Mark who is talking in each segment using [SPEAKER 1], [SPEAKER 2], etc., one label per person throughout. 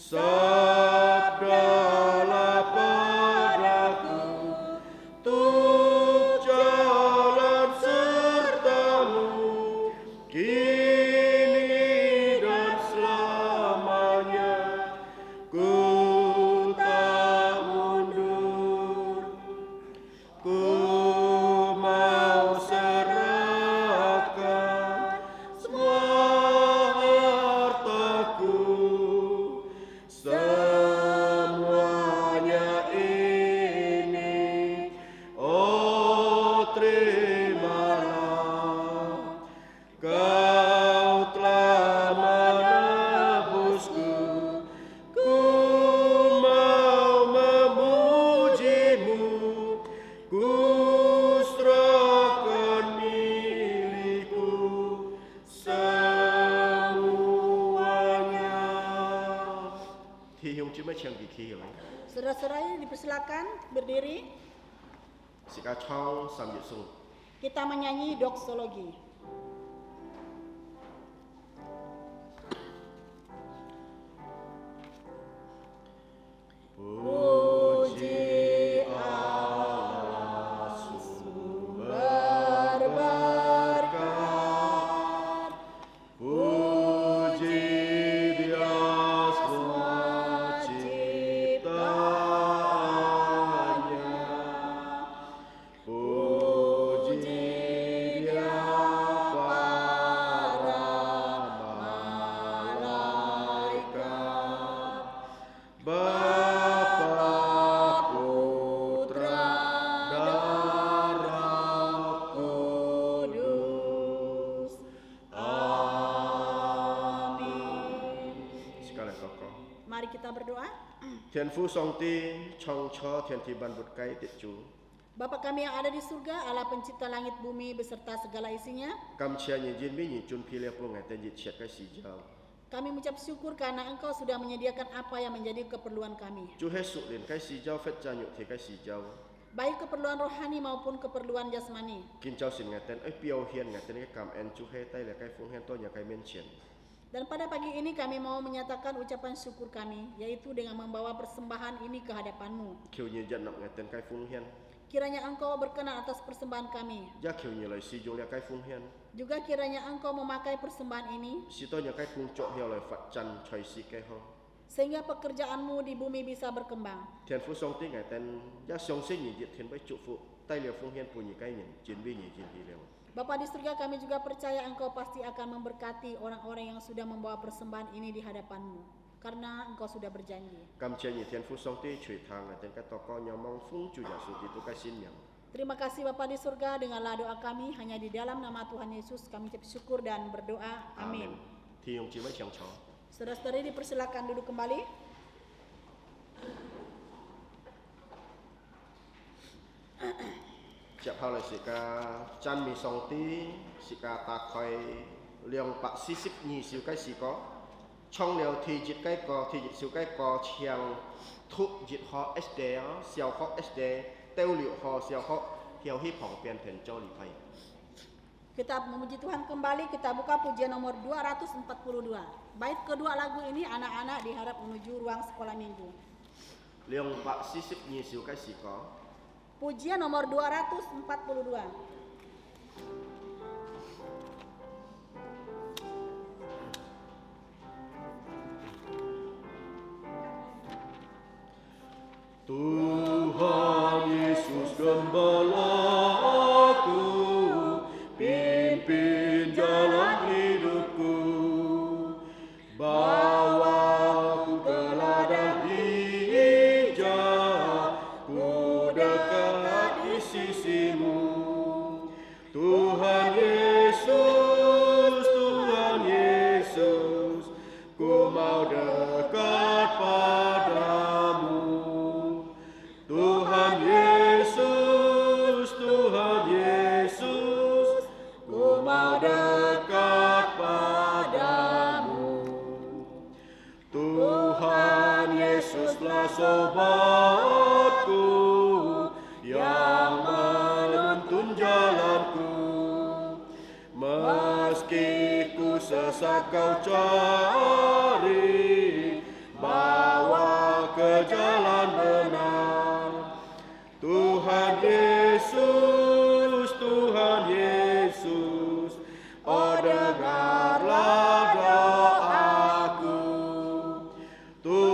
[SPEAKER 1] Sabdalah padaku untuk jalan sertamu kini dan selamanya. Ku tak mundur, ku mau serahkan semua hartaku. Semuanya ini, oh terimalah. Kau telah menebusku, ku mau memujimu. Ku serahkan milikku semuanya.
[SPEAKER 2] Saudara-saudara dipersilakan berdiri. Kita menyanyi doksologi.
[SPEAKER 1] Puji Allah sumber berkat, puji Dia semua ciptaannya, puji Dia para malaikat, Bapa, Putra, dan Roh Kudus. Amin. Sekali tokoh.
[SPEAKER 2] Mari kita berdoa.
[SPEAKER 1] Thiên Phú Song Ti, Chong Cho, Thiên Thi Ban Bút Kai Tiet Chu.
[SPEAKER 2] Bapa kami yang ada di surga, Allah pencipta langit bumi beserta segala isinya.
[SPEAKER 1] Kam Chia Nyi Jin Mi Nyi Chun Pi Le Plung Ngai Ten Jit Chiat Kai Si Jau.
[SPEAKER 2] Kami mengucap syukur karena Engkau sudah menyediakan apa yang menjadi keperluan kami.
[SPEAKER 1] Chu He Su Lin Kai Si Jau Fet Cha Nyu Thi Kai Si Jau.
[SPEAKER 2] Baik keperluan rohani maupun keperluan jasmani.
[SPEAKER 1] Kin Chau Sin Ngai Ten Ai Piao Hian Ngai Ten Kai Kam En Chu He Tai Le Kai Fung Hian To Nya Kai Men Chien.
[SPEAKER 2] Dan pada pagi ini kami mau menyatakan ucapan syukur kami, yaitu dengan membawa persembahan ini ke hadapan-Mu.
[SPEAKER 1] Kiu Nyi Jan Nak Ngai Ten Kai Fung Hian.
[SPEAKER 2] Kiranya Engkau berkenan atas persembahan kami.
[SPEAKER 1] Ja Kiu Nyi Lai Si Jung Le Kai Fung Hian.
[SPEAKER 2] Juga kiranya Engkau memakai persembahan ini
[SPEAKER 1] Si To Nya Kai Fung Chok Hiao Lai Fat Chan Choi Si Kai Ho.
[SPEAKER 2] sehingga pekerjaan-Mu di bumi bisa berkembang.
[SPEAKER 1] Thiên Phú Song Ti Ngai Ten Ja Song Sinh Nyi Jit Thiên Bai Chu Fu Tai Le Fung Hian Pu Nyi Kai Nyin Jin Bi Nyi Jin Hi Leo.
[SPEAKER 2] Bapa di surga, kami juga percaya Engkau pasti akan memberkati orang-orang yang sudah membawa persembahan ini di hadapan-Mu, karena Engkau sudah berjanji.
[SPEAKER 1] Kam Chia Nyi Thiên Phú Song Ti Chui Thang Ngai Ten Kai Toko Nya Mong Fung Chu Ja Su Ti Tu Kai Sin Miang.
[SPEAKER 2] Terima kasih Bapa di surga, dengarlah doa kami hanya di dalam nama Tuhan Yesus kami ucap syukur dan berdoa. Amin.
[SPEAKER 1] Thi Yong Chi Mai Chiang Chong.
[SPEAKER 2] Saudara-saudari dipersilakan duduk kembali.
[SPEAKER 1] Chap Hao Lai Sika Chan Mi Song Ti Sika Ta Khoi Liang Pak Si Sip Nyi Siu Kai Si Ko Chong Liao Thi Jit Kai Ko Thi Jit Siu Kai Ko Chiang Thu Jit Ho SD Xiao Ho SD Teu Liu Ho Xiao Ho Hiao Hi Pong Pian Pen Zhou Li Pai.
[SPEAKER 2] Kita memuji Tuhan kembali, kita buka pujian nomor 242. Bait kedua lagu ini anak-anak diharap menuju ruang sekolah minggu.
[SPEAKER 1] Liang Pak Si Sip Nyi Siu Kai Si Ko.
[SPEAKER 2] Pujian nomor 242.
[SPEAKER 1] Tuhan Yesus Gembalaku, pimpin jalan hidupku, bawaku ke ladang hijau, ku dekat di sisimu. Tuhan Yesus, Tuhan Yesus, ku mau dekat padamu. Tuhan Yesus, Tuhan Yesus, ku mau dekat padamu. Tuhan Yesuslah sobatku yang menuntun jalanku. Meski ku sesat kau cari,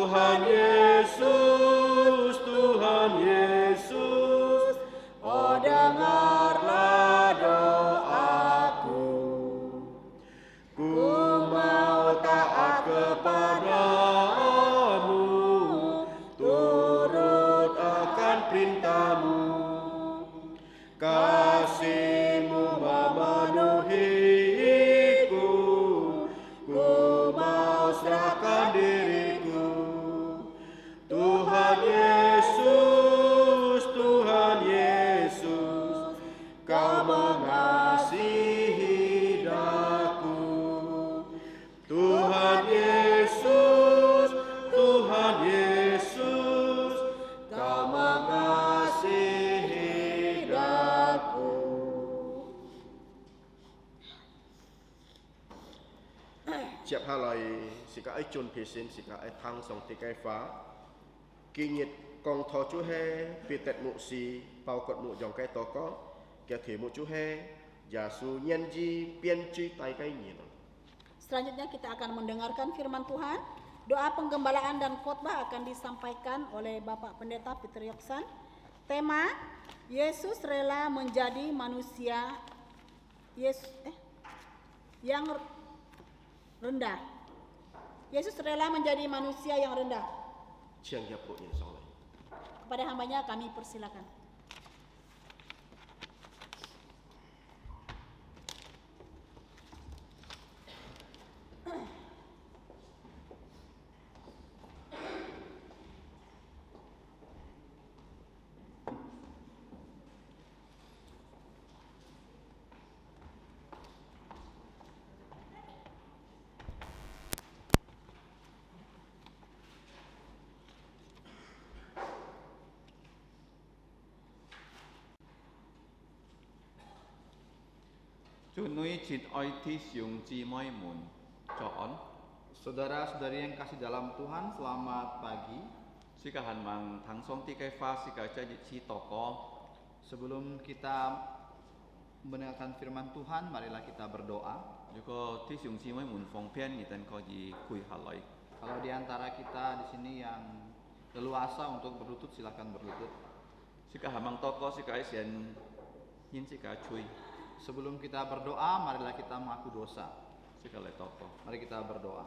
[SPEAKER 1] Tuhan Yesus, Tuhan Yesus, oh dengarlah doaku. Ku mau taat kepadamu, turut akan perintahmu. Kasih-Mu memenuhiku, ku mau serahkan diriku. Tuhan Yesus, Tuhan Yesus, Kau mengasihi daku. Tuhan Yesus, Tuhan Yesus, Kau mengasihi daku. Chép hai lời sĩ cả ấy chôn phê xin sĩ cả ấy thăng song tì cây phá. Kỳ nhiệt con thọ chú he vì tẹt mụ xì bao cột mụ dòng cây to có kẻ thể mụ chú he giả su nhân di biên truy tay cây nhìn.
[SPEAKER 2] Selanjutnya kita akan mendengarkan firman Tuhan. Doa penggembalaan dan khotbah akan disampaikan oleh Bapak Pendeta Peter Yoksan. Tema Yesus rela menjadi manusia yang rendah. Yesus rela menjadi manusia yang rendah.
[SPEAKER 1] Chiang ya po yin song lai.
[SPEAKER 2] Kepada hambanya kami persilakan.
[SPEAKER 3] Junui jin oi thi siung ji moi mun chọn
[SPEAKER 4] Saudara-saudari yang kasih dalam Tuhan, selamat pagi.
[SPEAKER 3] sikahan mang thang song ti kai fa sika cha ji chi toko
[SPEAKER 4] Sebelum kita mendengarkan firman Tuhan, marilah kita berdoa.
[SPEAKER 3] juga thi siung ji moi mun phong pian ni tan ko ji kui haloi
[SPEAKER 4] Kalau di antara kita di sini yang leluasa untuk berlutut, silakan berlutut.
[SPEAKER 3] sikahan mang toko sika ai sian yin sika chui
[SPEAKER 4] Sebelum kita berdoa, marilah kita mengaku dosa.
[SPEAKER 3] sika le toko
[SPEAKER 4] Mari kita berdoa.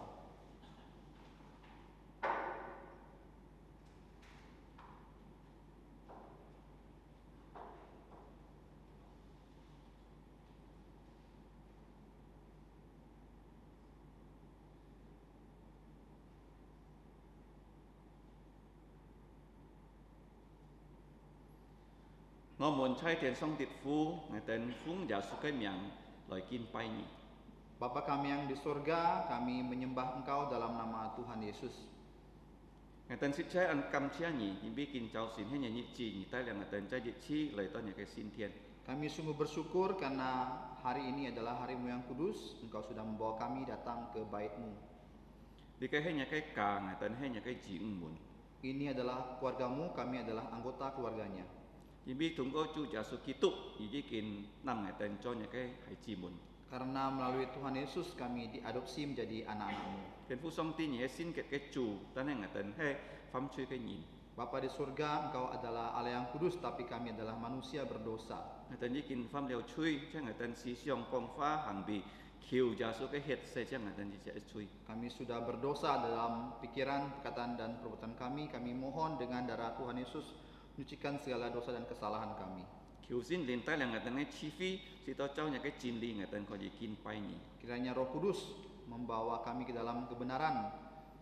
[SPEAKER 3] ngõ mun chai tian song tit fu ngai ten fung ja su kai miang loi kin pai ni
[SPEAKER 4] Bapa kami yang di surga, kami menyembah Engkau dalam nama Tuhan Yesus.
[SPEAKER 3] ngai ten sit chai an kam chia ni ni bi kin chao sin he nya ni chi ni tai lang ngai ten chai ji chi loi to nya kai sin tian
[SPEAKER 4] Kami sungguh bersyukur karena hari ini adalah hari-Mu yang kudus. Engkau sudah membawa kami datang ke bait-Mu.
[SPEAKER 3] di kai he nya kai ka ngai ten he nya kai ji ung mun
[SPEAKER 4] Ini adalah keluarga-Mu, kami adalah anggota keluarganya.
[SPEAKER 3] Ibi tunggu cu jasu kituk, jadi kin nam ngai ten cho nya kai hai chi mun.
[SPEAKER 4] Karena melalui Tuhan Yesus kami diadopsi menjadi anak-anak-Mu.
[SPEAKER 3] Ken fu song ti nye sin ket ke cu, tan ngai ten he fam chui kai nyin.
[SPEAKER 4] Bapa di surga, Engkau adalah Allah yang kudus, tapi kami adalah manusia berdosa.
[SPEAKER 3] Ngai ten kin fam leo chui, cha ngai ten si siong kong fa hang bi kiu jasu kai het se cha ngai ten ji cha chui.
[SPEAKER 4] Kami sudah berdosa dalam pikiran, perkataan, dan perbuatan kami. Kami mohon dengan darah Tuhan Yesus menyucikan segala dosa dan kesalahan kami.
[SPEAKER 3] Kiu sin lin tai lang ngai ten ngai chi fi si to chau nya kai jin li ngai ten ko ji kin pai ni.
[SPEAKER 4] Kiranya Roh Kudus membawa kami ke dalam kebenaran,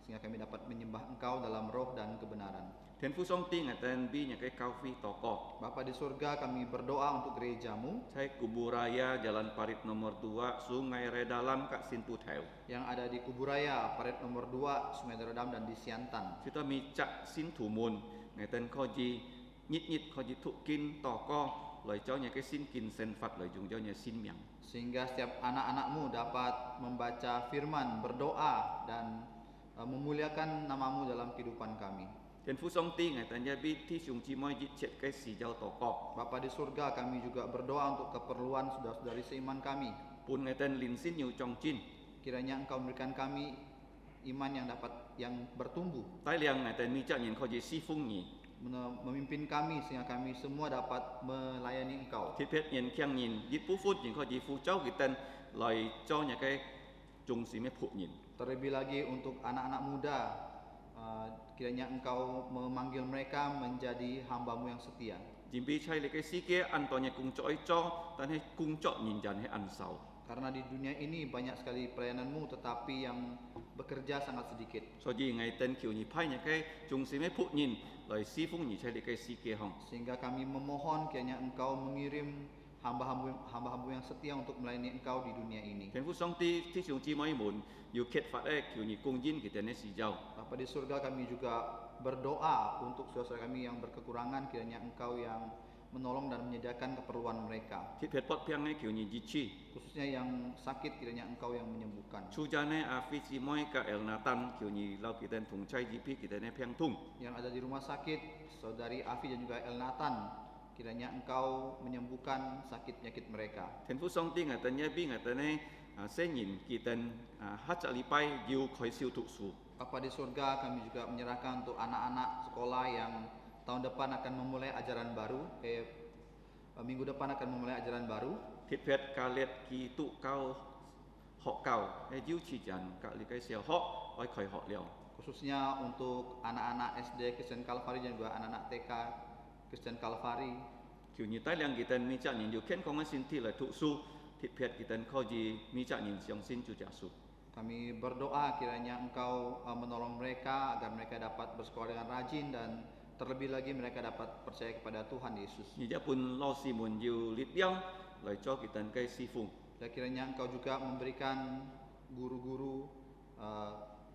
[SPEAKER 4] sehingga kami dapat menyembah Engkau dalam roh dan kebenaran.
[SPEAKER 3] Ken fu song ti ngai ten bi nya kai kau fi to ko.
[SPEAKER 4] Bapa di surga, kami berdoa untuk gereja-Mu
[SPEAKER 3] Saya Kuburaya Jalan Parit nomor 2 Sungai Redalam Kak Sin Putheu.
[SPEAKER 4] yang ada di Kuburaya, Parit nomor 2, Sungai Redam, dan di Siantan.
[SPEAKER 3] Kita mi cak sin thủ môn ngày tên kho ji nhít kho ji thụ kin to ko lời cho nhà cái xin kin sen phạt lời dùng cho nhà xin miang.
[SPEAKER 4] Sehingga setiap anak-anak-Mu dapat membaca firman, berdoa, dan memuliakan nama-Mu dalam kehidupan kami.
[SPEAKER 3] Ten fu song ti ngày tên gia bi thi sung chi moi jit chet cái si jau to ko.
[SPEAKER 4] Bapa di surga, kami juga berdoa untuk keperluan saudara-saudari seiman kami.
[SPEAKER 3] Pun ngày tên lin sin nyu chong chin.
[SPEAKER 4] Kiranya Engkau memberikan kami iman yang dapat yang bertumbuh,
[SPEAKER 3] 带领我哋呢只人可以侍奉你，
[SPEAKER 4] memimpin kami sehingga kami semua dapat melayani Engkau.
[SPEAKER 3] ที่เพชร人強人，熱不歡人可以呼召佢哋來做一個重視嘅僕人。
[SPEAKER 4] Terlebih lagi untuk anak-anak muda, kiranya Engkau memanggil mereka menjadi hamba-Mu yang setia.
[SPEAKER 3] 前邊在呢個世界，按當嘅工作去做，但係工作人人係按少。
[SPEAKER 4] Karena di dunia ini banyak sekali pelayanan-Mu, tetapi yang bekerja sangat sedikit.
[SPEAKER 3] 所以我哋求你派一個重視嘅僕人來侍奉你在呢個世界上。
[SPEAKER 4] Sehingga kami memohon kiranya Engkau mengirim hamba-Mu yang setia untuk melayani Engkau di dunia ini.
[SPEAKER 3] 天父上帝，弟兄姊妹們，要揭發咧，求你供應佢哋嘅需要。
[SPEAKER 4] Bapa di surga, kami juga berdoa untuk saudara kami yang berkekurangan, kiranya Engkau yang menolong dan menyediakan keperluan mereka.
[SPEAKER 3] ที่เพชรปลดเพียงให้求你支持。
[SPEAKER 4] Khususnya yang sakit, kiranya Engkau yang menyembuhkan.
[SPEAKER 3] ชูจาในอาฟิซิมอยกับเอลนาตันคิวนี้เราkitaถุงใจจีพีkitaในเพียงทุ่ง
[SPEAKER 4] Yang ada di rumah sakit, saudari Afi dan juga El Nathan, kiranya Engkau menyembuhkan sakit penyakit mereka.
[SPEAKER 3] เห็นผู้ทรงติงอ่ะแต่เนี่ยบิงอ่ะแต่ในเส้นหินkitaฮัจจาริไปยิวคอยซิวทุกสู
[SPEAKER 4] Bapa di surga, kami juga menyerahkan untuk anak-anak sekolah yang tahun depan akan memulai ajaran baru, minggu depan akan memulai ajaran baru.
[SPEAKER 3] ทิศเพชรกาเล็ดกีตุเก้าหอกเก่าไอ้ยิวชีจันกะลิไกเสียวหอกไอ้คอยหอกเลี้ยว
[SPEAKER 4] Khususnya untuk anak-anak SD Kristen Kalvari dan juga anak-anak TK Kristen Kalvari.
[SPEAKER 3] คิวนี้ใต้เรื่องkitaมีจักรยินอยู่เข้นของมันสินที่เลยทุกสูทิศเพชรkitaเขาจีมีจักรยินเสียงสินจุจ่าสู
[SPEAKER 4] Kami berdoa kiranya Engkau menolong mereka agar mereka dapat bersekolah dengan rajin dan terlebih lagi mereka dapat percaya kepada Tuhan Yesus.
[SPEAKER 3] นี่จะปุ่นรอซีมุนอยู่ลิดเลี้ยงเลยจ้อkitaใกล้ซีฟุง
[SPEAKER 4] Dan kiranya Engkau juga memberikan guru-guru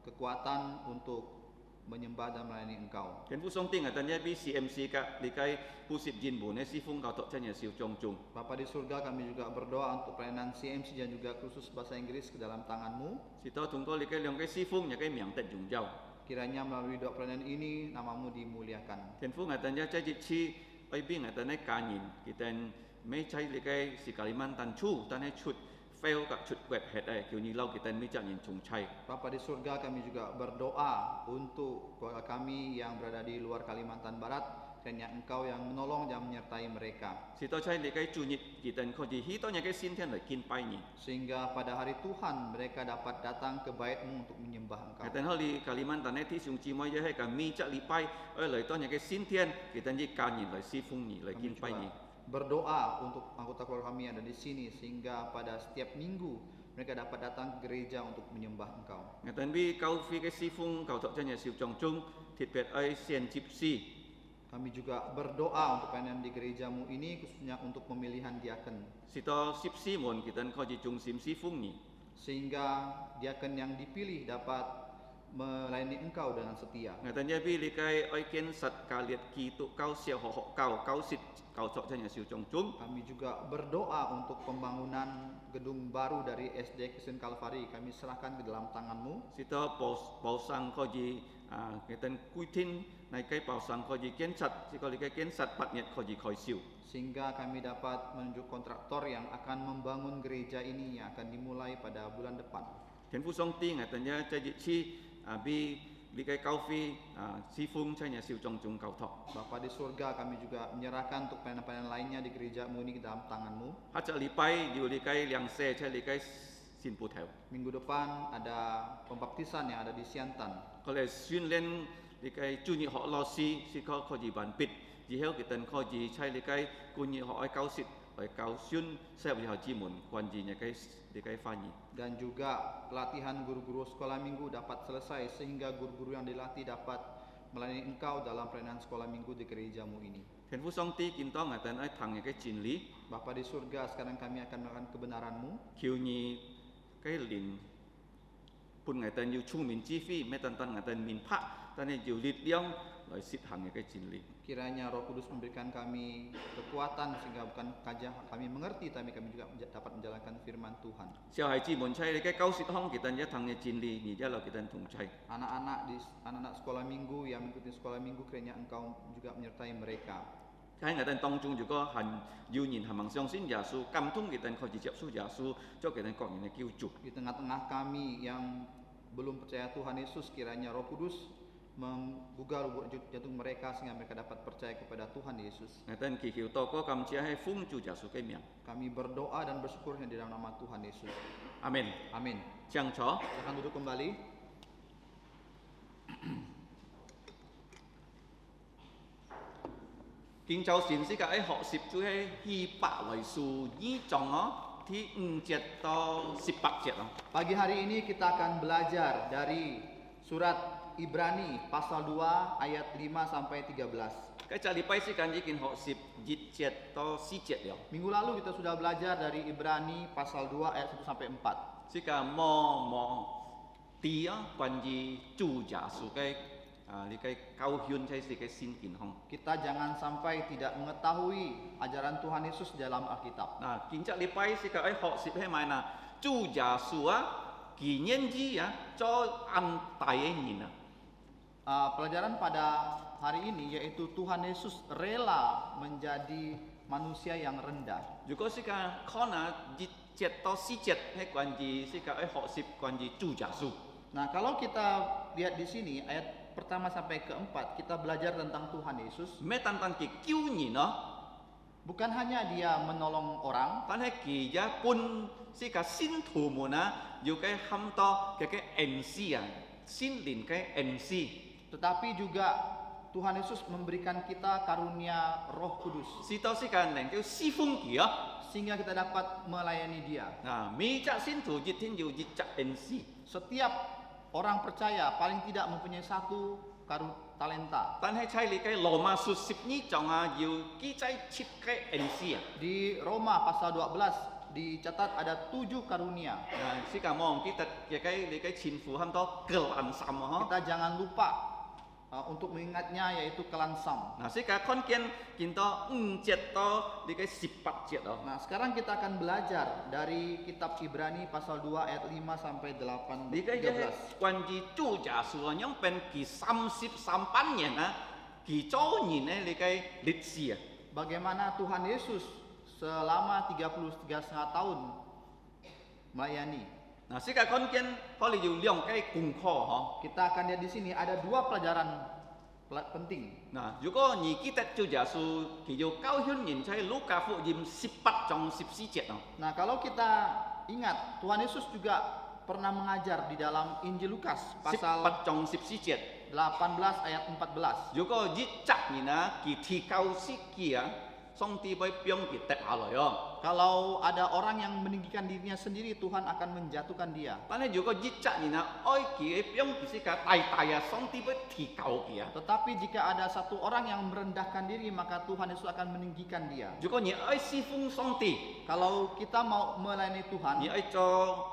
[SPEAKER 4] kekuatan untuk menyembah dan melayani Engkau.
[SPEAKER 3] เห็นผู้ทรงติงอ่ะแต่เนี่ยบี CMC กะลิไกผู้สิบยินบุญในซีฟุงเขาตกใจเนี่ยสิวจงจุง
[SPEAKER 4] Bapa di surga, kami juga berdoa untuk pelayanan CMC dan juga kursus bahasa Inggris ke dalam tangan-Mu.
[SPEAKER 3] สิโตถุงก็ลิไกเรื่องไกซีฟุงอย่าไกเหมียงเต็ดจุงเจ้า
[SPEAKER 4] Kiranya melalui doa pelayanan ini nama-Mu dimuliakan.
[SPEAKER 3] เห็นฟุงอ่ะแต่เนี่ยใจจิตชีไอ้บิงอ่ะแต่ในการยินkitaไม่ใช่ลิไกสิกาลิมันตันชูแต่ในชุดเฟลกับชุดเวทเหตุไอ้คิวนี้เราkitaมีจักรยินจงชัย
[SPEAKER 4] Bapa di surga, kami juga berdoa untuk keluarga kami yang berada di luar Kalimantan Barat, kiranya Engkau yang menolong dan menyertai mereka.
[SPEAKER 3] สิโตใช้ลิไกจูนิดkitaเขาจีฮีโตเนี่ยไกสินเทียนเลยกินไปนี่
[SPEAKER 4] Sehingga pada hari Tuhan mereka dapat datang ke bait-Mu untuk menyembah Engkau.
[SPEAKER 3] แต่เขาลีกาลิมันตันในที่สูงจีมอยให้กับมีจักรลีไปเลยโตเนี่ยไกสินเทียนkitaยี่การยินเลยซีฟุงนี่เลยกิน
[SPEAKER 4] Kami
[SPEAKER 3] ไป
[SPEAKER 4] juga
[SPEAKER 3] นี่
[SPEAKER 4] berdoa untuk anggota keluarga kami yang ada di sini sehingga pada setiap minggu mereka dapat datang ke gereja untuk menyembah Engkau.
[SPEAKER 3] แต่บีเกาฟีไกซีฟุงเขาตกใจเนี่ยสิวจงจุงทิดเป็ดไอเซียนจิปซี
[SPEAKER 4] Kami juga berdoa untuk pelayanan di gereja-Mu ini khususnya untuk pemilihan diaken
[SPEAKER 3] สิโตสิบซีหมนkitaเขาจีจุงซิมซีฟุงนี่
[SPEAKER 4] sehingga diaken yang dipilih dapat melayani Engkau dengan setia.
[SPEAKER 3] แต่เนี่ยบีลิไกไอเกนสัตกาเลียดกีตุเกาเสียวหอกเกาเกาสิทเกาตกใจเนี่ยสิวจงจุง
[SPEAKER 4] Kami juga berdoa untuk pembangunan gedung baru dari SD Kristen Kalvari. Kami serahkan ke dalam tangan-Mu.
[SPEAKER 3] สิโตเป่าสังเขาจีkitaกุยทินในไกเป่าสังเขาจีเกนสัตสิเขาลิไกเกนสัตปัดเนี่ยเขาจีคอยสิว
[SPEAKER 4] Sehingga kami dapat menunjuk kontraktor yang akan membangun gereja ini yang akan dimulai pada bulan depan.
[SPEAKER 3] เห็นผู้ทรงติงแต่เนี่ยใจจิตชีบีลิไกเกาฟีซีฟุงใช่เนี่ยสิวจงจุงเกาทอก
[SPEAKER 4] Bapa di surga, kami juga menyerahkan untuk pelayanan-pelayanan lainnya di gereja-Mu ini ke dalam tangan-Mu.
[SPEAKER 3] ฮัจจาลีไปอยู่ลิไกเลียงเซใช่ลิไกสินปูแถว
[SPEAKER 4] Minggu depan ada pembaptisan yang ada di Siantan.
[SPEAKER 3] ก็เลยยื่นเล่นลิไกจูนี่หอลอซีสิเขาขอจีบันปิดจีเฮลกิตันขอจีใช่ลิไกกุนี่หอไอเกาสิทไอเกาซุนแซ่บจีหอจีหมุนควันจีเนี่ยไกลิไกฟานี
[SPEAKER 4] Dan juga pelatihan guru-guru sekolah minggu dapat selesai sehingga guru-guru yang dilatih dapat melayani Engkau dalam pelayanan sekolah minggu di gereja-Mu ini.
[SPEAKER 3] เห็นผู้ทรงตีกินต้องแต่ไอทางเนี่ยไกจินลี
[SPEAKER 4] Bapa di surga, sekarang kami akan melakukan kebenaran-Mu.
[SPEAKER 3] คิวนี้ไกลินปุ่นไงแต่อยู่ชุ่งมินจีฟีไม่ตันตันไงแต่มินพระแต่เนี่ยอยู่ลิดเลี้ยงเลยสิทธิ์ทางเนี่ยไกจินลี
[SPEAKER 4] Kiranya Roh Kudus memberikan kami kekuatan sehingga bukan saja kami mengerti tapi kami juga dapat menjalankan firman Tuhan.
[SPEAKER 3] เสี่ยวหายจีหมุนใช่ลิไกเกาสิทธิ์ห้องกิตันเนี่ยทางเนี่ยจินลีนี่จะเรากิตันถุงใช่
[SPEAKER 4] Anak-anak sekolah minggu yang mengikuti sekolah minggu kiranya Engkau juga menyertai mereka.
[SPEAKER 3] ใช่ไงแต่ตองจุงอยู่ก็หันยูนินหันมังซองสินยาสูกำทุ่งกิตันเขาจีเจ็บสู้ยาสูเจ้ากิตันก่อนอย่างในกิ้วจุ
[SPEAKER 4] Di tengah-tengah kami yang belum percaya Tuhan Yesus, kiranya Roh Kudus menggugah lubuk jantung mereka sehingga mereka dapat percaya kepada Tuhan Yesus.
[SPEAKER 3] Ngatan ki kiu to ko kam chia hai fung chu Yesu ke miang.
[SPEAKER 4] Kami berdoa dan bersyukur di dalam nama Tuhan Yesus.
[SPEAKER 3] Amin.
[SPEAKER 4] Amin.
[SPEAKER 3] Chang cho.
[SPEAKER 4] Silakan duduk kembali.
[SPEAKER 3] Kinh Châu Xin sĩ cái học习chú hay Hy Bạ Lợi Su Nhi Trọng đó Thì 5 节到18 节đó.
[SPEAKER 4] Pagi hari ini kita akan belajar dari surat Ibrani pasal 2 ayat 5 sampai 13.
[SPEAKER 3] Cái trả lý bay sĩ cái kinh học习 1 节到 4 节了.
[SPEAKER 4] Minggu lalu kita sudah belajar dari Ibrani pasal 2 ayat 1 sampai 4.
[SPEAKER 3] Sĩ cái mò tí á quan于chủ giả số cái cái cao hiun cai sĩ cái xin kinh hong.
[SPEAKER 4] Kita jangan sampai tidak mengetahui ajaran Tuhan Yesus dalam Alkitab.
[SPEAKER 3] Nah, kinh trả lý bay sĩ cái học习hay mai là chủ giả số á kỷ niên gì á cho ăn tài nhìn á.
[SPEAKER 4] Pelajaran pada hari ini yaitu Tuhan Yesus rela menjadi manusia yang rendah.
[SPEAKER 3] Juga sĩ cái con là 1 节到4 节hay quan于sĩ cái học习quan于chủ giả số.
[SPEAKER 4] Nah, kalau kita lihat di sini ayat pertama sampai keempat kita belajar tentang Tuhan Yesus.
[SPEAKER 3] Mẹ tan tan kì cứu nhìn nó,
[SPEAKER 4] Bukan hanya dia menolong orang,
[SPEAKER 3] tan hay kì giá quân si cả xin thủ mùa na, dù cái ham to cái MC à, xin lìn cái MC.
[SPEAKER 4] tetapi juga Tuhan Yesus memberikan kita karunia Roh Kudus
[SPEAKER 3] Si to si cả nền kêu si phong kì á,
[SPEAKER 4] sehingga kita dapat melayani Dia.
[SPEAKER 3] à mi chắc xin thủ dịch thiên dù dịch chắc MC.
[SPEAKER 4] Setiap orang percaya paling tidak mempunyai satu talenta.
[SPEAKER 3] Tan hay chay li cái lò ma sụt xịp nhí chồng à, dù kí chay chít cái MC à.
[SPEAKER 4] Di Roma pasal 12 dicatat ada 7 karunia.
[SPEAKER 3] À si cả mong kita cái chín phù ham to cờ ăn sắm hả.
[SPEAKER 4] Kita jangan lupa untuk mengingatnya yaitu kelansam.
[SPEAKER 3] Nah si cả con kiên kín to 5 节到li cái 18 节đó.
[SPEAKER 4] Nah, sekarang kita akan belajar dari kitab Ibrani pasal 2 ayat 5 sampai
[SPEAKER 3] 你cái
[SPEAKER 4] 13.
[SPEAKER 3] 關於主耶穌啊，因變其33年啊，其早年咧，你嘅歷史啊，
[SPEAKER 4] Bagaimana Tuhan Yesus selama 33,5 tahun melayani.
[SPEAKER 3] 嗱，世界看見可能有兩個功課嗬。
[SPEAKER 4] Kita akan lihat di sini ada 2 pelajaran penting.
[SPEAKER 3] 嗱，如果你記得主耶穌，佢有教訓人在路加福音18章14節啊。
[SPEAKER 4] Nah, kalau kita ingat Tuhan Yesus juga pernah mengajar di dalam Injil Lukas pasal
[SPEAKER 3] 18章14節，
[SPEAKER 4] 18 ayat 14.
[SPEAKER 3] 如果一責人啊，佢提高司機啊，上帝會將佢跌下來哦。
[SPEAKER 4] Kalau ada orang yang meninggikan dirinya sendiri, Tuhan akan menjatuhkan dia.
[SPEAKER 3] 但係如果一責人啊，愛佢將佢是個大大啊，上帝會提高佢啊。
[SPEAKER 4] Tetapi jika ada satu orang yang merendahkan diri, maka Tuhan Yesus akan meninggikan dia.
[SPEAKER 3] 如果你愛侍奉上帝，
[SPEAKER 4] Kalau kita mau melayani
[SPEAKER 3] 你
[SPEAKER 4] Tuhan,
[SPEAKER 3] 愛做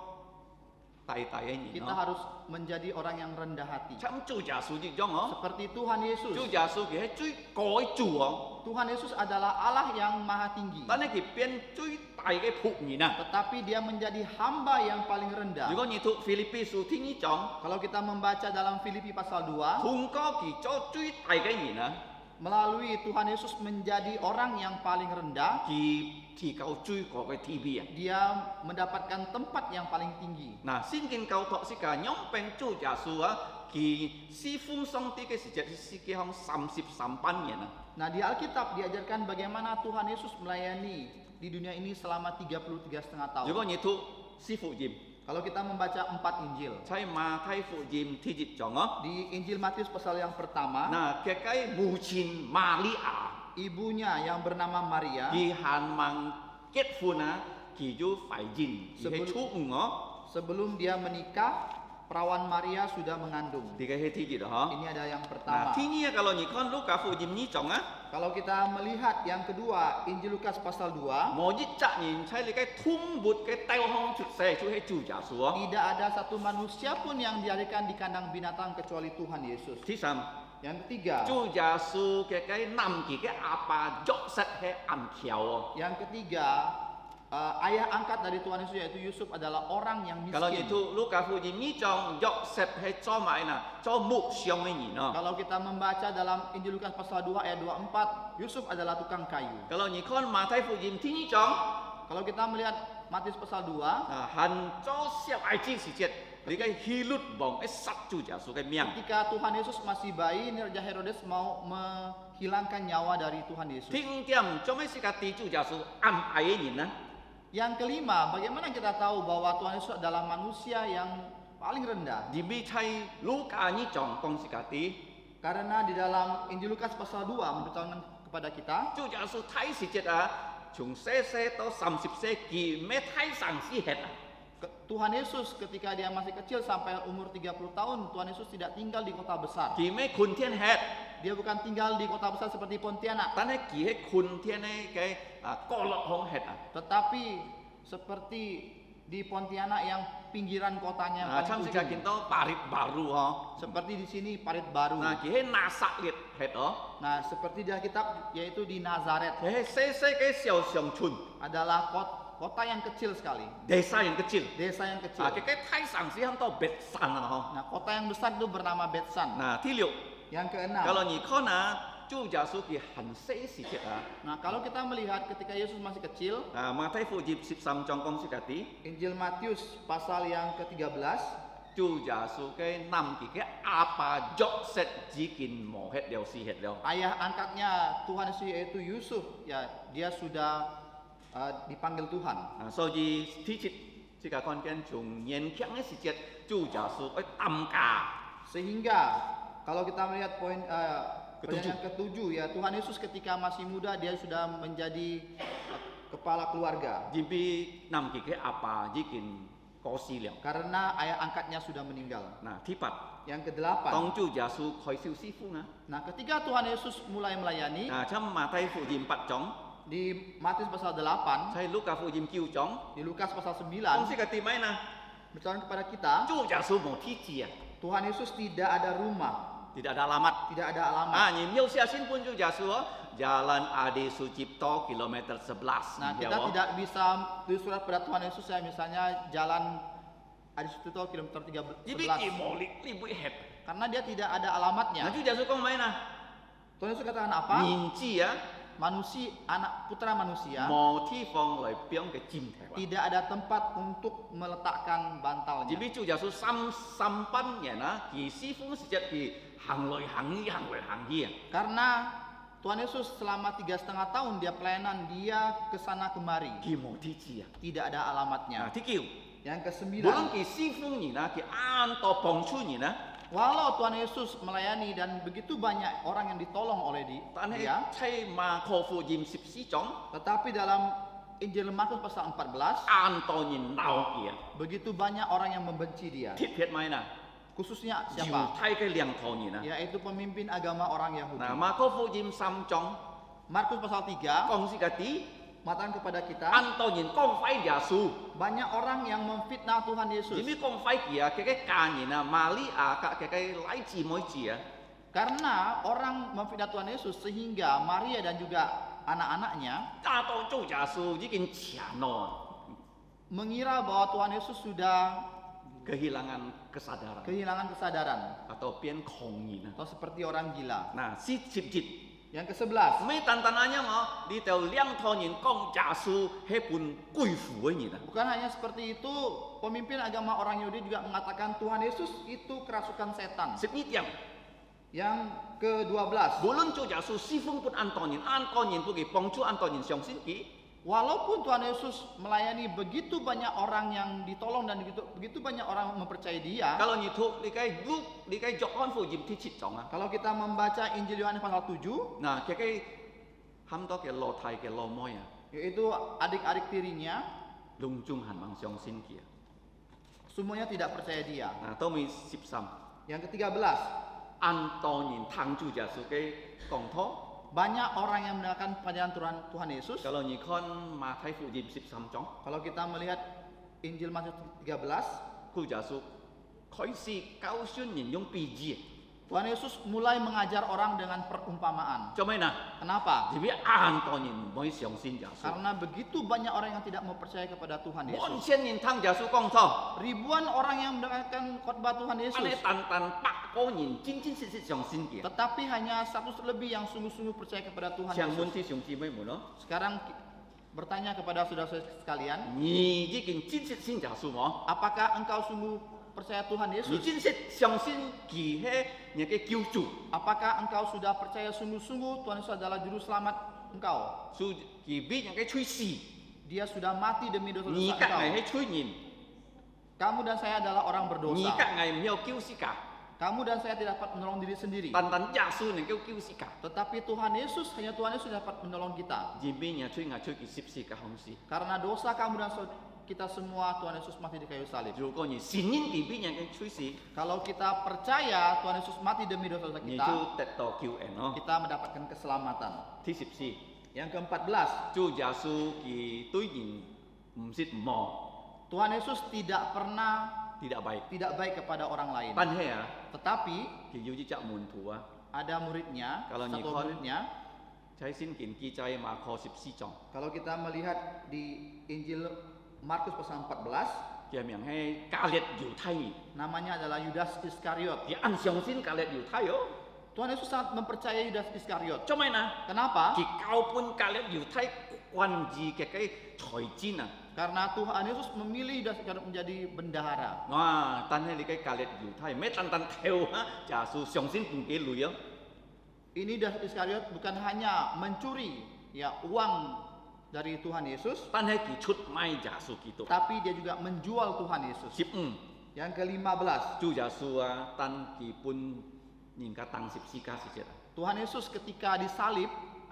[SPEAKER 3] 大大嘅人
[SPEAKER 4] kita
[SPEAKER 3] 咯。
[SPEAKER 4] harus menjadi orang yang rendah hati.
[SPEAKER 3] 參主耶穌一種哦，
[SPEAKER 4] Seperti Tuhan
[SPEAKER 3] 主
[SPEAKER 4] Yesus.
[SPEAKER 3] 耶穌佢係最高嘅主哦，
[SPEAKER 4] Tuhan Yesus adalah Allah yang maha tinggi.
[SPEAKER 3] 但係佢變最大嘅僕人啊。
[SPEAKER 4] Tetapi dia menjadi hamba yang paling
[SPEAKER 3] 如
[SPEAKER 4] rendah.
[SPEAKER 3] 果你讀腓立比書聽呢種，
[SPEAKER 4] Kalau kita membaca dalam Filipi pasal 2,
[SPEAKER 3] 通過佢做最大嘅人啊，
[SPEAKER 4] melalui Tuhan Yesus menjadi orang yang paling rendah,
[SPEAKER 3] 佢提高最高嘅地位啊。
[SPEAKER 4] dia mendapatkan tempat yang paling tinggi.
[SPEAKER 3] 嗱，先見教託是個讓變主耶穌啊，佢侍奉上帝嘅時節是幾項33年啊。
[SPEAKER 4] Nah, di Alkitab diajarkan bagaimana Tuhan Yesus melayani di dunia ini selama 33,5
[SPEAKER 3] 如果
[SPEAKER 4] tahun.
[SPEAKER 3] 你讀四福音，
[SPEAKER 4] Kalau kita membaca 4 Injil,
[SPEAKER 3] 在馬太福音第一章啊，
[SPEAKER 4] di Injil Matius pasal yang pertama,
[SPEAKER 3] 嗱，佢嘅母親瑪利亞，
[SPEAKER 4] ibunya yang bernama Maria
[SPEAKER 3] 佢還未結婚啊，佢就懷孕，佢係初五哦，
[SPEAKER 4] sebelum dia menikah, perawan Maria sudah mengandung.
[SPEAKER 3] 呢個係第一啦嗬。
[SPEAKER 4] Ini ada yang
[SPEAKER 3] 嗱，
[SPEAKER 4] pertama.
[SPEAKER 3] 天呢kalau你看路加福音呢章啊，
[SPEAKER 4] Kalau kita melihat yang kedua, Injil Lukas pasal 2,
[SPEAKER 3] 冇一責人在你嘅通活嘅地方出世，就係主耶穌哦。
[SPEAKER 4] tidak ada satu manusia pun yang dilahirkan di kandang binatang kecuali Tuhan Yesus.
[SPEAKER 3] 第三，
[SPEAKER 4] Yang ketiga,
[SPEAKER 3] 主耶穌嘅男兒嘅阿爸約瑟係銀橋哦。
[SPEAKER 4] Yang ketiga, ayah angkat dari Tuhan Yesus yaitu Yusuf adalah orang yang
[SPEAKER 3] Kalau
[SPEAKER 4] miskin.
[SPEAKER 3] itu Lukas福音呢章約瑟係做埋嗱，做木匠嘅人哦。
[SPEAKER 4] Kalau kita membaca dalam Injil Lukas pasal 2 ayat 24, Yusuf adalah tukang kayu.
[SPEAKER 3] Kalau你看馬太福音第一章，
[SPEAKER 4] Kalau kita melihat Matius pasal 2,
[SPEAKER 3] 啊，行做小孩子時節，你嘅希律王一殺主耶穌嘅命。
[SPEAKER 4] Ketika Tuhan Yesus masih bayi, ini Raja Herodes mau menghilangkan nyawa dari Tuhan Yesus.
[SPEAKER 3] 第五點，做咩是個地主耶穌暗愛嘅人呢？
[SPEAKER 4] Yang kelima, bagaimana kita tahu bahwa Tuhan Yesus adalah manusia yang paling rendah?
[SPEAKER 3] 而未係路加呢章講是個地，
[SPEAKER 4] Karena di dalam Injil Lukas pasal 2 memberitahukan kepada kita,
[SPEAKER 3] 主耶穌睇時節啊，從細細到30世紀，咩睇上司hết啊。
[SPEAKER 4] Tuhan Yesus ketika dia masih kecil sampai umur 30 tahun, Tuhan Yesus tidak tinggal di kota besar.
[SPEAKER 3] 佢咩坤天hết，
[SPEAKER 4] Dia bukan tinggal di kota besar seperti Pontianak,
[SPEAKER 3] 但係佢係坤天嘅角落巷hết啊。
[SPEAKER 4] tetapi seperti di Pontianak yang pinggiran kotanya
[SPEAKER 3] 啊，
[SPEAKER 4] paling
[SPEAKER 3] 參時間
[SPEAKER 4] ujung.
[SPEAKER 3] 見到parit baru 嗬，
[SPEAKER 4] Seperti di sini Parit Baru.
[SPEAKER 3] 嗱佢係拿撒勒 hết 嗬，
[SPEAKER 4] Nah, seperti di Alkitab yaitu di Nazaret
[SPEAKER 3] 佢係細細嘅小鄉村，
[SPEAKER 4] adalah kota yang kecil sekali,
[SPEAKER 3] desa yang kecil。
[SPEAKER 4] desa yang
[SPEAKER 3] 啊，
[SPEAKER 4] kecil.
[SPEAKER 3] 佢嘅睇上司喺度別山啊
[SPEAKER 4] Nah, kota yang besar itu bernama
[SPEAKER 3] 嗬。
[SPEAKER 4] Betsan.
[SPEAKER 3] 嗱，第六，
[SPEAKER 4] Yang
[SPEAKER 3] kalau
[SPEAKER 4] 6.
[SPEAKER 3] 你看啊，主耶穌佢很細時節啊，
[SPEAKER 4] Nah, kalau kita melihat ketika Yesus masih kecil,
[SPEAKER 3] 啊，馬太福音13章講是個啲，
[SPEAKER 4] Injil Matius pasal yang ke-13,
[SPEAKER 3] 主耶穌嘅男佢嘅阿爸約瑟已經冇hết了，死hết了。
[SPEAKER 4] ayah angkatnya Tuhan Yesus yaitu Yusuf, ya dia sudah dipanggil Tuhan.
[SPEAKER 3] 啊，所以第七，這個看見從年輕嘅時節，主耶穌去擔架。
[SPEAKER 4] Sehingga kalau kita melihat poin
[SPEAKER 3] Ketujuh.
[SPEAKER 4] yang ketujuh, ya Tuhan Yesus ketika masih muda dia sudah menjadi kepala keluarga
[SPEAKER 3] 因為男佢嘅阿爸已經過世了。
[SPEAKER 4] karena ayah angkatnya sudah meninggal.
[SPEAKER 3] 嗱，第八，
[SPEAKER 4] Yang ke-8,
[SPEAKER 3] 當主耶穌開燒師傅啊，
[SPEAKER 4] nah ketika Tuhan Yesus mulai melayani
[SPEAKER 3] 嗱，從馬太福音8章，
[SPEAKER 4] di Matius pasal 8,
[SPEAKER 3] 喺路加福音9章，
[SPEAKER 4] di Lukas pasal
[SPEAKER 3] 講
[SPEAKER 4] 9
[SPEAKER 3] 是個啲咩呢？
[SPEAKER 4] beritahukan kepada kita
[SPEAKER 3] 主耶穌冇天字啊，
[SPEAKER 4] Tuhan Yesus tidak ada rumah,
[SPEAKER 3] tidak ada alamat。
[SPEAKER 4] tidak ada alamat.
[SPEAKER 3] 啊，你有寫信本主耶穌哦，Jalan Adi Sucipto kilometer 11。
[SPEAKER 4] Nah, kita tidak bisa tulis surat pada Tuhan Yesus ya, misalnya jalan Adi Sucipto kilometer
[SPEAKER 3] 因為
[SPEAKER 4] 11
[SPEAKER 3] 佢冇你會 hết。
[SPEAKER 4] karena dia tidak ada
[SPEAKER 3] 嗱，
[SPEAKER 4] alamatnya.
[SPEAKER 3] 主耶穌講咩呢？
[SPEAKER 4] Tuhan Yesus katakan apa?
[SPEAKER 3] 年紀啊，
[SPEAKER 4] Manusia, anak putra manusia
[SPEAKER 3] 冇地方來俾佢佔嘅。
[SPEAKER 4] tidak ada tempat untuk meletakkan bantalnya.
[SPEAKER 3] 因為主耶穌三班人啊，佢師傅時節佢行來行去，行來行去啊。
[SPEAKER 4] Karena Tuhan Yesus selama 3,5 tahun dia pelayanan, dia ke sana kemari,
[SPEAKER 3] 佢冇天字啊。
[SPEAKER 4] tidak ada
[SPEAKER 3] 嗱，
[SPEAKER 4] alamatnya.
[SPEAKER 3] 第九，
[SPEAKER 4] Yang
[SPEAKER 3] 無論
[SPEAKER 4] ke-9,
[SPEAKER 3] 佢師傅人啊，佢按到幫助人啊，
[SPEAKER 4] walau Tuhan Yesus melayani dan begitu banyak orang yang ditolong oleh
[SPEAKER 3] 但係
[SPEAKER 4] dia,
[SPEAKER 3] 喺馬可福音14章，
[SPEAKER 4] tetapi dalam Injil Markus pasal 14,
[SPEAKER 3] 按到人鬧佢啊，
[SPEAKER 4] begitu banyak orang yang membenci dia.
[SPEAKER 3] 貼撇咪啦，
[SPEAKER 4] Khususnya
[SPEAKER 3] 猶
[SPEAKER 4] siapa?
[SPEAKER 3] 太嘅領頭人啊。
[SPEAKER 4] Yaitu pemimpin agama orang Yahudi.
[SPEAKER 3] 嗱，馬可福音3章
[SPEAKER 4] Markus pasal 3
[SPEAKER 3] 講是個啲，
[SPEAKER 4] mengatakan kepada kita,
[SPEAKER 3] 按到人講廢耶穌，
[SPEAKER 4] banyak orang yang memfitnah Tuhan
[SPEAKER 3] 點
[SPEAKER 4] Yesus.
[SPEAKER 3] 解講廢佢啊？佢嘅家人啊，瑪利亞佢嘅奶姊妹子啊，
[SPEAKER 4] Karena orang memfitnah Tuhan Yesus sehingga Maria dan juga anak-anaknya
[SPEAKER 3] 打到做耶穌已經強咯，
[SPEAKER 4] mengira bahwa Tuhan Yesus sudah
[SPEAKER 3] kehilangan kesadaran
[SPEAKER 4] kehilangan kesadaran
[SPEAKER 3] atau 變狂人啊。
[SPEAKER 4] atau seperti orang gila.
[SPEAKER 3] 嗱，17節，
[SPEAKER 4] Yang ke-11,
[SPEAKER 3] 咩單單啱我，呢度兩頭人講耶穌係本貴婦嘅人啊。
[SPEAKER 4] bukan hanya seperti itu, pemimpin agama orang Yahudi juga mengatakan Tuhan Yesus itu kerasukan setan.
[SPEAKER 3] 12點，
[SPEAKER 4] Yang ke-12,
[SPEAKER 3] 無論做耶穌師傅本按當人不給幫助按當人相信佢，
[SPEAKER 4] walaupun Tuhan Yesus melayani begitu banyak orang yang ditolong dan begitu banyak orang mempercayai dia,
[SPEAKER 3] 假如你讀你嘅約翰福音第7章啊。
[SPEAKER 4] kalau kita membaca Injil Yohanes pasal 7,
[SPEAKER 3] 嗱，佢很多嘅老太嘅老妹啊，
[SPEAKER 4] yaitu adik-adik tirinya,
[SPEAKER 3] 隆中係唔相信佢啊。
[SPEAKER 4] semuanya tidak percaya dia.
[SPEAKER 3] 嗱，到尾13，
[SPEAKER 4] Yang ke-13,
[SPEAKER 3] 按當人聽主耶穌嘅講道。
[SPEAKER 4] banyak orang yang mendengarkan pengajaran Tuhan Yesus.
[SPEAKER 3] Kalau你看馬太福音13章，
[SPEAKER 4] Kalau kita melihat Injil Matius 13,
[SPEAKER 3] 主耶穌開始教訓人用比喻，
[SPEAKER 4] Tuhan Yesus mulai mengajar orang dengan perumpamaan.
[SPEAKER 3] 做咩呢？
[SPEAKER 4] Kenapa?
[SPEAKER 3] 因為按當人唔會相信耶穌，
[SPEAKER 4] Karena begitu banyak orang yang tidak mau percaya kepada Tuhan
[SPEAKER 3] 完
[SPEAKER 4] Yesus.
[SPEAKER 3] 全人聽耶穌講道，
[SPEAKER 4] Ribuan orang yang mendengarkan khotbah Tuhan
[SPEAKER 3] 安尼
[SPEAKER 4] Yesus,
[SPEAKER 3] 單百個人真實相信佢。
[SPEAKER 4] tetapi hanya 100 lebih yang sungguh-sungguh percaya kepada Tuhan
[SPEAKER 3] 像
[SPEAKER 4] Yesus.
[SPEAKER 3] 問弟兄姊妹們咯，
[SPEAKER 4] Sekarang bertanya kepada saudara-saudara sekalian,
[SPEAKER 3] 你已經真實信耶穌冇？
[SPEAKER 4] apakah engkau sungguh percaya Tuhan
[SPEAKER 3] 你
[SPEAKER 4] Yesus?
[SPEAKER 3] 真是相信佢係你嘅救主，
[SPEAKER 4] Apakah engkau sudah percaya sungguh-sungguh Tuhan Yesus adalah juru selamat engkau?
[SPEAKER 3] 所以佢俾人嘅吹死，
[SPEAKER 4] Dia sudah mati demi
[SPEAKER 3] 而
[SPEAKER 4] dosa-dosa
[SPEAKER 3] 家
[SPEAKER 4] engkau.
[SPEAKER 3] 係喺吹人，
[SPEAKER 4] Kamu dan saya adalah orang
[SPEAKER 3] 而
[SPEAKER 4] berdosa.
[SPEAKER 3] 家係唔有救世界，
[SPEAKER 4] Kamu dan saya tidak dapat menolong diri sendiri.
[SPEAKER 3] 單單耶穌能夠救世界，
[SPEAKER 4] Tetapi Tuhan Yesus, hanya Tuhan Yesus dapat menolong kita.
[SPEAKER 3] 而俾人吹佢十字架紅事。
[SPEAKER 4] Karena dosa kamu dan kita semua, Tuhan Yesus mati di kayu salib.
[SPEAKER 3] 如果你信任佢俾人嘅吹死，
[SPEAKER 4] Kalau kita percaya Tuhan Yesus mati demi dosa-dosa
[SPEAKER 3] 你
[SPEAKER 4] kita,
[SPEAKER 3] 就得到救恩咯。
[SPEAKER 4] kita mendapatkan keselamatan.
[SPEAKER 3] 第十四，
[SPEAKER 4] Yang ke-14,
[SPEAKER 3] 主耶穌佢對人唔是唔好，
[SPEAKER 4] Tuhan Yesus tidak pernah
[SPEAKER 3] tidak baik，
[SPEAKER 4] tidak baik kepada orang lain.
[SPEAKER 3] 但係啊，
[SPEAKER 4] Tetapi
[SPEAKER 3] 佢有一隻門徒啊，
[SPEAKER 4] ada muridnya,
[SPEAKER 3] Kalau
[SPEAKER 4] satu
[SPEAKER 3] Nikon-
[SPEAKER 4] muridnya.
[SPEAKER 3] 喺聖經記載馬可14章，
[SPEAKER 4] Kalau kita melihat di Injil Markus pasal 14,
[SPEAKER 3] 佢名係加列猶太人，
[SPEAKER 4] namanya adalah Yudas Iskariot.
[SPEAKER 3] 佢按相信加列猶太哦，
[SPEAKER 4] Tuhan Yesus sangat mempercayai Yudas Iskariot.
[SPEAKER 3] 做咩呢？
[SPEAKER 4] Kenapa?
[SPEAKER 3] 佢交半加列猶太關注嘅財錢啊！
[SPEAKER 4] Karena Tuhan Yesus memilih Yudas Iskariot menjadi bendahara.
[SPEAKER 3] 哇！但係你嘅加列猶太咩單單跳啊？耶穌相信半幾類啊？
[SPEAKER 4] Ini Yudas Iskariot bukan hanya mencuri ya uang dari Tuhan Yesus,
[SPEAKER 3] 但係佢出賣耶穌基督。
[SPEAKER 4] tapi dia juga menjual Tuhan Yesus.
[SPEAKER 3] 15，
[SPEAKER 4] Yang ke-15,
[SPEAKER 3] 主耶穌啊，但佢本人家當十字架時節啊，
[SPEAKER 4] Tuhan Yesus ketika disalib,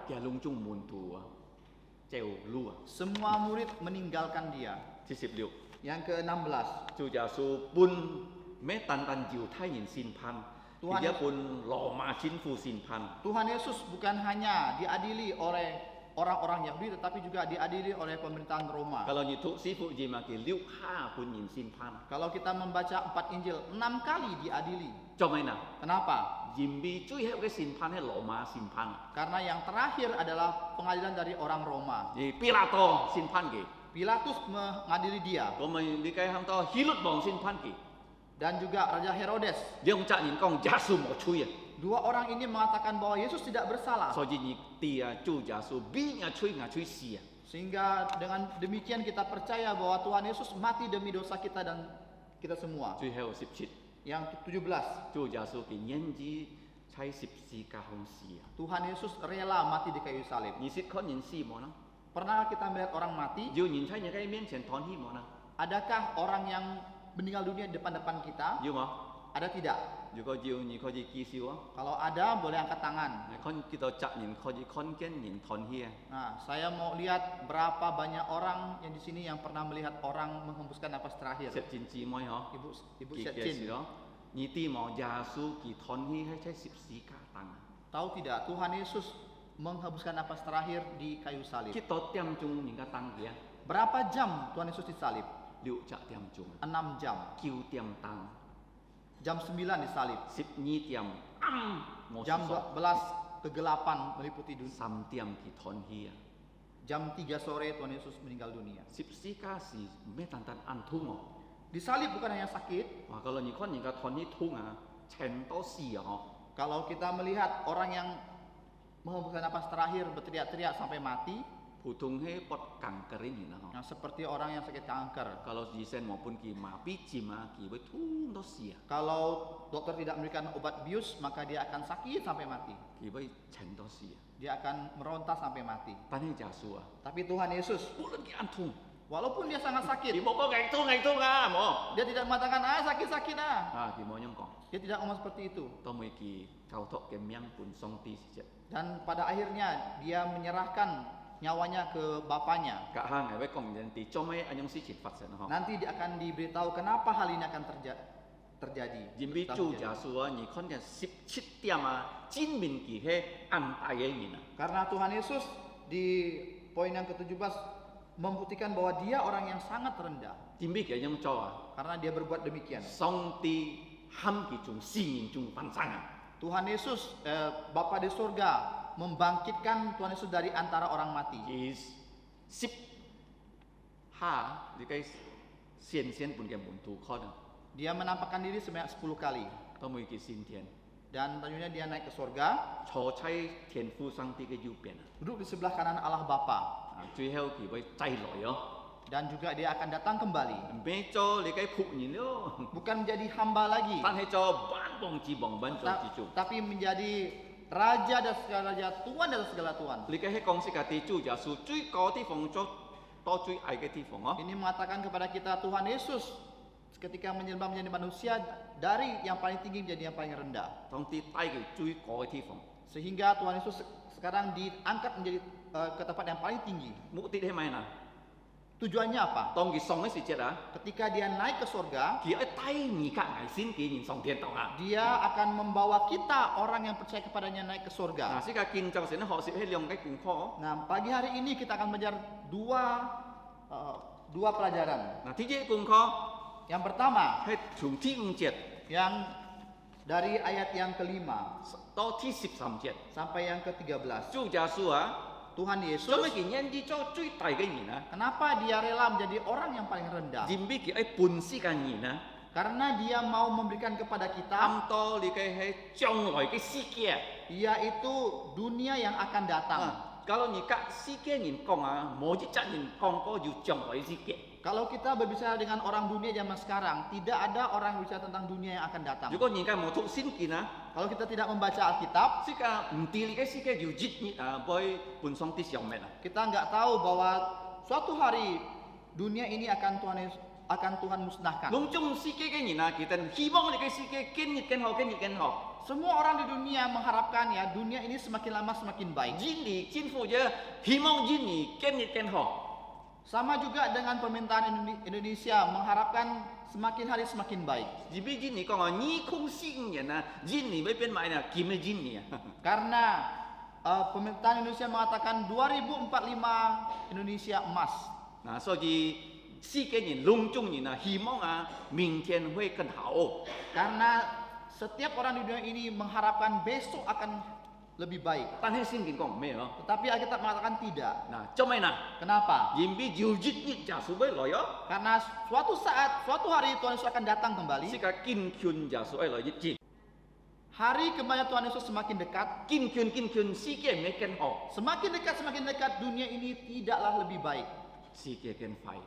[SPEAKER 3] 佢係攏種門徒啊，走路啊。
[SPEAKER 4] semua murid meninggalkan dia.
[SPEAKER 3] 第16，
[SPEAKER 4] Yang ke-16,
[SPEAKER 3] 主耶穌本咩單單猶太人審判，
[SPEAKER 4] Tuhan
[SPEAKER 3] 佢本羅馬政府審判。
[SPEAKER 4] Tuhan Yesus bukan hanya diadili oleh orang-orang Yahudi, tetapi juga diadili oleh pemerintahan Roma.
[SPEAKER 3] Kalau nyituk si phụ gì mà cái liu ha pun nhìn xin pan.
[SPEAKER 4] Kalau kita membaca 4 Injil, 6 kali diadili.
[SPEAKER 3] Cho mày nào,
[SPEAKER 4] Kenapa?
[SPEAKER 3] Jimbi chui hết cái xin pan hay lộ ma xin pan.
[SPEAKER 4] Karena yang terakhir adalah pengadilan dari orang Roma.
[SPEAKER 3] Thì Pilato xin pan kì.
[SPEAKER 4] Pilatus mengadili dia,
[SPEAKER 3] Còn mày đi cái hàng to Hilut bong xin pan kì.
[SPEAKER 4] dan juga Raja Herodes.
[SPEAKER 3] Dia ông chạy nhìn con Yasu một chui à.
[SPEAKER 4] Dua orang ini mengatakan bahwa Yesus tidak bersalah.
[SPEAKER 3] So gì tia chu Yasu bi ngà chui si à.
[SPEAKER 4] Sehingga dengan demikian kita percaya bahwa Tuhan Yesus mati demi dosa kita dan kita semua.
[SPEAKER 3] Chui heo sip chit.
[SPEAKER 4] Yang ke-17,
[SPEAKER 3] Chu Yasu kì nhân ji chai sip si ka hong si à.
[SPEAKER 4] Tuhan Yesus rela mati di kayu salib.
[SPEAKER 3] Nhìn sit con nhìn si mò nó.
[SPEAKER 4] Pernahkah kita melihat orang mati?
[SPEAKER 3] Dù nhìn thấy những cái miếng chèn thon hi mò nó.
[SPEAKER 4] Adakah orang yang meninggal dunia di depan kita?
[SPEAKER 3] Dù mò.
[SPEAKER 4] Ada tidak?
[SPEAKER 3] Dù có dù nhìn có gì kỳ siêu á.
[SPEAKER 4] Kalau ada, boleh angkat tangan.
[SPEAKER 3] Con kita cak nhìn có gì con kiến nhìn thon hi.
[SPEAKER 4] Nah, saya mau lihat berapa banyak orang yang di sini yang pernah melihat orang menghembuskan napas terakhir.
[SPEAKER 3] Sep chín chi môi hả?
[SPEAKER 4] Ibu
[SPEAKER 3] Kỳ
[SPEAKER 4] Setchin.
[SPEAKER 3] gì đó. Nhị ti mò Yasu kỳ thon hi hay chai sip si ka tang.
[SPEAKER 4] Tahu tidak, Tuhan Yesus menghembuskan napas terakhir di kayu salib.
[SPEAKER 3] Kita tiam chung nhìn ka tang kia.
[SPEAKER 4] Berapa jam Tuhan Yesus disalib?
[SPEAKER 3] Liu cak tiam chung.
[SPEAKER 4] 6 jam.
[SPEAKER 3] Kiu tiam tang.
[SPEAKER 4] Jam 9 disalib.
[SPEAKER 3] Sip nyi tiam. Mo
[SPEAKER 4] Jam
[SPEAKER 3] si
[SPEAKER 4] 12 kegelapan meliputi dunia.
[SPEAKER 3] sam tiam kỳ thon hi.
[SPEAKER 4] Jam 3 sore Tuhan Yesus meninggal dunia.
[SPEAKER 3] Sip si ka si me tan tan an thung mo.
[SPEAKER 4] Disalib bukan hanya sakit.
[SPEAKER 3] Wah kalau nhìn con nhìn ka thon hi thung à. Chen to si à.
[SPEAKER 4] Kalau kita melihat orang yang menghembuskan napas terakhir berteriak-teriak sampai mati,
[SPEAKER 3] Phụ thung he pot kang kerin ni nah.
[SPEAKER 4] nah seperti orang yang sakit kanker.
[SPEAKER 3] Kalau jisen maupun ki mapi cima ki với thung to si à.
[SPEAKER 4] Kalau dokter tidak memberikan obat bius, maka dia akan sakit sampai mati.
[SPEAKER 3] Ki với chen to si à.
[SPEAKER 4] Dia akan meronta sampai mati.
[SPEAKER 3] Tan he Yasu à.
[SPEAKER 4] Tapi Tuhan Yesus,
[SPEAKER 3] Bulan ki an thung.
[SPEAKER 4] walaupun dia sangat sakit,
[SPEAKER 3] Ki mo có ngày thung à mo.
[SPEAKER 4] dia tidak mengatakan sakit-sakit ah.
[SPEAKER 3] À ki mo nhong kong.
[SPEAKER 4] Dia tidak ngomong seperti itu.
[SPEAKER 3] To mới ki cao thọ cái miang pun song ti si jet.
[SPEAKER 4] Dan pada akhirnya dia menyerahkan nyawanya ke bapaknya.
[SPEAKER 3] Cả hang này với kong nhân ti cho mấy anh nhong si chit phát sen ho.
[SPEAKER 4] Nanti dia akan diberitahu kenapa hal ini akan terjadi.
[SPEAKER 3] Jimbi chu Yasu à ni con cái sip chit tiam à. Jin min ki he an tai ye min à.
[SPEAKER 4] Karena Tuhan Yesus di poin yang ke-17 membuktikan bahwa dia orang yang sangat rendah.
[SPEAKER 3] Jimbi cái nhong cho à.
[SPEAKER 4] Karena dia berbuat demikian.
[SPEAKER 3] Song ti ham ki chung si nhìn chung pan sang à.
[SPEAKER 4] Tuhan Yesus, Bapa di surga, membangkitkan Tuhan Yesus dari antara orang mati.
[SPEAKER 3] Ki sip ha di cái xiên pun cái mun tu con.
[SPEAKER 4] Dia menampakkan diri sebanyak 10 kali.
[SPEAKER 3] To mới ki xin thiền.
[SPEAKER 4] Dan tentunya dia naik ke surga,
[SPEAKER 3] Cho chay thiền phu sang ti cái yu biển à.
[SPEAKER 4] duduk di sebelah kanan Allah Bapa.
[SPEAKER 3] Truy heo ki với chay lỗi yo.
[SPEAKER 4] dan juga dia akan datang kembali.
[SPEAKER 3] 唔俾做你嘅僕人咯，
[SPEAKER 4] Bukan menjadi hamba lagi,
[SPEAKER 3] 但係做萬邦之王，萬眾之主。
[SPEAKER 4] tapi menjadi raja dan segala raja, Tuhan dan segala Tuhan.
[SPEAKER 3] 你嘅喺講世界地主耶穌最高地方做到最矮嘅地方哦。
[SPEAKER 4] Ini mengatakan kepada kita Tuhan Yesus ketika menyembah menjadi manusia dari yang paling tinggi menjadi yang paling rendah.
[SPEAKER 3] 當啲低嘅最高嘅地方，
[SPEAKER 4] Sehingga Tuhan Yesus sekarang diangkat menjadi ke tempat yang paling tinggi.
[SPEAKER 3] 目的係咩啊？
[SPEAKER 4] Tujuannya apa?
[SPEAKER 3] 當佢上嘅時節啊，
[SPEAKER 4] Ketika dia naik ke surga,
[SPEAKER 3] 佢喺低你格危先幾年上天堂啊。
[SPEAKER 4] dia akan membawa kita orang yang percaya kepadanya naik ke
[SPEAKER 3] 嗱，
[SPEAKER 4] surga.
[SPEAKER 3] 世界見證成咧學習喺兩嘅功課。
[SPEAKER 4] Nah, pagi hari ini kita akan belajar dua pelajaran.
[SPEAKER 3] 嗱，第一功課
[SPEAKER 4] Yang pertama,
[SPEAKER 3] 係從第5節
[SPEAKER 4] yang dari ayat yang kelima
[SPEAKER 3] 到第13節，
[SPEAKER 4] sampai yang ke-13.
[SPEAKER 3] 主耶穌啊，
[SPEAKER 4] Tuhan
[SPEAKER 3] 做
[SPEAKER 4] Yesus,
[SPEAKER 3] 咩件人啲做最大嘅人啊？
[SPEAKER 4] kenapa dia rela menjadi orang yang paling rendah?
[SPEAKER 3] 佔比佢喺半世間人啊，
[SPEAKER 4] Karena dia mau memberikan kepada kita
[SPEAKER 3] 咁多你嘅係將來嘅世界。
[SPEAKER 4] yaitu dunia yang akan datang.
[SPEAKER 3] 啊，kalau你隔世界人講啊，冇一隻人講過要將來嘅世界。
[SPEAKER 4] Kalau kita berbicara dengan orang dunia zaman sekarang, tidak ada orang yang bicara tentang dunia yang akan datang.
[SPEAKER 3] 如果人家冇讀聖經啊，
[SPEAKER 4] Kalau kita tidak membaca Alkitab,
[SPEAKER 3] 世界唔知你嘅世界要熱熱啊，會半上啲上面啊。
[SPEAKER 4] kita nggak tahu bahwa suatu hari dunia ini akan Tuhan musnahkan.
[SPEAKER 3] 籠中世界嘅人啊，其實希望你嘅世界更熱更好，更熱更好。
[SPEAKER 4] Semua orang di dunia mengharapkan ya dunia ini semakin lama semakin baik.
[SPEAKER 3] 印尼政府也希望印尼更熱更好。
[SPEAKER 4] Sama juga dengan pemerintahan Indonesia mengharapkan semakin hari semakin baik.
[SPEAKER 3] 而俾印尼講啊，2045年啊，印尼會變埋啊，劍嘅印尼啊。
[SPEAKER 4] Karena pemerintahan Indonesia mengatakan 2045 Indonesia emas.
[SPEAKER 3] 嗱，所以世界人籠中人啊，希望啊，明天會更好。
[SPEAKER 4] Karena setiap orang di dunia ini mengharapkan besok akan lebih baik.
[SPEAKER 3] 但係聖經講咩咯？
[SPEAKER 4] Tetapi Alkitab mengatakan tidak.
[SPEAKER 3] 嗱，做咩嗱？
[SPEAKER 4] Kenapa?
[SPEAKER 3] 因為要熱熱就係會來哦。
[SPEAKER 4] Karena suatu hari Tuhan Yesus akan datang
[SPEAKER 3] 世
[SPEAKER 4] kembali.
[SPEAKER 3] 界堅權就係來熱熱，
[SPEAKER 4] Hari kembali Tuhan Yesus semakin dekat.
[SPEAKER 3] 堅權世界唔係更好，
[SPEAKER 4] Semakin dekat dunia ini tidaklah lebih baik.
[SPEAKER 3] 世界更壞，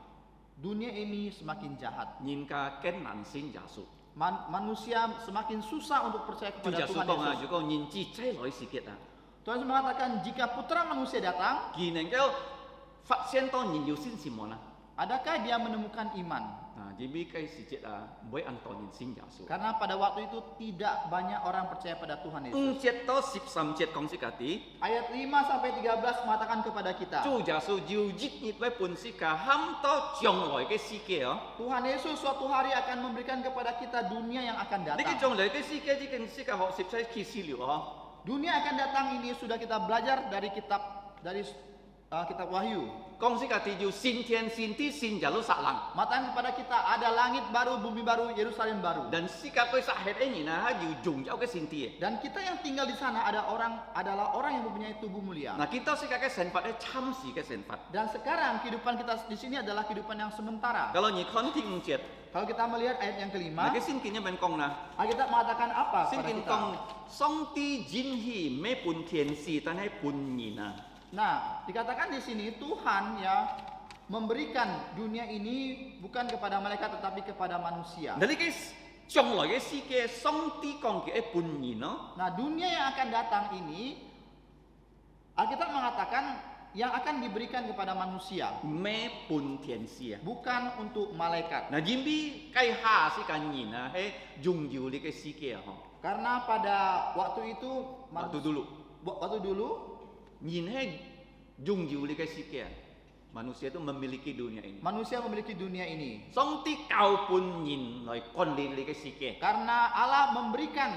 [SPEAKER 4] Dunia ini semakin jahat.
[SPEAKER 3] 人家更難信耶穌。
[SPEAKER 4] Manusia semakin susah untuk percaya
[SPEAKER 3] 主
[SPEAKER 4] kepada
[SPEAKER 3] 耶穌
[SPEAKER 4] Tuhan
[SPEAKER 3] 講啊，
[SPEAKER 4] Yesus.
[SPEAKER 3] 如果人子再來世界啊，
[SPEAKER 4] Tuhan Yesus mengatakan jika putra manusia datang,
[SPEAKER 3] 佢能夠發現到人要信什麼啦？
[SPEAKER 4] adakah dia menemukan iman?
[SPEAKER 3] 嗱，因為嘅世界啊，唔會按當人信耶穌。
[SPEAKER 4] Karena pada waktu itu tidak banyak orang percaya pada Tuhan Yesus.
[SPEAKER 3] 5節到13節講世界啲。
[SPEAKER 4] Ayat 5 sampai 13 mengatakan kepada kita,
[SPEAKER 3] 主耶穌要熱熱為本世界喊到將來嘅世界哦。
[SPEAKER 4] Tuhan Yesus suatu hari akan memberikan kepada kita dunia yang akan
[SPEAKER 3] 呢個
[SPEAKER 4] datang.
[SPEAKER 3] 將來嘅世界呢件世界學習出啟示了哦。
[SPEAKER 4] Dunia akan datang ini sudah kita belajar dari kitab Wahyu.
[SPEAKER 3] 講世界啲要新天新地新耶路撒冷，
[SPEAKER 4] Mengatakan kepada kita ada langit baru, bumi baru, Yerusalem baru.
[SPEAKER 3] 但世界對撒係一年啊，要擁有嘅新地。
[SPEAKER 4] Dan kita yang tinggal di sana adalah orang yang mempunyai tubuh mulia.
[SPEAKER 3] 嗱，見到世界嘅神法係暫時嘅神法。
[SPEAKER 4] Dan sekarang kehidupan kita di sini adalah kehidupan yang sementara.
[SPEAKER 3] Kalau你看第5節，
[SPEAKER 4] Kalau kita melihat ayat yang
[SPEAKER 3] 嗱
[SPEAKER 4] kelima,
[SPEAKER 3] 嘅聖經一邊講啦，
[SPEAKER 4] Alkitab mengatakan apa
[SPEAKER 3] 聖
[SPEAKER 4] kepada
[SPEAKER 3] 經
[SPEAKER 4] kita?
[SPEAKER 3] 講上帝應許咩半天使，但係半人啊。
[SPEAKER 4] Nah, dikatakan di sini Tuhan ya memberikan dunia ini bukan kepada mereka tetapi kepada manusia.
[SPEAKER 3] 嗱，呢個將來嘅世界，上帝講嘅係半人咯。
[SPEAKER 4] Nah, dunia yang akan datang ini Alkitab mengatakan yang akan diberikan kepada manusia,
[SPEAKER 3] 咩半天使啊？
[SPEAKER 4] bukan untuk malaikat.
[SPEAKER 3] 嗱，因為計下世界人啊，係擁有呢個世界啊，嗬。
[SPEAKER 4] Karena pada waktu itu
[SPEAKER 3] waktu dulu 人係擁有呢個世界， manusia itu memiliki dunia ini.
[SPEAKER 4] manusia memiliki dunia ini.
[SPEAKER 3] 上帝教半人來管理呢個世界。
[SPEAKER 4] Karena Allah memberikan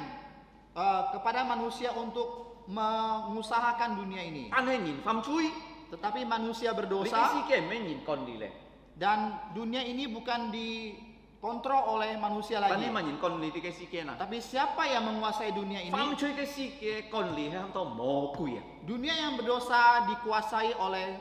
[SPEAKER 4] kepada manusia untuk mengusahakan dunia ini.
[SPEAKER 3] 但係人犯罪，
[SPEAKER 4] Tetapi manusia
[SPEAKER 3] 呢個
[SPEAKER 4] berdosa
[SPEAKER 3] 世界唔係人管理咧，
[SPEAKER 4] dan dunia ini bukan dikontrol oleh manusia
[SPEAKER 3] 但
[SPEAKER 4] lagi.
[SPEAKER 3] 係人管理呢個世界啦。
[SPEAKER 4] Tapi siapa yang menguasai dunia ini?
[SPEAKER 3] 犯罪嘅世界管理係到魔鬼啊！
[SPEAKER 4] Dunia yang berdosa dikuasai oleh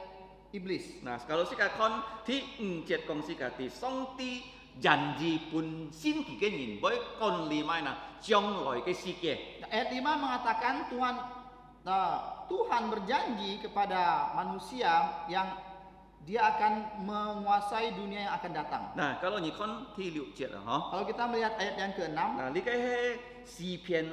[SPEAKER 4] iblis.
[SPEAKER 3] 嗱，kalau世界看第5節講世界啲上帝janji pun sin嘅人會管理埋嗱將來嘅世界。
[SPEAKER 4] Ayat 5 mengatakan Tuhan berjanji kepada manusia yang dia akan menguasai dunia yang akan datang.
[SPEAKER 3] Nah, kalau ni kon thi 6 节了哈。
[SPEAKER 4] Kalau kita melihat ayat yang ke-6,
[SPEAKER 3] Nah, ni cái 4篇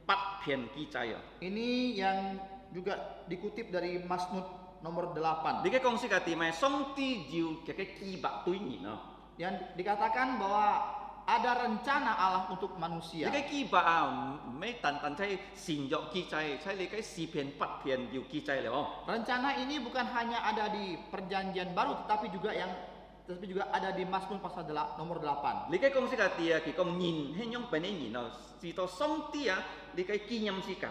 [SPEAKER 3] 8篇記載啊。
[SPEAKER 4] ini yang juga dikutip dari Mazmur nomor 8.
[SPEAKER 3] 你嘅講是個點啊？上帝要嘅計劃對人啊。
[SPEAKER 4] Yang dikatakan bahwa ada rencana Allah untuk
[SPEAKER 3] 你
[SPEAKER 4] manusia.
[SPEAKER 3] 嘅計劃啊，唔係單單喺善約記載，喺你嘅4篇8篇要記載了哦。
[SPEAKER 4] Rencana ini bukan hanya ada di perjanjian baru tetapi juga ada di Mazmur pasal nomor 8.
[SPEAKER 3] 你嘅講是個點啊？佢講人係樣本嘅人啊，知道上帝啊，你嘅紀念是個。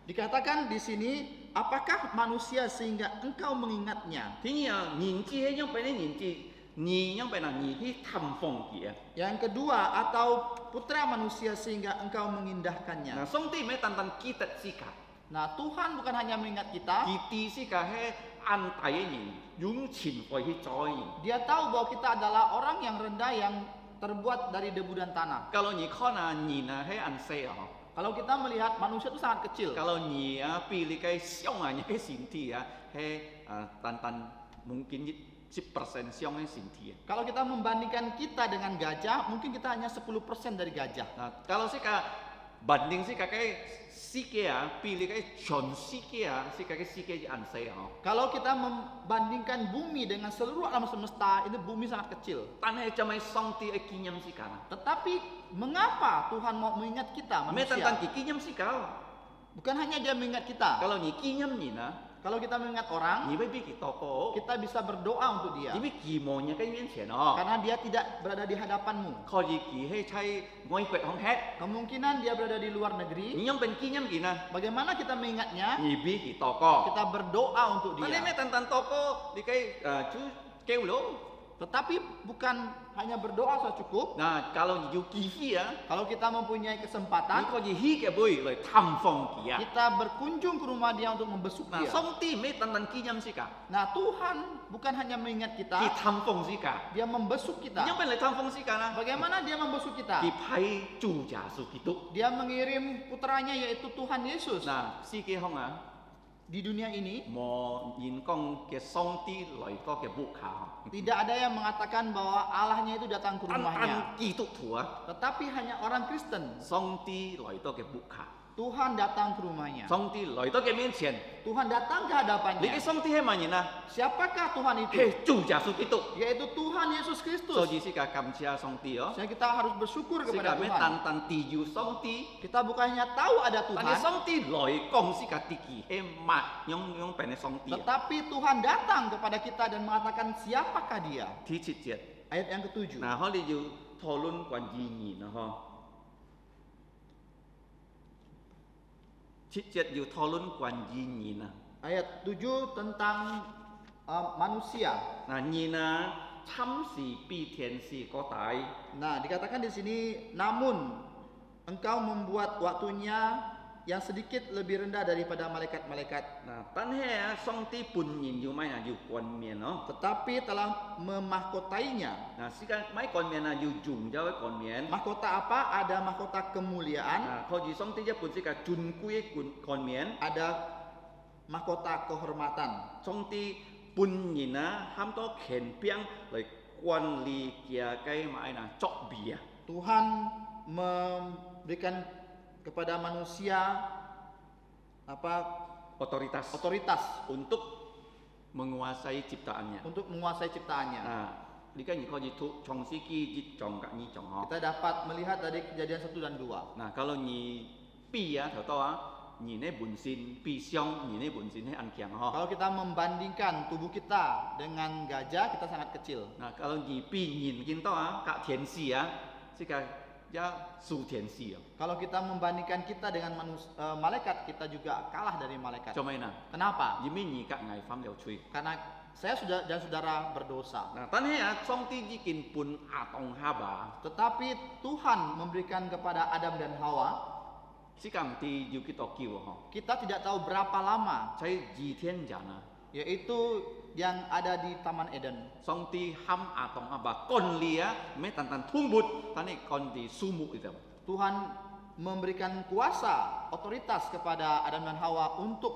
[SPEAKER 4] Dikatakan di sini, apakah manusia sehingga engkau mengingatnya?
[SPEAKER 3] 第二啊，人知係樣本嘅人知，你樣本啊，你去探訪佢啊。
[SPEAKER 4] Yang kedua, atau putra manusia sehingga engkau
[SPEAKER 3] Nah,
[SPEAKER 4] mengindahkannya.
[SPEAKER 3] 上帝唔係單單記得是個。
[SPEAKER 4] Nah, Tuhan bukan hanya mengingat kita,
[SPEAKER 3] 佢知是個係安大嘅人，用錢財去做嘅人。
[SPEAKER 4] Dia tahu bahwa kita adalah orang yang rendah yang terbuat dari debu dan tanah.
[SPEAKER 3] Kalau ni kau na ni na hai an say ah.
[SPEAKER 4] Kalau kita melihat manusia itu sangat kecil.
[SPEAKER 3] Kalau ni pilih kai siang ni kai sinti hai tan mungkin 10% siang ni sinti.
[SPEAKER 4] Kalau kita membandingkan kita dengan gajah, mungkin kita hanya 10% dari gajah.
[SPEAKER 3] Nah, kalau si ka banding si ka kai sike pilih kai chon sike si ka kai sike an say ah.
[SPEAKER 4] Kalau kita membandingkan bumi dengan seluruh alam semesta, ini bumi sangat kecil.
[SPEAKER 3] Tan hai jamai songti ai kinyam si ka.
[SPEAKER 4] Tetapi mengapa Tuhan mau mengingat kita
[SPEAKER 3] Me tan
[SPEAKER 4] manusia?
[SPEAKER 3] kinyam si ka.
[SPEAKER 4] Bukan hanya dia mengingat kita.
[SPEAKER 3] Kalau ni kinyam ni na,
[SPEAKER 4] Kalau kita mengingat orang,
[SPEAKER 3] ni baby kita ko.
[SPEAKER 4] kita bisa berdoa untuk dia.
[SPEAKER 3] Ni kimonya kai mien qian ah.
[SPEAKER 4] Karena dia tidak berada di hadapanmu.
[SPEAKER 3] เขาจีกี่ให้ใช้งวยเกวดของแฮก
[SPEAKER 4] Kemungkinan dia berada di luar negeri.
[SPEAKER 3] นี่ยังเป็นกี่ยังกี่นะ
[SPEAKER 4] Bagaimana kita mengingatnya?
[SPEAKER 3] ยีบีกี่ตอก็
[SPEAKER 4] Kita berdoa untuk
[SPEAKER 3] ตอนนี้
[SPEAKER 4] dia.
[SPEAKER 3] ไม่ตันตันตอก็ดีใกล้ชูเกลโล
[SPEAKER 4] Tetapi bukan hanya berdoa saja cukup.
[SPEAKER 3] นะkalauอยู่กี่ฮีอ่ะ
[SPEAKER 4] Kalau kita mempunyai
[SPEAKER 3] นี่
[SPEAKER 4] kesempatan,
[SPEAKER 3] ก็ยีฮีแกบุยเลยทำฟงกี่อ่ะ
[SPEAKER 4] kita berkunjung ke rumah dia untuk membesuk
[SPEAKER 3] นะ
[SPEAKER 4] dia.
[SPEAKER 3] สองตีไม่ตันตันกี่ยังสิกะ
[SPEAKER 4] Nah, Tuhan bukan hanya mengingat
[SPEAKER 3] กี่
[SPEAKER 4] kita,
[SPEAKER 3] ทำฟงสิกะ
[SPEAKER 4] dia membesuk
[SPEAKER 3] ยัง
[SPEAKER 4] kita.
[SPEAKER 3] เป็นเลยทำฟงสิกะนะ
[SPEAKER 4] Bagaimana dia membesuk
[SPEAKER 3] กี่
[SPEAKER 4] kita?
[SPEAKER 3] ไพ่จูจ่าสุกิตุ
[SPEAKER 4] Dia mengirim putranya yaitu Tuhan Yesus
[SPEAKER 3] นะสิเกห้องอ่ะ
[SPEAKER 4] di dunia ini.
[SPEAKER 3] มอยินกองแกสองตีลอยก็แกบุกขา
[SPEAKER 4] Tidak ada yang mengatakan bahwa Allahnya itu datang ke
[SPEAKER 3] ตันตัน
[SPEAKER 4] rumahnya.
[SPEAKER 3] กี่ตุกถัว
[SPEAKER 4] Tetapi hanya orang Kristen.
[SPEAKER 3] สองตีลอยก็แกบุกขา
[SPEAKER 4] Tuhan datang ke rumahnya.
[SPEAKER 3] สองตีลอยก็แกเมียนเฉียน
[SPEAKER 4] Tuhan datang ke
[SPEAKER 3] 你嘅
[SPEAKER 4] hadapannya.
[SPEAKER 3] สองตีให้มันยินนะ
[SPEAKER 4] Siapakah Tuhan
[SPEAKER 3] 係
[SPEAKER 4] itu?
[SPEAKER 3] 主耶穌基督，
[SPEAKER 4] Yaitu Tuhan Yesus
[SPEAKER 3] 所
[SPEAKER 4] Kristus.
[SPEAKER 3] 以是個感謝上帝哦，
[SPEAKER 4] Sehingga kita harus bersyukur
[SPEAKER 3] 是個
[SPEAKER 4] kepada
[SPEAKER 3] 咩
[SPEAKER 4] Tuhan.
[SPEAKER 3] 單單地要上帝，
[SPEAKER 4] Kita bukan hanya tahu ada
[SPEAKER 3] 但係
[SPEAKER 4] Tuhan,
[SPEAKER 3] 上帝來講是個地基係物，用俾你上帝。
[SPEAKER 4] tetapi Tuhan datang kepada kita dan mengatakan siapakah dia.
[SPEAKER 3] 第七節，
[SPEAKER 4] Ayat yang ke-7.
[SPEAKER 3] 嗱，我哋要討論關於言啊，嗬。七節要討論關於言啊，
[SPEAKER 4] Ayat 7 tentang manusia.
[SPEAKER 3] 嗱言啊，參事比天使個大，
[SPEAKER 4] Nah, dikatakan di sini, namun engkau membuat waktunya yang sedikit lebih rendah daripada malaikat-malaikat,
[SPEAKER 3] 嗱，但係啊，上帝本人要咩啊？要冠冕咯。
[SPEAKER 4] tetapi telah memahkotainya.
[SPEAKER 3] Nah, sekarang mai kon mian yu jung jawa kon mian.
[SPEAKER 4] Mahkota apa? Ada mahkota kemuliaan,
[SPEAKER 3] Nah, kau ji song tiga pun sika jun kui kon mian.
[SPEAKER 4] ada mahkota kehormatan.
[SPEAKER 3] Song ti pun yina ham to ken piang lai quan li kia kai mai na cok bia.
[SPEAKER 4] Tuhan memberikan kepada manusia
[SPEAKER 3] Otoritas
[SPEAKER 4] otoritas
[SPEAKER 3] untuk menguasai ciptaannya.
[SPEAKER 4] untuk menguasai ciptaannya.
[SPEAKER 3] Nah, ni kan kau ji tu chong siki ji chong kak ni chong ho.
[SPEAKER 4] Kita dapat melihat dari Kejadian 1 dan 2.
[SPEAKER 3] Nah, kalau ni pi ya tau tau ni ne bun sin pi siong ni ne bun sin he an kiang ho.
[SPEAKER 4] Kalau kita membandingkan tubuh kita dengan gajah, kita sangat kecil.
[SPEAKER 3] Nah, kalau ni pi yin kin tau kak tian si sika ya su tian si
[SPEAKER 4] Kalau kita membandingkan kita dengan malaikat, kita juga kalah dari malaikat.
[SPEAKER 3] Cuma ina.
[SPEAKER 4] Kenapa?
[SPEAKER 3] Yimi ni kak ngai fam liao cui.
[SPEAKER 4] Karena saya dan saudara berdosa.
[SPEAKER 3] Nah, tan he song ti ji kin pun atong haba.
[SPEAKER 4] Tetapi Tuhan memberikan kepada Adam dan Hawa,
[SPEAKER 3] Si kam ti yu ki to kiu ho.
[SPEAKER 4] kita tidak tahu berapa lama,
[SPEAKER 3] Cai ji tian jana.
[SPEAKER 4] yaitu yang ada di Taman Eden.
[SPEAKER 3] Song ti ham atong haba kon lia me tan tan thung but tan ni kon ti sumu itu.
[SPEAKER 4] Tuhan memberikan kuasa, otoritas kepada Adam dan Hawa untuk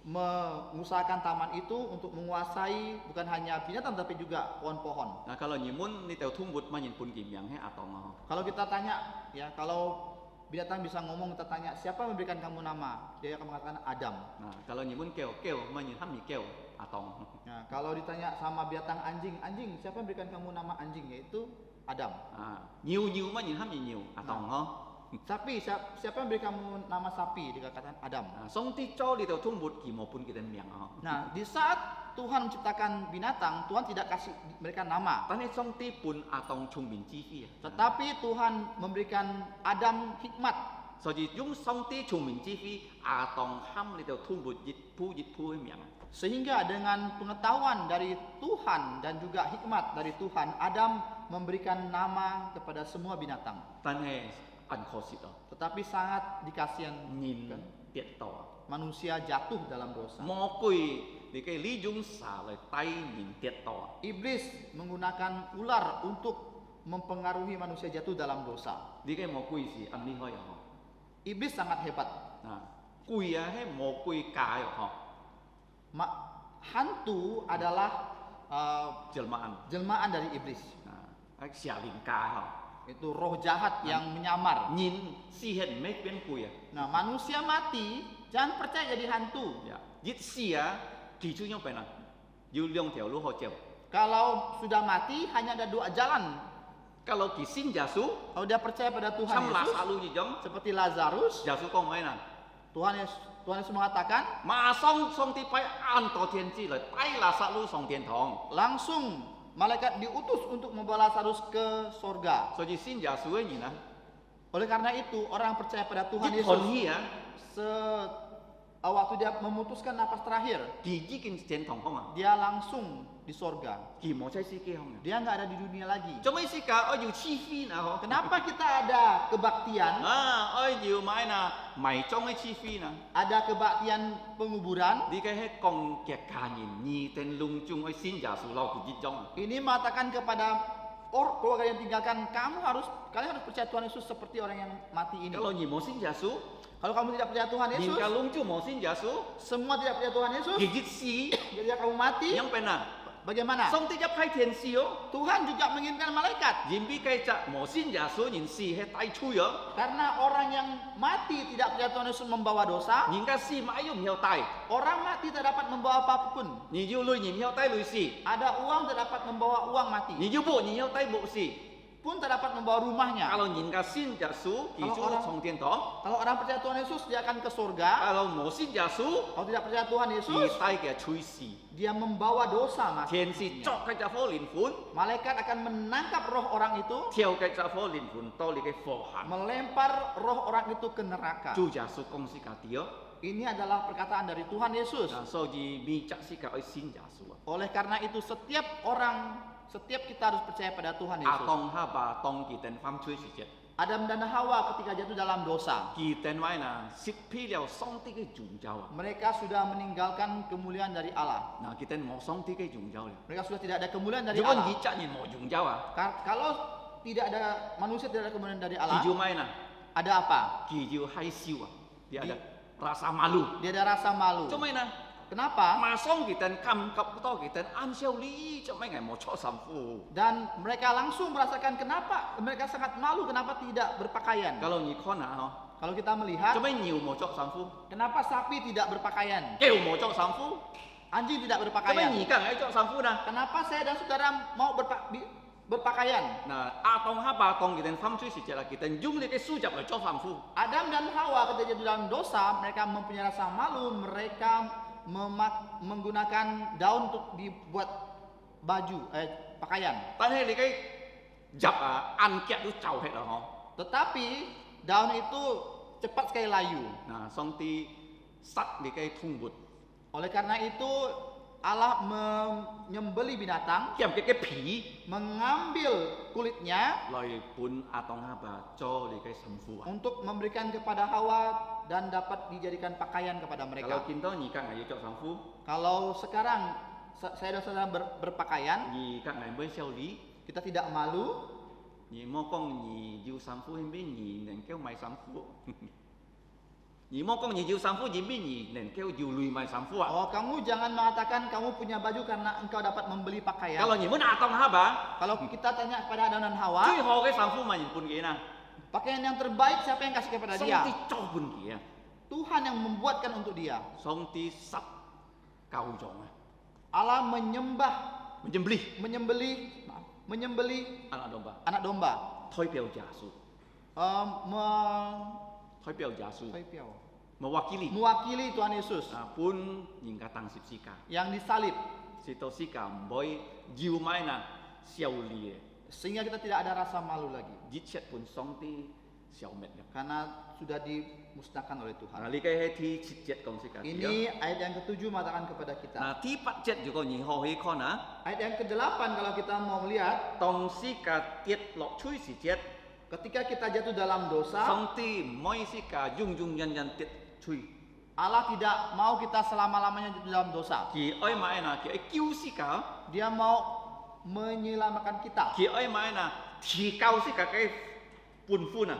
[SPEAKER 4] mengusahakan taman itu untuk menguasai bukan hanya binatang tapi juga pohon-pohon.
[SPEAKER 3] Nah, kalau nyimun ni teu thumbut ma nyin pun kim yang he atong ho.
[SPEAKER 4] Kalau kita tanya, ya kalau binatang bisa ngomong, kita tanya siapa yang memberikan kamu nama, dia akan mengatakan Adam.
[SPEAKER 3] Nah, kalau nyimun keo ma nyin ham ni keo atong.
[SPEAKER 4] Nah, kalau ditanya sama binatang anjing, siapa yang memberikan kamu nama anjing, yaitu Adam.
[SPEAKER 3] Ah, nyiu ma nyin ham ni nyiu atong ho.
[SPEAKER 4] Sapi, siapa yang beri kamu nama sapi, dikatakan Adam.
[SPEAKER 3] Nah, song ti cho li teu thumbut ki maupun kita miang ho.
[SPEAKER 4] Nah, di saat Tuhan menciptakan binatang, Tuhan tidak kasih mereka nama.
[SPEAKER 3] Tan he song ti pun atong chung bin chi fi.
[SPEAKER 4] Tetapi Tuhan memberikan Adam hikmat.
[SPEAKER 3] So ji yung song ti chung bin chi fi atong ham li teu thumbut yit pu he miang.
[SPEAKER 4] Sehingga dengan pengetahuan dari Tuhan dan juga hikmat dari Tuhan, Adam memberikan nama kepada semua binatang.
[SPEAKER 3] Tan he an khosit ho.
[SPEAKER 4] Tetapi sangat dikasihan
[SPEAKER 3] Nyin tiet to.
[SPEAKER 4] manusia jatuh dalam dosa.
[SPEAKER 3] Mo kui di kai li jung sa lai tai nyin tiet to.
[SPEAKER 4] Iblis menggunakan ular untuk mempengaruhi manusia jatuh dalam dosa.
[SPEAKER 3] Di kai mo kui si an ni ho ya ho.
[SPEAKER 4] Iblis sangat hebat.
[SPEAKER 3] Nah, kui ya he mo kui ka yo ho.
[SPEAKER 4] Hantu adalah
[SPEAKER 3] Jelmaan.
[SPEAKER 4] jelmaan dari iblis.
[SPEAKER 3] Nah, ai sia lin ka ho.
[SPEAKER 4] Itu roh jahat yang menyamar.
[SPEAKER 3] Nyin si hen me pen kui ya.
[SPEAKER 4] Nah, manusia mati jangan percaya jadi hantu.
[SPEAKER 3] Ya. Yit sia ki chu nyong pe na. Yu liong tiao lu ho jiao.
[SPEAKER 4] Kalau sudah mati hanya ada dua jalan.
[SPEAKER 3] Kalau ki sin jasu,
[SPEAKER 4] Kalau dia percaya pada Tuhan
[SPEAKER 3] sam la
[SPEAKER 4] Yesus,
[SPEAKER 3] sa lu ji jong.
[SPEAKER 4] seperti Lazarus,
[SPEAKER 3] Jasu kong mai na.
[SPEAKER 4] Tuhan Yesus mengatakan
[SPEAKER 3] Ma song ti pai an to tian ji le, tai la sa lu song tian tong.
[SPEAKER 4] langsung malaikat diutus untuk membawa Lazarus ke sorga.
[SPEAKER 3] So ji sin jasu e ni na.
[SPEAKER 4] Oleh karena itu orang yang percaya pada Tuhan
[SPEAKER 3] Ji
[SPEAKER 4] Yesus
[SPEAKER 3] ton hi ya.
[SPEAKER 4] waktu dia memutuskan napas terakhir,
[SPEAKER 3] Ki ji kin tian tong hong ah.
[SPEAKER 4] dia langsung di sorga.
[SPEAKER 3] Ki mo chai si ke hong.
[SPEAKER 4] Dia nggak ada di dunia lagi.
[SPEAKER 3] Cho mai si ka o yu chi fi na ho.
[SPEAKER 4] Kenapa kita ada kebaktian?
[SPEAKER 3] Ah, oi yu mai na, mai chong ai chi fi na.
[SPEAKER 4] Ada kebaktian penguburan.
[SPEAKER 3] Di kai he kong kia ka nyin ni ten lung chung oi sin jasu lau ki ji jong.
[SPEAKER 4] Ini mengatakan kepada keluarga yang tinggalkan, kalian harus percaya Tuhan Yesus seperti orang yang mati ini.
[SPEAKER 3] Kalau nyi mo sin jasu,
[SPEAKER 4] Kalau kamu tidak percaya Tuhan
[SPEAKER 3] nin
[SPEAKER 4] Yesus,
[SPEAKER 3] ka lung chu mo sin jasu,
[SPEAKER 4] semua tidak percaya Tuhan Yesus,
[SPEAKER 3] gigit si
[SPEAKER 4] ketika kamu mati,
[SPEAKER 3] yang pena.
[SPEAKER 4] bagaimana?
[SPEAKER 3] Song ti jap kai tian si yo.
[SPEAKER 4] Tuhan juga mengirimkan malaikat.
[SPEAKER 3] Yin bi kai cha mo sin jasu nin si he tai chu yo.
[SPEAKER 4] Karena orang yang mati tidak percaya Tuhan Yesus membawa dosa,
[SPEAKER 3] Nin ka si ma yum hiao tai.
[SPEAKER 4] orang mati tidak dapat membawa apapun.
[SPEAKER 3] Ni yu lui nin hiao tai lui si.
[SPEAKER 4] Ada uang tidak dapat membawa uang mati,
[SPEAKER 3] Ni yu bu nin hiao tai bu si.
[SPEAKER 4] pun tidak dapat membawa rumahnya.
[SPEAKER 3] Kalau nin ka sin jasu, ki
[SPEAKER 4] Kalau
[SPEAKER 3] chu
[SPEAKER 4] orang-
[SPEAKER 3] song tian tong.
[SPEAKER 4] Kalau orang percaya Tuhan Yesus, dia akan ke surga.
[SPEAKER 3] Kalau mo sin jasu,
[SPEAKER 4] Kalau tidak percaya Tuhan
[SPEAKER 3] ki
[SPEAKER 4] Yesus,
[SPEAKER 3] tai ke chui si.
[SPEAKER 4] dia membawa dosa mati.
[SPEAKER 3] Tian si chok kai cha fo lin fun.
[SPEAKER 4] Malaikat akan menangkap roh orang itu,
[SPEAKER 3] Tiao kai cha fo lin fun to li kai fo han.
[SPEAKER 4] melempar roh orang itu ke neraka.
[SPEAKER 3] Chu jasu kong si ka tio.
[SPEAKER 4] Ini adalah perkataan dari Tuhan Yesus.
[SPEAKER 3] Nah, so ji mi cha si ka oi sin jasu.
[SPEAKER 4] Oleh karena itu setiap kita harus percaya pada Tuhan Yesus.
[SPEAKER 3] Atong ha ba tong ki ten fam chui si jet.
[SPEAKER 4] Adam dan Hawa ketika jatuh dalam dosa,
[SPEAKER 3] Ki ten wai na sit pi liao song ti ke jung jiao.
[SPEAKER 4] mereka sudah meninggalkan kemuliaan dari Allah.
[SPEAKER 3] Nah, kita mau song ti ke jung jiao le.
[SPEAKER 4] Mereka sudah tidak ada kemuliaan dari
[SPEAKER 3] Jangan
[SPEAKER 4] Allah.
[SPEAKER 3] gicak ni mau jung jiao ah.
[SPEAKER 4] Kalau tidak ada manusia, tidak ada kemuliaan dari
[SPEAKER 3] Ki
[SPEAKER 4] Allah,
[SPEAKER 3] ju mai na,
[SPEAKER 4] ada apa?
[SPEAKER 3] ki ju hai siu ah. Dia ada rasa malu.
[SPEAKER 4] Dia ada rasa malu.
[SPEAKER 3] Cuma na,
[SPEAKER 4] Kenapa?
[SPEAKER 3] ma song kita kam kap to kita an xiao li, cuma ngai mau chok sam fu.
[SPEAKER 4] Dan mereka langsung merasakan kenapa mereka sangat malu, kenapa tidak berpakaian.
[SPEAKER 3] Kalau ni kona ha,
[SPEAKER 4] Kalau kita melihat,
[SPEAKER 3] cuma nyiu mau chok sam fu.
[SPEAKER 4] kenapa sapi tidak berpakaian?
[SPEAKER 3] Keu mau chok sam fu.
[SPEAKER 4] Anjing tidak
[SPEAKER 3] Cuma
[SPEAKER 4] berpakaian.
[SPEAKER 3] ni kan ai chok sam fu na.
[SPEAKER 4] Kenapa saya dan saudara mau berpakaian?
[SPEAKER 3] Nah, atong ha ba tong kita fam chui si jet lah kita jung li ke su jap le chok sam fu.
[SPEAKER 4] Adam dan Hawa ketika jatuh dalam dosa, mereka mempunyai rasa malu, mereka menggunakan daun untuk dibuat baju, pakaian.
[SPEAKER 3] Tan he li ke jap an kiat du chao he la ho.
[SPEAKER 4] Tetapi daun itu cepat sekali layu.
[SPEAKER 3] Nah, song ti sat li ke thung but.
[SPEAKER 4] Oleh karena itu Allah menyembeli binatang,
[SPEAKER 3] Kiam ke pi
[SPEAKER 4] mengambil kulitnya
[SPEAKER 3] loi pun atong ha ba cho li ke sam fu.
[SPEAKER 4] untuk memberikan kepada Hawa dan dapat dijadikan pakaian kepada
[SPEAKER 3] Kalau
[SPEAKER 4] mereka.
[SPEAKER 3] kinto ni kan ai chok sam fu,
[SPEAKER 4] Kalau sekarang saya dan saudara berpakaian,
[SPEAKER 3] ni kan ai bai xiao li,
[SPEAKER 4] kita tidak malu,
[SPEAKER 3] ni mo kong ni yu sam fu hin bi ni neng keu mai sam fu. 你莫讲你要衫褲，你邊你能夠要累買衫褲啊？
[SPEAKER 4] Oh, kamu jangan mengatakan kamu punya baju karena engkau dapat membeli pakaian.
[SPEAKER 3] Kalau 你們拿當下吧，
[SPEAKER 4] Kalau kita tanya kepada Adam dan
[SPEAKER 3] 最
[SPEAKER 4] Hawa,
[SPEAKER 3] 好嘅衫褲咪人半嘅啦，
[SPEAKER 4] pakaian yang terbaik siapa yang kasih kepada
[SPEAKER 3] 上
[SPEAKER 4] dia?
[SPEAKER 3] 帝做半嘅啊，
[SPEAKER 4] Tuhan yang membuatkan untuk dia.
[SPEAKER 3] 上帝實救咗啊，
[SPEAKER 4] Allah menyembah,
[SPEAKER 3] menyembelih
[SPEAKER 4] menyembelih
[SPEAKER 3] anak domba，
[SPEAKER 4] anak domba.
[SPEAKER 3] 代表耶穌， 代表耶穌， mewakili
[SPEAKER 4] mewakili Tuhan Yesus
[SPEAKER 3] pun hingga tang sipsika.
[SPEAKER 4] yang disalib,
[SPEAKER 3] Sito sika boy jiu maina xiao lie.
[SPEAKER 4] sehingga kita tidak ada rasa malu lagi
[SPEAKER 3] Jichet pun songti xiao met.
[SPEAKER 4] karena sudah dimusnahkan oleh Tuhan.
[SPEAKER 3] Nah, likai heti cicet kong sika.
[SPEAKER 4] Ini ayat yang ke-7 mengatakan kepada kita.
[SPEAKER 3] Nah, tipat jet juga ni ho hi kona.
[SPEAKER 4] Ayat yang ke-8 kalau kita mau melihat,
[SPEAKER 3] Tong sika tiet lok chui si jet.
[SPEAKER 4] ketika kita jatuh dalam dosa,
[SPEAKER 3] Songti moi sika jung yan tiet chui.
[SPEAKER 4] Allah tidak mau kita selama-lamanya jatuh dalam dosa.
[SPEAKER 3] Ki oi maena ki oi kiu sika.
[SPEAKER 4] Dia mau menyelamatkan kita.
[SPEAKER 3] Ki oi maena ti kau sika kai pun funa.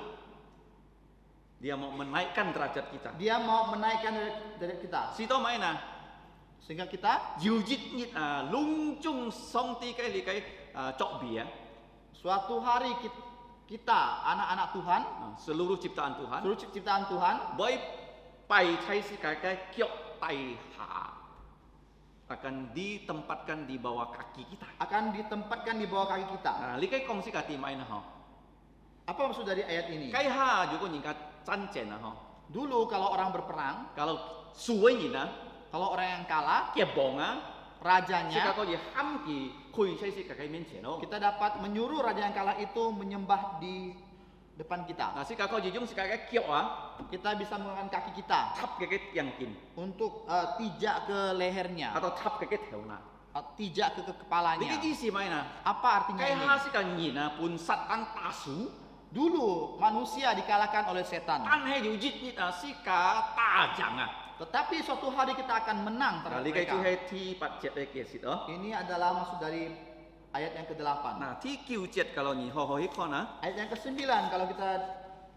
[SPEAKER 3] Dia mau menaikkan derajat kita.
[SPEAKER 4] Dia mau menaikkan derajat kita.
[SPEAKER 3] Sito maena
[SPEAKER 4] Sehingga kita
[SPEAKER 3] Yujit nyit lungcung songti kai likai cok bia.
[SPEAKER 4] suatu hari kita anak-anak Tuhan,
[SPEAKER 3] Seluruh ciptaan Tuhan.
[SPEAKER 4] seluruh ciptaan Tuhan,
[SPEAKER 3] Boy pai cai si kai kiok tai ha akan ditempatkan di bawah kaki kita.
[SPEAKER 4] akan ditempatkan di bawah kaki kita.
[SPEAKER 3] Nah, likai kong si kati main ha.
[SPEAKER 4] Apa maksud dari ayat ini?
[SPEAKER 3] Kai ha juga nyingkat cancen ha.
[SPEAKER 4] Dulu kalau orang berperang,
[SPEAKER 3] Kalau suwe nyina
[SPEAKER 4] kalau orang yang kalah,
[SPEAKER 3] kia bonga si
[SPEAKER 4] rajanya,
[SPEAKER 3] kako ye ham ki kui cai si kai mencen no.
[SPEAKER 4] kita dapat menyuruh raja yang kalah itu menyembah di depan kita.
[SPEAKER 3] Nah, si kako jujung si kai kiok
[SPEAKER 4] Kita bisa menggunakan kaki kita
[SPEAKER 3] tap keket yang kin
[SPEAKER 4] untuk tijak ke lehernya,
[SPEAKER 3] atau tap keket heuna.
[SPEAKER 4] tijak ke kepalanya.
[SPEAKER 3] Likai si main
[SPEAKER 4] Apa artinya
[SPEAKER 3] Kai
[SPEAKER 4] ini?
[SPEAKER 3] ha si kan nyina pun satang tasu.
[SPEAKER 4] Dulu manusia dikalahkan oleh setan,
[SPEAKER 3] Tan he yujit nyit si ka tajang
[SPEAKER 4] tetapi suatu hari kita akan menang terhadap
[SPEAKER 3] Nah, likai
[SPEAKER 4] mereka.
[SPEAKER 3] cu he ti pat jet ke sit
[SPEAKER 4] Ini adalah maksud dari ayat yang ke-8.
[SPEAKER 3] Nah, ti kiu jet kalau ni ho ho hi kona.
[SPEAKER 4] Ayat yang ke-9 kalau kita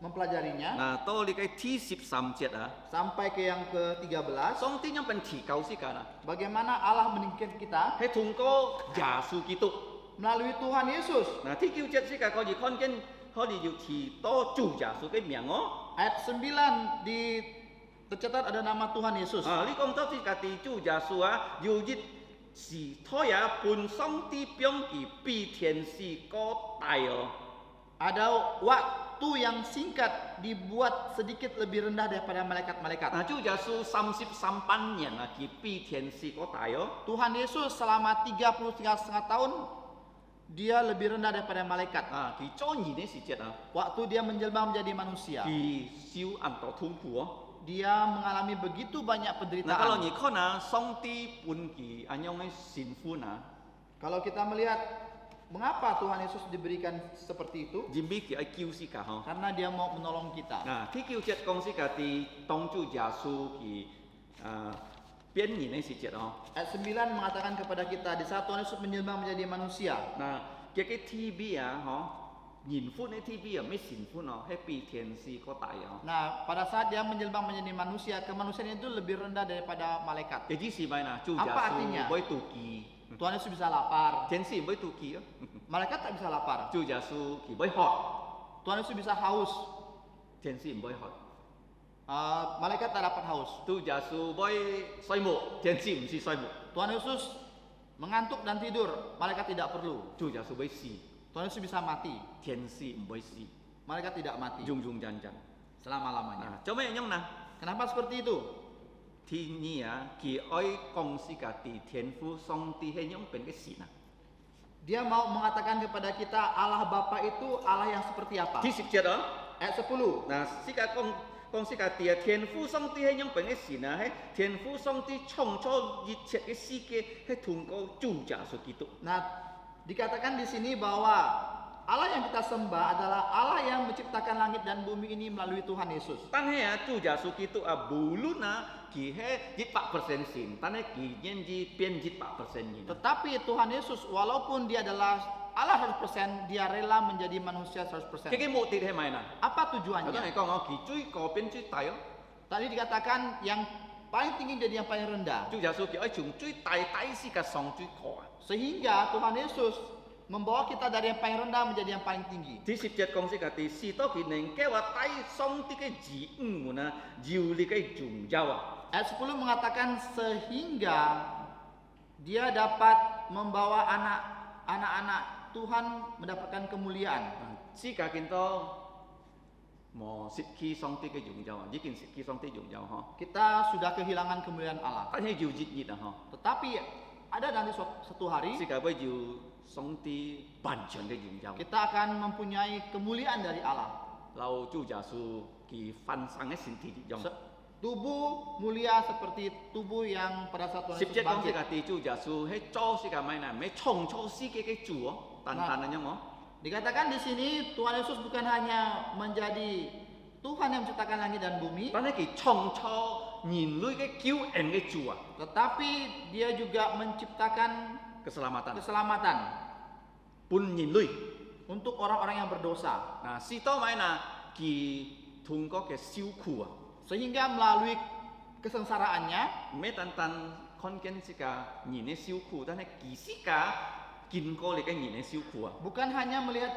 [SPEAKER 4] mempelajarinya
[SPEAKER 3] Nah, to likai ti sip sam jet
[SPEAKER 4] sampai ke yang ke-13,
[SPEAKER 3] Song ti nyam pen ti kau si kana.
[SPEAKER 4] bagaimana Allah meninggikan kita
[SPEAKER 3] He tung ko jasu kitu.
[SPEAKER 4] melalui Tuhan Yesus.
[SPEAKER 3] Nah, ti kiu jet si ka ko ji kon ken ho di yu ti to ju jasu ke miang
[SPEAKER 4] Ayat 9 tercatat ada nama Tuhan Yesus.
[SPEAKER 3] Li kong to ti ka ti ju jasu yu jit si to ya pun song ti pyong ki pi tian si ko tai
[SPEAKER 4] Ada waktu yang singkat dibuat sedikit lebih rendah daripada malaikat-malaikat.
[SPEAKER 3] Nah, ju jasu sam sip sampan yang ki pi tian si ko tai
[SPEAKER 4] Tuhan Yesus selama 33,5 tahun dia lebih rendah daripada malaikat.
[SPEAKER 3] ki cho ni ne si jet
[SPEAKER 4] Waktu dia menjelma menjadi manusia,
[SPEAKER 3] ki siu an to tung ku
[SPEAKER 4] dia mengalami begitu banyak
[SPEAKER 3] Nah, kalau
[SPEAKER 4] penderitaan.
[SPEAKER 3] ni kona song ti pun ki anyong ai sinful
[SPEAKER 4] Kalau kita melihat mengapa Tuhan Yesus diberikan seperti itu,
[SPEAKER 3] jimbi ki ai kiu si ka ha.
[SPEAKER 4] karena dia mau menolong kita.
[SPEAKER 3] Nah, ti kiu jet kong si ka ti tong chu jasu ki pian ni ne si jet ha.
[SPEAKER 4] Ayat 9 mengatakan kepada kita di saat Tuhan Yesus menjelma menjadi manusia,
[SPEAKER 3] Nah, kia ke TV ha. Nhìn phu ne TV mai sinful happy tian si ko tai
[SPEAKER 4] nah pada saat dia menjelma menjadi manusia, kemanusiaan itu lebih rendah daripada malaikat.
[SPEAKER 3] Jadi si mai chu
[SPEAKER 4] Apa
[SPEAKER 3] jasu
[SPEAKER 4] artinya?
[SPEAKER 3] boy tu ki.
[SPEAKER 4] Tuhan Yesus bisa lapar,
[SPEAKER 3] Tian si boy tu ki
[SPEAKER 4] malaikat tak bisa lapar.
[SPEAKER 3] chu jasu ki boy hot.
[SPEAKER 4] Tuhan Yesus bisa haus,
[SPEAKER 3] Tian si boy hot.
[SPEAKER 4] malaikat tak dapat haus.
[SPEAKER 3] Tu jasu boy soi mo, tian si si soi mo.
[SPEAKER 4] Tuhan Yesus mengantuk dan tidur, malaikat tidak perlu.
[SPEAKER 3] Chu jasu boy si.
[SPEAKER 4] Tuhan Yesus bisa mati,
[SPEAKER 3] Tian si boy si.
[SPEAKER 4] malaikat tidak mati
[SPEAKER 3] Jung jung jan jan.
[SPEAKER 4] selama-lamanya.
[SPEAKER 3] Nah, coba yang nah.
[SPEAKER 4] Kenapa seperti itu?
[SPEAKER 3] Thi ni ki oi kong si ka ti tian fu song ti he nyong pen ke si na.
[SPEAKER 4] Dia mau mengatakan kepada kita Allah Bapa itu Allah yang seperti apa?
[SPEAKER 3] Thi sip jet
[SPEAKER 4] Ayat 10.
[SPEAKER 3] Nah, si ka kong si ka ti tian fu song ti he nyong pen ke si na he. Tian fu song ti chong cho yi chet ke si ke he tung ko ju ja su kitu.
[SPEAKER 4] Nah, dikatakan di sini bahwa Allah yang kita sembah adalah Allah yang menciptakan langit dan bumi ini melalui Tuhan Yesus.
[SPEAKER 3] Tan he ju ja su kitu bulu na ki he jit 4% sin. Tan he ki nyen ji pian jit 4% ni.
[SPEAKER 4] Tetapi Tuhan Yesus walaupun dia adalah Allah 100%, dia rela menjadi manusia 100%.
[SPEAKER 3] Ke mo ti he mai na.
[SPEAKER 4] Apa
[SPEAKER 3] Kalau
[SPEAKER 4] tujuannya?
[SPEAKER 3] ni kong ki cui ko pen cui tai
[SPEAKER 4] Tadi dikatakan yang paling tinggi jadi yang paling rendah.
[SPEAKER 3] 主耶穌叫愛從最大事嘅上最高啊！
[SPEAKER 4] Sehingga Tuhan Yesus membawa kita dari yang paling rendah menjadi yang paling tinggi.
[SPEAKER 3] 第10節講時嘅第4到佢能夠話帶上帝嘅旨意們啊，要你嘅榮耀啊！
[SPEAKER 4] Ayat 10 mengatakan sehingga dia dapat membawa anak-anak Tuhan mendapatkan kemuliaan.
[SPEAKER 3] 世界見到冇失去上帝嘅榮耀啊，已經失去上帝榮耀嗬。
[SPEAKER 4] Kita sudah kehilangan kemuliaan Allah.
[SPEAKER 3] 但係要日啊嗬，
[SPEAKER 4] Tetapi ada nanti suatu hari
[SPEAKER 3] 世界會要上帝完全嘅榮耀。
[SPEAKER 4] kita akan mempunyai kemuliaan dari Allah.
[SPEAKER 3] เรา主耶穌佢翻生嘅身體一樣。
[SPEAKER 4] Tubuh mulia seperti tubuh yang pada saat Tuhan
[SPEAKER 3] 十
[SPEAKER 4] Yesus
[SPEAKER 3] 節講時
[SPEAKER 4] bangkit.
[SPEAKER 3] 嘅地主耶穌喺做世界咪嗱，咪創造世界嘅主哦，單單嘅冇。
[SPEAKER 4] Dikatakan di sini Tuhan Yesus bukan hanya menjadi Tuhan yang menciptakan langit dan bumi,
[SPEAKER 3] 但係佢創造人類嘅救恩嘅主啊，
[SPEAKER 4] tetapi dia juga menciptakan
[SPEAKER 3] keselamatan
[SPEAKER 4] keselamatan
[SPEAKER 3] pun 人類。
[SPEAKER 4] untuk orang-orang yang berdosa.
[SPEAKER 3] 嗱，士多咪嗱，佢通過嘅受苦啊，
[SPEAKER 4] Sehingga melalui kesengsaraannya
[SPEAKER 3] 唔係單單看見世界人嘅受苦，但係佢世界經過你嘅人嘅受苦啊。
[SPEAKER 4] bukan hanya melihat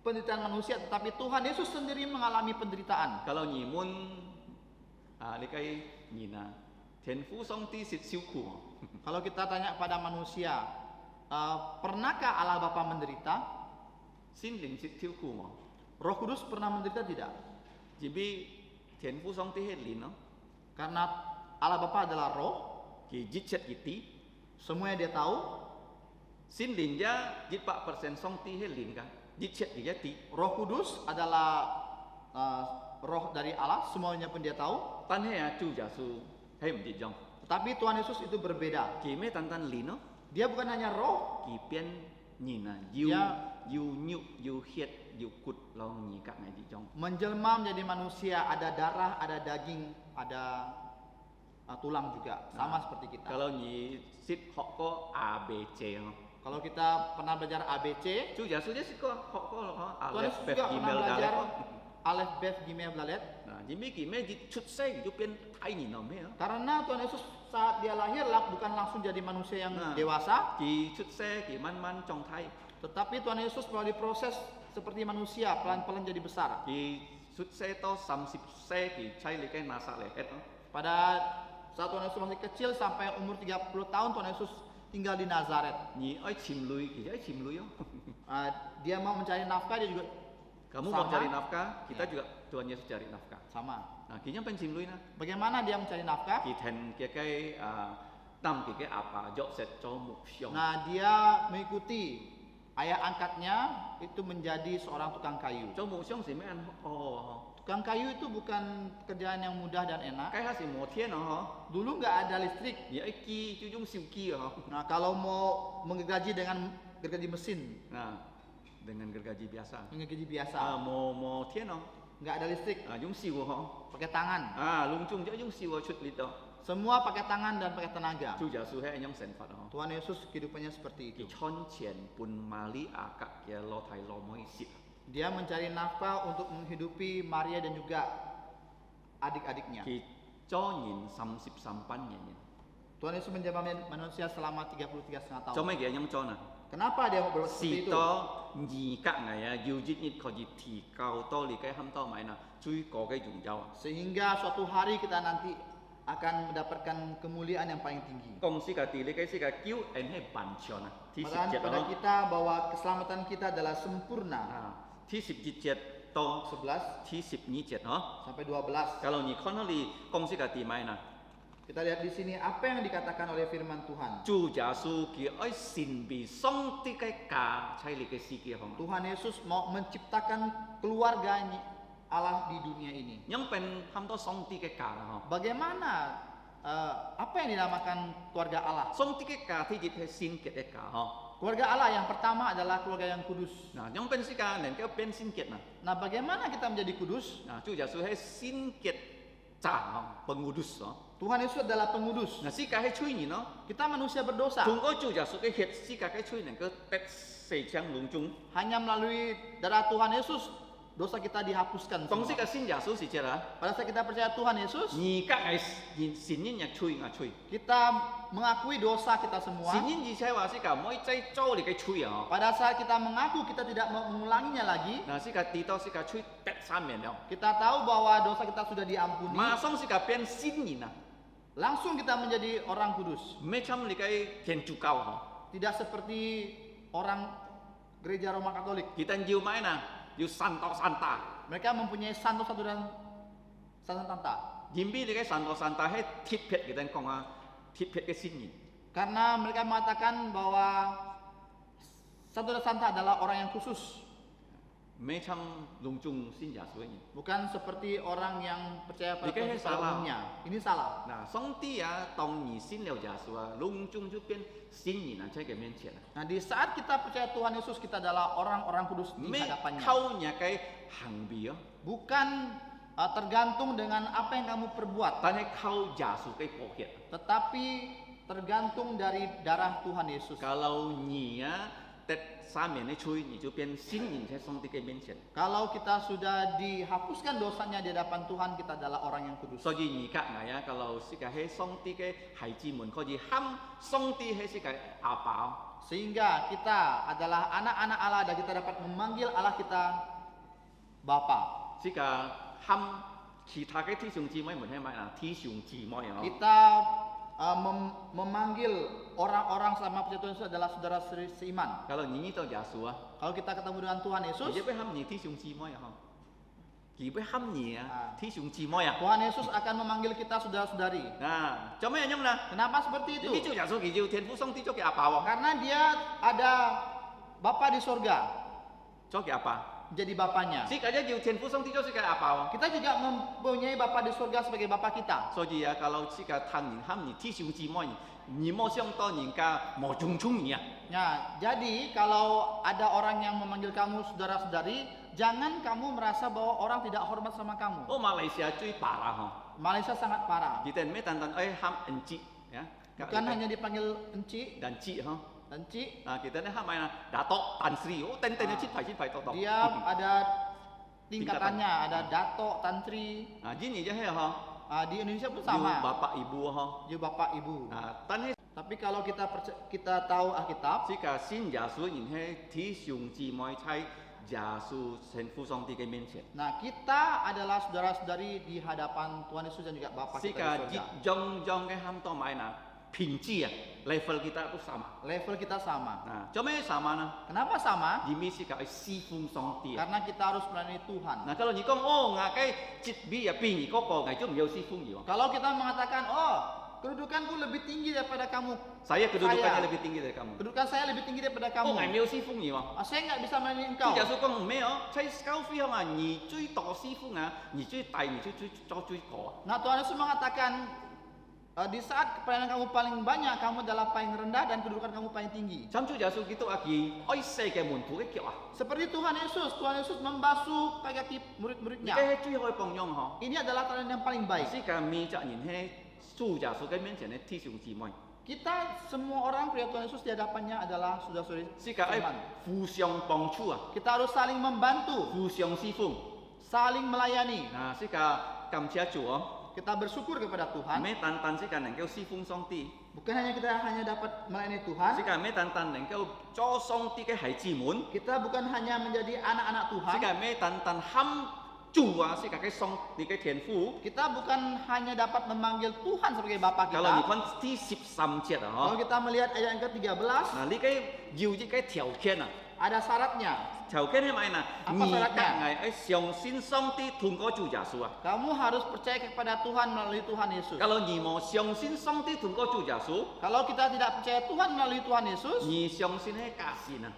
[SPEAKER 4] penderitaan manusia, tetapi Tuhan Yesus sendiri mengalami penderitaan.
[SPEAKER 3] Kalau 你們你嘅人啊，天父上帝是受苦啊。
[SPEAKER 4] Kalau kita tanya pada manusia, pernahkah Allah Bapa menderita?
[SPEAKER 3] 心靈是受苦啊。
[SPEAKER 4] Roh Kudus pernah menderita tidak?
[SPEAKER 3] Jadi 天父上帝係靈咯，
[SPEAKER 4] Karena Allah Bapa adalah roh,
[SPEAKER 3] 佢日出日地，
[SPEAKER 4] semuanya dia tahu.
[SPEAKER 3] 心靈一100%上帝係靈㗎，日出日地。
[SPEAKER 4] Roh Kudus adalah roh dari Allah, semuanya pun dia tahu.
[SPEAKER 3] 但係啊，主耶穌係唔一樣，
[SPEAKER 4] Tetapi Tuhan Yesus itu berbeda.
[SPEAKER 3] 佢咩單單靈咯，
[SPEAKER 4] Dia bukan hanya roh,
[SPEAKER 3] 佢變人啊，要肉要血要骨，然後而家係一種。
[SPEAKER 4] menjelma menjadi manusia, ada darah, ada daging, ada tulang juga, sama seperti kita.
[SPEAKER 3] Kalau 你識學過 ABC 嗬，
[SPEAKER 4] Kalau kita pernah belajar ABC,
[SPEAKER 3] 主耶穌一識過學過咯嗬，
[SPEAKER 4] Tuhan
[SPEAKER 3] Aleph
[SPEAKER 4] Yesus
[SPEAKER 3] Bet
[SPEAKER 4] juga pernah
[SPEAKER 3] Gimel
[SPEAKER 4] belajar
[SPEAKER 3] Dalet。
[SPEAKER 4] Alef, Bet, Gimel, Dalet.
[SPEAKER 3] 嗱，因為佢咩出世佢就變大人咯咩啊？
[SPEAKER 4] Karena Tuhan Yesus saat dia lahir bukan langsung jadi manusia yang
[SPEAKER 3] Nah.
[SPEAKER 4] dewasa,
[SPEAKER 3] 佢出世佢慢慢長大。
[SPEAKER 4] tetapi Tuhan Yesus melalui proses seperti manusia, pelan-pelan jadi besar.
[SPEAKER 3] 佢出世到30歲，佢差你嘅拿撒勒嘅咯。
[SPEAKER 4] Pada saat Tuhan Yesus masih kecil sampai umur 30 tahun Tuhan Yesus tinggal di Nazaret.
[SPEAKER 3] 你愛潛女，其實愛潛女哦。
[SPEAKER 4] Dia mau mencari nafkah, dia juga
[SPEAKER 3] Kamu
[SPEAKER 4] Sama.
[SPEAKER 3] mau cari nafkah, kita
[SPEAKER 4] Ya.
[SPEAKER 3] juga Tuhan Yesus cari nafkah.
[SPEAKER 4] sama.
[SPEAKER 3] Nah, kini yang pencim lui na.
[SPEAKER 4] Bagaimana dia mencari nafkah?
[SPEAKER 3] Kita cái tam cái apa jok set cho mục xiong.
[SPEAKER 4] Nah, dia mengikuti ayah angkatnya itu menjadi seorang tukang kayu.
[SPEAKER 3] Cho mục xiong gì mấy anh oh.
[SPEAKER 4] Tukang kayu itu bukan pekerjaan yang mudah dan enak.
[SPEAKER 3] Cái gì mùa thiên hả?
[SPEAKER 4] Dulu nggak ada listrik.
[SPEAKER 3] Ya iki chú dung siêu kia hả?
[SPEAKER 4] Nah, kalau mau menggergaji dengan gergaji mesin,
[SPEAKER 3] Nah, dengan gergaji biasa.
[SPEAKER 4] menggergaji biasa,
[SPEAKER 3] Mùa thiên hả?
[SPEAKER 4] nggak ada listrik,
[SPEAKER 3] Dung siêu hả?
[SPEAKER 4] pakai tangan.
[SPEAKER 3] Lung chung cho dung siêu chút lít đó.
[SPEAKER 4] Semua pakai tangan dan pakai tenaga.
[SPEAKER 3] Chú giả sư hay anh em sen phật hả?
[SPEAKER 4] Tuhan Yesus kehidupannya seperti
[SPEAKER 3] Cái
[SPEAKER 4] itu.
[SPEAKER 3] chon chien pun mali akak kia lo thai lo moi sip.
[SPEAKER 4] Dia mencari nafkah untuk menghidupi Maria dan juga adik-adiknya.
[SPEAKER 3] Cái cho nhìn xăm sip sampan nhẹ nhẹ.
[SPEAKER 4] Tuhan Yesus menjamah manusia selama 33,5
[SPEAKER 3] Cho
[SPEAKER 4] tahun.
[SPEAKER 3] mấy cái anh em cho nào.
[SPEAKER 4] Kenapa dia mau berbuat seperti
[SPEAKER 3] Sĩ
[SPEAKER 4] itu?
[SPEAKER 3] to nhì các ngày yêu dít nhít có dịp thì cao to lì cái hâm to mày nào chui có cái dùng dao.
[SPEAKER 4] Sehingga suatu hari kita nanti akan mendapatkan kemuliaan yang paling tinggi.
[SPEAKER 3] Công sĩ cả tỷ lì cái sĩ cả cứu anh hay bản chọn à. Thì sĩ
[SPEAKER 4] Maka
[SPEAKER 3] chết
[SPEAKER 4] pada
[SPEAKER 3] đó.
[SPEAKER 4] kita bahwa keselamatan kita adalah sempurna.
[SPEAKER 3] Thì sĩ chết to
[SPEAKER 4] 11
[SPEAKER 3] thì sĩ nhì chết hả?
[SPEAKER 4] sampai 12.
[SPEAKER 3] Kalau nhì con nó lì công sĩ cả tỷ mày nào.
[SPEAKER 4] Kita lihat di sini apa yang dikatakan oleh firman Tuhan.
[SPEAKER 3] Chủ giả sư kia ơi xin bị xong tí cái cả chay lì cái sĩ kia không?
[SPEAKER 4] Tuhan Yesus mau menciptakan keluarga Allah di dunia ini.
[SPEAKER 3] Nhưng pen hâm to xong tí cái cả hả?
[SPEAKER 4] Bagaimana apa yang dinamakan keluarga Allah?
[SPEAKER 3] Xong tí cái cả thì dịp hay xin cái cả hả?
[SPEAKER 4] Keluarga Allah yang pertama adalah keluarga yang kudus.
[SPEAKER 3] Nah, nhưng pen sĩ cả nên cái pen xin kiệt nào.
[SPEAKER 4] Nah, bagaimana kita menjadi kudus?
[SPEAKER 3] Nah, chủ giả sư hay xin kiệt trả pengudus hả?
[SPEAKER 4] Tuhan Yesus adalah pengudus.
[SPEAKER 3] Nah, sĩ cả hay chui nhỉ nó?
[SPEAKER 4] Kita manusia berdosa.
[SPEAKER 3] Chúng có chủ giả sư cái hiệt sĩ cả cái chui này cái tết xây trang lung chung.
[SPEAKER 4] Hanya melalui darah Tuhan Yesus dosa kita dihapuskan
[SPEAKER 3] 當
[SPEAKER 4] semua.
[SPEAKER 3] 時嘅先耶穌是只啦，
[SPEAKER 4] Pada saat kita percaya Tuhan Yesus,
[SPEAKER 3] 而家係善人亦吹啊吹，
[SPEAKER 4] kita mengakui dosa kita semua.
[SPEAKER 3] 善人而且話是個唔可以再做你嘅吹啊！
[SPEAKER 4] Pada saat kita mengaku kita tidak mengulanginya lagi,
[SPEAKER 3] 嗱，是個地道是個吹得3年了，
[SPEAKER 4] kita tahu bahwa dosa kita sudah diampuni,
[SPEAKER 3] 馬上是個變善人啊！
[SPEAKER 4] langsung kita menjadi orang kudus.
[SPEAKER 3] 唔係侵你嘅天主教嗬，
[SPEAKER 4] Tidak seperti orang gereja Roma Katolik.
[SPEAKER 3] 佢哋要咩啊？要散多散大，
[SPEAKER 4] Mereka mempunyai santo satu dan santo tanta.
[SPEAKER 3] 而比你嘅散多散大係鐵撇佢哋講啊，鐵撇嘅善人。
[SPEAKER 4] Karena mereka mengatakan bahwa santo dan santa adalah orang yang khusus,
[SPEAKER 3] 唔係侵隆重先耶穌嘅人。
[SPEAKER 4] bukan seperti orang yang percaya pada
[SPEAKER 3] Ini
[SPEAKER 4] Tuhan pada
[SPEAKER 3] salah.
[SPEAKER 4] umumnya. Ini salah.
[SPEAKER 3] 嗱，上帝啊，當你信了耶穌啊，隆重就變善人啊，在佢面前啊。
[SPEAKER 4] Nah, di saat kita percaya Tuhan Yesus, kita adalah orang-orang kudus
[SPEAKER 3] 唔
[SPEAKER 4] di
[SPEAKER 3] 係
[SPEAKER 4] hadapannya.
[SPEAKER 3] 靠你嘅行為啊，
[SPEAKER 4] Bukan tergantung dengan apa yang kamu perbuat,
[SPEAKER 3] 但係靠耶穌嘅寶血。
[SPEAKER 4] tetapi tergantung dari darah Tuhan Yesus.
[SPEAKER 3] Kalau你啊得3年嘅罪，你就變善人在上帝嘅面前。
[SPEAKER 4] Kalau kita sudah dihapuskan dosanya di hadapan Tuhan, kita adalah orang yang kudus.
[SPEAKER 3] 所以而家我啊，kalau 是個喺上帝嘅孩子們可以喊上帝係是個阿爸。
[SPEAKER 4] Sehingga kita adalah anak-anak Allah dan kita dapat memanggil Allah kita Bapa.
[SPEAKER 3] 是個喊其他嘅弟兄姊妹們係咪啊？弟兄姊妹啊。
[SPEAKER 4] Kita memanggil orang-orang sama percaya Tuhan Yesus adalah saudara seiman.
[SPEAKER 3] Kalau你到耶穌啊，
[SPEAKER 4] Kalau kita ketemu dengan Tuhan
[SPEAKER 3] 你
[SPEAKER 4] Yesus,
[SPEAKER 3] 就會喊你弟兄姊妹啊，佢會喊你啊
[SPEAKER 4] 啊，
[SPEAKER 3] 弟兄姊妹啊。
[SPEAKER 4] Tuhan Yesus akan memanggil kita saudara-saudari.
[SPEAKER 3] 嗱，做咩樣啦？
[SPEAKER 4] Kenapa seperti
[SPEAKER 3] 你
[SPEAKER 4] itu?
[SPEAKER 3] 做耶穌佢叫天父上帝做嘅阿爸喎，
[SPEAKER 4] Karena dia ada Bapa di surga,
[SPEAKER 3] 做嘅阿爸。
[SPEAKER 4] jadi bapaknya.
[SPEAKER 3] 是個要天父上帝做是個阿爸喎。
[SPEAKER 4] Kita juga mempunyai Bapa di surga sebagai Bapa kita.
[SPEAKER 3] 所以啊，kalau 是個唐人喊你弟兄姊妹，你莫想到人家冇尊重你啊。
[SPEAKER 4] Nah, jadi kalau ada orang yang memanggil kamu saudara-saudari, jangan kamu merasa bahwa orang tidak hormat sama kamu.
[SPEAKER 3] 我馬來西亞最parah嗬，
[SPEAKER 4] Malaysia sangat parah.
[SPEAKER 3] kita咩單單喊encik ya，
[SPEAKER 4] Bukan hanya dipanggil enci
[SPEAKER 3] dan cik 嗬。
[SPEAKER 4] dan ci,
[SPEAKER 3] Nah, kita ni hamai na dato tan sri, oh ten ten cit pai tok tok.
[SPEAKER 4] dia ada tingkatannya, ada dato, tantri.
[SPEAKER 3] Nah, gini je he ha.
[SPEAKER 4] Di Indonesia pun
[SPEAKER 3] Yu
[SPEAKER 4] sama.
[SPEAKER 3] bapak ibu ha.
[SPEAKER 4] Dia bapak ibu.
[SPEAKER 3] Nah, tan he
[SPEAKER 4] Tapi kalau kita tahu Alkitab,
[SPEAKER 3] si ka sin ya su yin he ti xiong ji moi chai ya su sen fu song ti ke mien qian.
[SPEAKER 4] nah kita adalah saudara-saudari di hadapan Tuhan Yesus dan juga Bapa
[SPEAKER 3] Si
[SPEAKER 4] kita
[SPEAKER 3] ka
[SPEAKER 4] di
[SPEAKER 3] ji
[SPEAKER 4] surga.
[SPEAKER 3] jong jong ke ham to mai na ping ji ya, level kita tu sama.
[SPEAKER 4] Level kita sama.
[SPEAKER 3] Nah, cuma sama na.
[SPEAKER 4] Kenapa sama?
[SPEAKER 3] Dimi si ka si fung song ti.
[SPEAKER 4] Karena kita harus melayani Tuhan.
[SPEAKER 3] Nah, kalau ni kong oh ngakai cit bi ya pi ni koko ngai tu miao si fung yo.
[SPEAKER 4] Kalau kita mengatakan, oh kedudukanku lebih tinggi daripada kamu,
[SPEAKER 3] Saya kedudukannya
[SPEAKER 4] Saya.
[SPEAKER 3] lebih tinggi dari kamu.
[SPEAKER 4] kedudukan saya lebih tinggi daripada kamu,
[SPEAKER 3] Oh, ngai miao si fung yo.
[SPEAKER 4] Saya nggak bisa melayani
[SPEAKER 3] 即
[SPEAKER 4] engkau.
[SPEAKER 3] 耶穌講唔咩哦，在高飛啊，你最大師傅啊，你最大，你最做最高啊。
[SPEAKER 4] Nah Tuhan Yesus mengatakan, di saat pelayanan kamu paling banyak, kamu adalah paling rendah dan kedudukan kamu paling tinggi.
[SPEAKER 3] 參住耶穌基督啊，佢愛世嘅門徒嘅腳啊，
[SPEAKER 4] Seperti Tuhan Yesus membasuh kaki
[SPEAKER 3] 而
[SPEAKER 4] murid-muridnya.
[SPEAKER 3] 家係最好嘅榜樣嗬。
[SPEAKER 4] Ini adalah teladan yang paling baik.
[SPEAKER 3] 是個每責人喺主耶穌嘅面前嘅弟兄姊妹，
[SPEAKER 4] Kita semua orang pria Tuhan Yesus di hadapannya adalah saudara-saudari
[SPEAKER 3] 是個愛
[SPEAKER 4] seiman.
[SPEAKER 3] 互相幫助啊，
[SPEAKER 4] Kita harus saling membantu,
[SPEAKER 3] 互相侍奉。
[SPEAKER 4] saling melayani.
[SPEAKER 3] 嗱，是個感謝主哦，
[SPEAKER 4] Kita bersyukur kepada Tuhan.
[SPEAKER 3] 咩單單是個能夠侍奉上帝，
[SPEAKER 4] Bukan hanya kita hanya dapat melayani
[SPEAKER 3] 是
[SPEAKER 4] Tuhan.
[SPEAKER 3] 個咩單單能夠做上帝嘅孩子們，
[SPEAKER 4] Kita bukan hanya menjadi anak-anak
[SPEAKER 3] 是
[SPEAKER 4] Tuhan.
[SPEAKER 3] 個咩單單喊主啊，是個嘅上帝嘅天父。
[SPEAKER 4] Kita bukan hanya dapat memanggil Tuhan sebagai Bapa
[SPEAKER 3] Kalau ni
[SPEAKER 4] kita.
[SPEAKER 3] kan 第13節啊，
[SPEAKER 4] Kalau kita melihat ayat yang ke-13,
[SPEAKER 3] 嗱呢個要一個條件啊，
[SPEAKER 4] ada syaratnya.
[SPEAKER 3] 條件係咪啊？
[SPEAKER 4] Apa
[SPEAKER 3] 你
[SPEAKER 4] syaratnya?
[SPEAKER 3] 係愛相信上帝通過主耶穌啊。
[SPEAKER 4] Kamu harus percaya kepada Tuhan melalui Tuhan Yesus.
[SPEAKER 3] Kalau 你冇相信上帝通過主耶穌，
[SPEAKER 4] Kalau kita tidak percaya Tuhan melalui Tuhan Yesus,
[SPEAKER 3] 你相信係假神啊。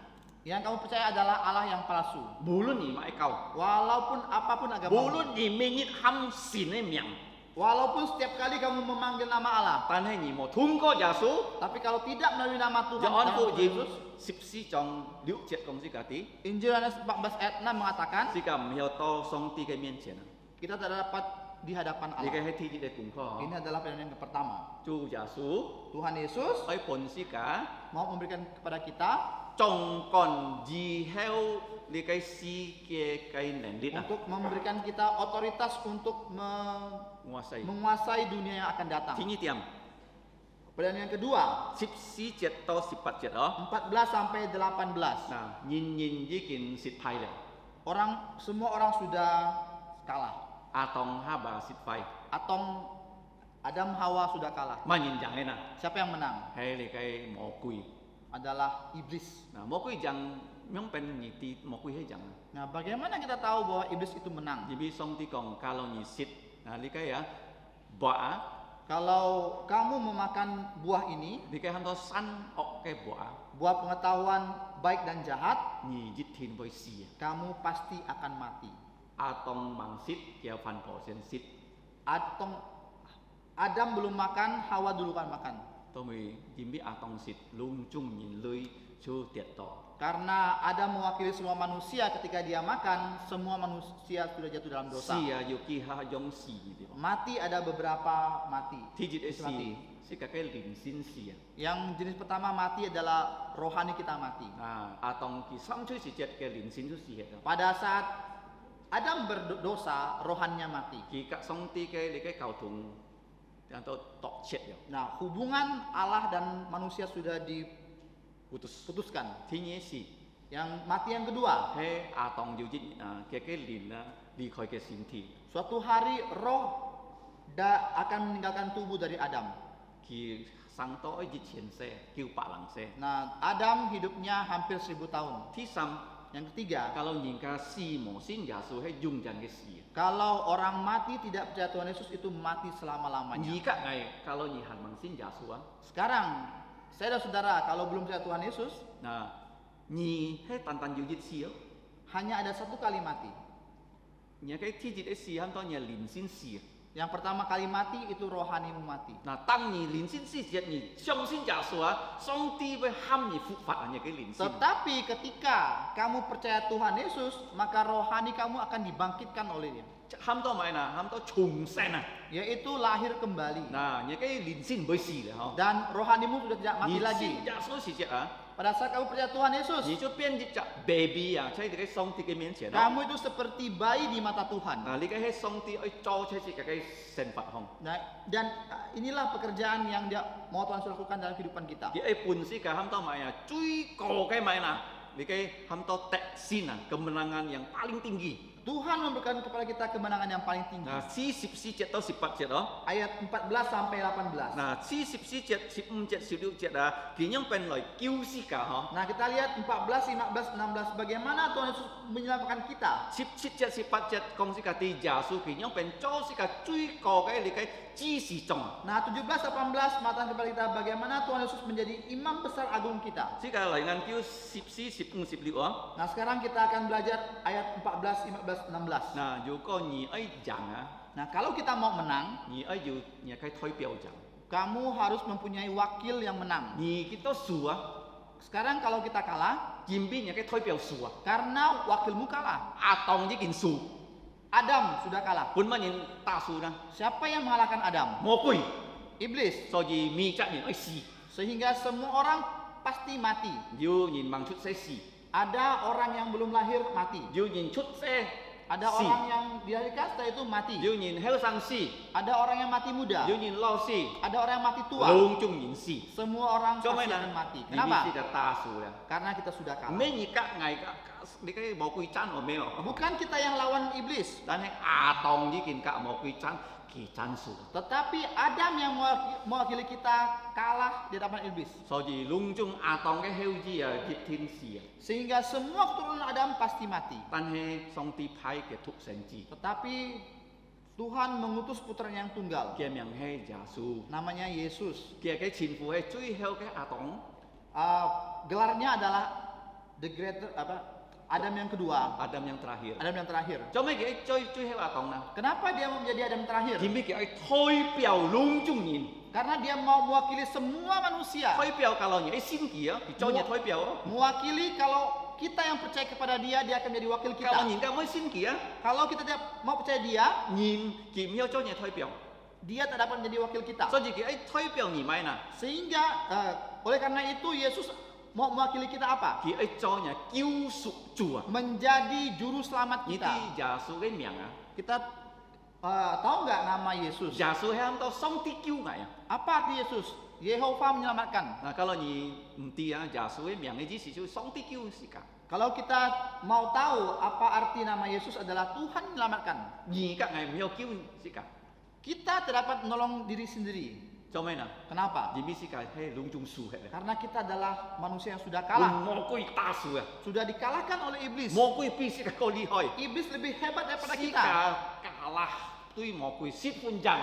[SPEAKER 4] yang kamu percaya adalah Allah yang palsu.
[SPEAKER 3] 無論你買教，
[SPEAKER 4] Walaupun apapun
[SPEAKER 3] 無
[SPEAKER 4] agamamu,
[SPEAKER 3] 論你明日喊神嘅名，
[SPEAKER 4] walaupun setiap kali kamu memanggil nama Allah,
[SPEAKER 3] 但係你冇通過耶穌，
[SPEAKER 4] tapi kalau tidak melalui nama Tuhan,
[SPEAKER 3] Jangan
[SPEAKER 4] nama
[SPEAKER 3] 福
[SPEAKER 4] Tuhan
[SPEAKER 3] 音
[SPEAKER 4] Yesus,
[SPEAKER 3] 14章6節講是個啲，
[SPEAKER 4] Injil Yohanes 14 ayat 6 mengatakan,
[SPEAKER 3] 是個唔要到上帝嘅面前啊。
[SPEAKER 4] kita tidak dapat di hadapan
[SPEAKER 3] 呢個
[SPEAKER 4] Allah.
[SPEAKER 3] 係第一嘅功課
[SPEAKER 4] Ini
[SPEAKER 3] 嗬。
[SPEAKER 4] adalah pelayanan yang pertama.
[SPEAKER 3] 主耶穌
[SPEAKER 4] Tuhan Yesus
[SPEAKER 3] 愛本是個
[SPEAKER 4] mau memberikan kepada kita
[SPEAKER 3] trong còn gì heo đi cái si cái nền dit ah
[SPEAKER 4] untuk memberikan kita otoritas untuk
[SPEAKER 3] nguasai
[SPEAKER 4] menguasai dunia yang akan datang.
[SPEAKER 3] Thứ tiam
[SPEAKER 4] Dan yang kedua,
[SPEAKER 3] 14 7到18節哦
[SPEAKER 4] 14 sampai 18.
[SPEAKER 3] 嗱，人人已經蝕派了，
[SPEAKER 4] Semua orang sudah kalah.
[SPEAKER 3] 阿當哈巴蝕派，
[SPEAKER 4] Atau Adam Hawa sudah kalah.
[SPEAKER 3] 乜人講嘅嗱？
[SPEAKER 4] Siapa yang menang?
[SPEAKER 3] 係你嘅魔鬼，
[SPEAKER 4] Adalah iblis.
[SPEAKER 3] 嗱魔鬼講樣變你啲魔鬼係講，
[SPEAKER 4] Nah, bagaimana kita tahu bahwa iblis itu menang?
[SPEAKER 3] 因為上帝講，kalau 你蝕，嗱你嘅呀，buah，
[SPEAKER 4] Kalau kamu memakan buah ini,
[SPEAKER 3] 你嘅很多山惡嘅buah，
[SPEAKER 4] buah pengetahuan baik dan jahat,
[SPEAKER 3] 你一天會死。
[SPEAKER 4] kamu pasti akan mati.
[SPEAKER 3] 阿當盲蝕，叫份婆先蝕，
[SPEAKER 4] Adam belum makan, Hawa duluan makan.
[SPEAKER 3] 都咪因為阿當蝕，lon中人類就跌倒。
[SPEAKER 4] Karena Adam mewakili semua manusia, ketika dia makan, semua manusia sudah jatuh dalam dosa.
[SPEAKER 3] 死啊，要記下勇士嘅。
[SPEAKER 4] Mati ada beberapa mati.
[SPEAKER 3] 天節嘅
[SPEAKER 4] mati.
[SPEAKER 3] 事，是個嘅靈先死啊。
[SPEAKER 4] Yang jenis pertama mati adalah rohani kita mati.
[SPEAKER 3] 啊，阿當佢生出時隻嘅靈先都死嘅。
[SPEAKER 4] Pada saat Adam berdosa, rohannya mati.
[SPEAKER 3] 佢隔上帝嘅你嘅溝通，然後度切咗，
[SPEAKER 4] Nah, hubungan Allah dan manusia sudah diputuskan.
[SPEAKER 3] 天嘢事
[SPEAKER 4] Yang mati yang kedua,
[SPEAKER 3] 係阿當要嘅靈啊離開嘅身體，
[SPEAKER 4] suatu hari roh akan meninggalkan tubuh dari Adam.
[SPEAKER 3] 佢生到一前世叫白人世。
[SPEAKER 4] Nah, Adam hidupnya hampir 1000 tahun.
[SPEAKER 3] 第三，
[SPEAKER 4] Yang ketiga,
[SPEAKER 3] kalau 人家死無信耶穌係用人嘅事。
[SPEAKER 4] kalau orang mati tidak percaya Tuhan Yesus itu mati selama-lamanya.
[SPEAKER 3] 而家係kalau 你行問信耶穌啊，
[SPEAKER 4] Sekarang, saya dan saudara, kalau belum percaya Tuhan Yesus,
[SPEAKER 3] 嗱，你係單單要一次哦，
[SPEAKER 4] hanya ada satu kali mati.
[SPEAKER 3] 而家天節嘅事很多嘢靈先事。
[SPEAKER 4] Yang pertama kali mati itu rohanimu mati.
[SPEAKER 3] 嗱，當你靈先事時，你相信耶穌啊，上帝會喊你復活啊，你嘅靈先。
[SPEAKER 4] Tetapi ketika kamu percaya Tuhan Yesus, maka rohani kamu akan dibangkitkan oleh Dia,
[SPEAKER 3] 喊到咪嗱，喊到重生啊！
[SPEAKER 4] yaitu lahir kembali.
[SPEAKER 3] 嗱，你嘅靈先唔會死嘅嗬。
[SPEAKER 4] Dan rohanimu sudah tidak
[SPEAKER 3] 你
[SPEAKER 4] mati lagi.
[SPEAKER 3] 信耶穌時啊，
[SPEAKER 4] Pada saat kamu percaya Tuhan Yesus,
[SPEAKER 3] 你就變一隻 baby 啊，喺你嘅上帝嘅面前咯。
[SPEAKER 4] kamu itu seperti bayi di mata Tuhan.
[SPEAKER 3] 嗱，你嘅喺上帝去做出時嘅神法行，
[SPEAKER 4] Nah, dan inilah pekerjaan yang dia mau Tuhan lakukan dalam kehidupan kita.
[SPEAKER 3] 佢喺半時嘅喊到咪啊，最高嘅咪嗱，你嘅喊到特先啊，kemenangan yang paling tinggi。
[SPEAKER 4] Tuhan memberikan kepada kita kemenangan yang paling tinggi.
[SPEAKER 3] 嗱，14節到18節咯。
[SPEAKER 4] Ayat 14 sampai 18.
[SPEAKER 3] 嗱，14節、15節、16節啊，佢樣變來救世㗎嗬。
[SPEAKER 4] Nah, kita lihat 14, 15, 16 bagaimana Tuhan Yesus menyelamatkan kita.
[SPEAKER 3] 17節、18節講是個對耶穌佢樣變做是個最高嘅你嘅指示中。
[SPEAKER 4] Nah, 17, 18 mengatakan kepada kita bagaimana Tuhan Yesus menjadi imam besar agung kita.
[SPEAKER 3] 是個嚟緊叫14、15、16啊。
[SPEAKER 4] Nah, sekarang kita akan belajar ayat 14, 15, 16.
[SPEAKER 3] 嗱，如果你愛贏啊，
[SPEAKER 4] Nah, kalau kita mau menang,
[SPEAKER 3] 你愛要你可以推表贏。
[SPEAKER 4] kamu harus mempunyai wakil yang menang.
[SPEAKER 3] 你kita輸啊，
[SPEAKER 4] Sekarang kalau kita kalah,
[SPEAKER 3] 前邊你可以推表輸啊。
[SPEAKER 4] karena wakilmu kalah.
[SPEAKER 3] 阿當已經輸，
[SPEAKER 4] Adam sudah kalah.
[SPEAKER 3] 本乜人打輸啦？
[SPEAKER 4] Siapa yang mengalahkan Adam?
[SPEAKER 3] 魔鬼，
[SPEAKER 4] Iblis.
[SPEAKER 3] 所以未責人愛死，
[SPEAKER 4] Sehingga semua orang pasti mati.
[SPEAKER 3] 要人盲出世死，
[SPEAKER 4] Ada orang yang belum lahir mati.
[SPEAKER 3] 要人出世
[SPEAKER 4] Ada
[SPEAKER 3] 死，
[SPEAKER 4] orang yang dilahirkan setelah itu mati.
[SPEAKER 3] 要人後生死，
[SPEAKER 4] Ada orang yang mati muda.
[SPEAKER 3] 要人老死，
[SPEAKER 4] Ada orang yang mati tua.
[SPEAKER 3] 兩種人死。
[SPEAKER 4] Semua orang
[SPEAKER 3] 做
[SPEAKER 4] pasti
[SPEAKER 3] 咩
[SPEAKER 4] akan
[SPEAKER 3] 呢
[SPEAKER 4] mati.？
[SPEAKER 3] 你必須
[SPEAKER 4] Kenapa?
[SPEAKER 3] 就打輸啦。
[SPEAKER 4] Karena kita sudah kalah.
[SPEAKER 3] 咩而家嗌㗎？你嘅魔鬼爭我咩喎？
[SPEAKER 4] Bukan kita yang lawan iblis,
[SPEAKER 3] 但係亞當呢件隔魔鬼爭，佢爭輸。
[SPEAKER 4] tetapi Adam yang mewakili kita kalah di hadapan iblis.
[SPEAKER 3] 所以兩種亞當嘅後子啊，結天使啊。
[SPEAKER 4] Sehingga semua keturunan Adam pasti mati.
[SPEAKER 3] 但係上帝派嘅獨生子，
[SPEAKER 4] Tetapi Tuhan mengutus putranya yang tunggal.
[SPEAKER 3] 嘅名係耶穌，
[SPEAKER 4] Namanya Yesus.
[SPEAKER 3] 佢嘅前夫係最後嘅亞當，
[SPEAKER 4] Gelarnya adalah the greater Adam yang kedua,
[SPEAKER 3] Adam yang terakhir。
[SPEAKER 4] Adam yang terakhir.
[SPEAKER 3] 做咩佢最後亞當呢？
[SPEAKER 4] Kenapa dia mau menjadi Adam terakhir?
[SPEAKER 3] 點解佢係代表兩種人？
[SPEAKER 4] Karena dia mau mewakili semua manusia.
[SPEAKER 3] 代表kalau你係先知啊，佢做嘢代表啊。
[SPEAKER 4] Mewakili kalau kita yang percaya kepada dia, dia akan menjadi wakil
[SPEAKER 3] kalau
[SPEAKER 4] kita.
[SPEAKER 3] 人家唔係先知啊，
[SPEAKER 4] Kalau kita tidak mau percaya dia,
[SPEAKER 3] 人佢唔要做嘢代表，
[SPEAKER 4] dia tak dapat menjadi wakil kita.
[SPEAKER 3] 所以佢係代表你咪嗱。
[SPEAKER 4] Sehingga oleh karena itu Yesus mau mewakili kita apa?
[SPEAKER 3] 佢要做人救贖主啊！
[SPEAKER 4] Menjadi juru selamat
[SPEAKER 3] 呢
[SPEAKER 4] kita.
[SPEAKER 3] 啲耶穌嘅名啊，
[SPEAKER 4] Kita tahu nggak nama Yesus?
[SPEAKER 3] 耶穌係咁多上帝救我啊！
[SPEAKER 4] Apa arti Yesus? Yehova menyelamatkan.
[SPEAKER 3] 嗱，kalau 你唔知啊，耶穌嘅名嘅意思就上帝救世界。
[SPEAKER 4] Kalau kita mau tahu apa arti nama Yesus adalah Tuhan menyelamatkan.
[SPEAKER 3] 而家係唔要救世界，
[SPEAKER 4] Kita tidak dapat menolong diri sendiri.
[SPEAKER 3] 做咩呢？
[SPEAKER 4] Kenapa?
[SPEAKER 3] 因為世界係兩種樹嘅，
[SPEAKER 4] Karena kita adalah manusia yang sudah
[SPEAKER 3] 用
[SPEAKER 4] kalah.
[SPEAKER 3] 魔鬼打樹啊！
[SPEAKER 4] Sudah dikalahkan oleh iblis.
[SPEAKER 3] 魔鬼比世界更厲害，
[SPEAKER 4] Iblis lebih hebat
[SPEAKER 3] 世
[SPEAKER 4] daripada
[SPEAKER 3] 界
[SPEAKER 4] kita.
[SPEAKER 3] kalah 對魔鬼10分鐘。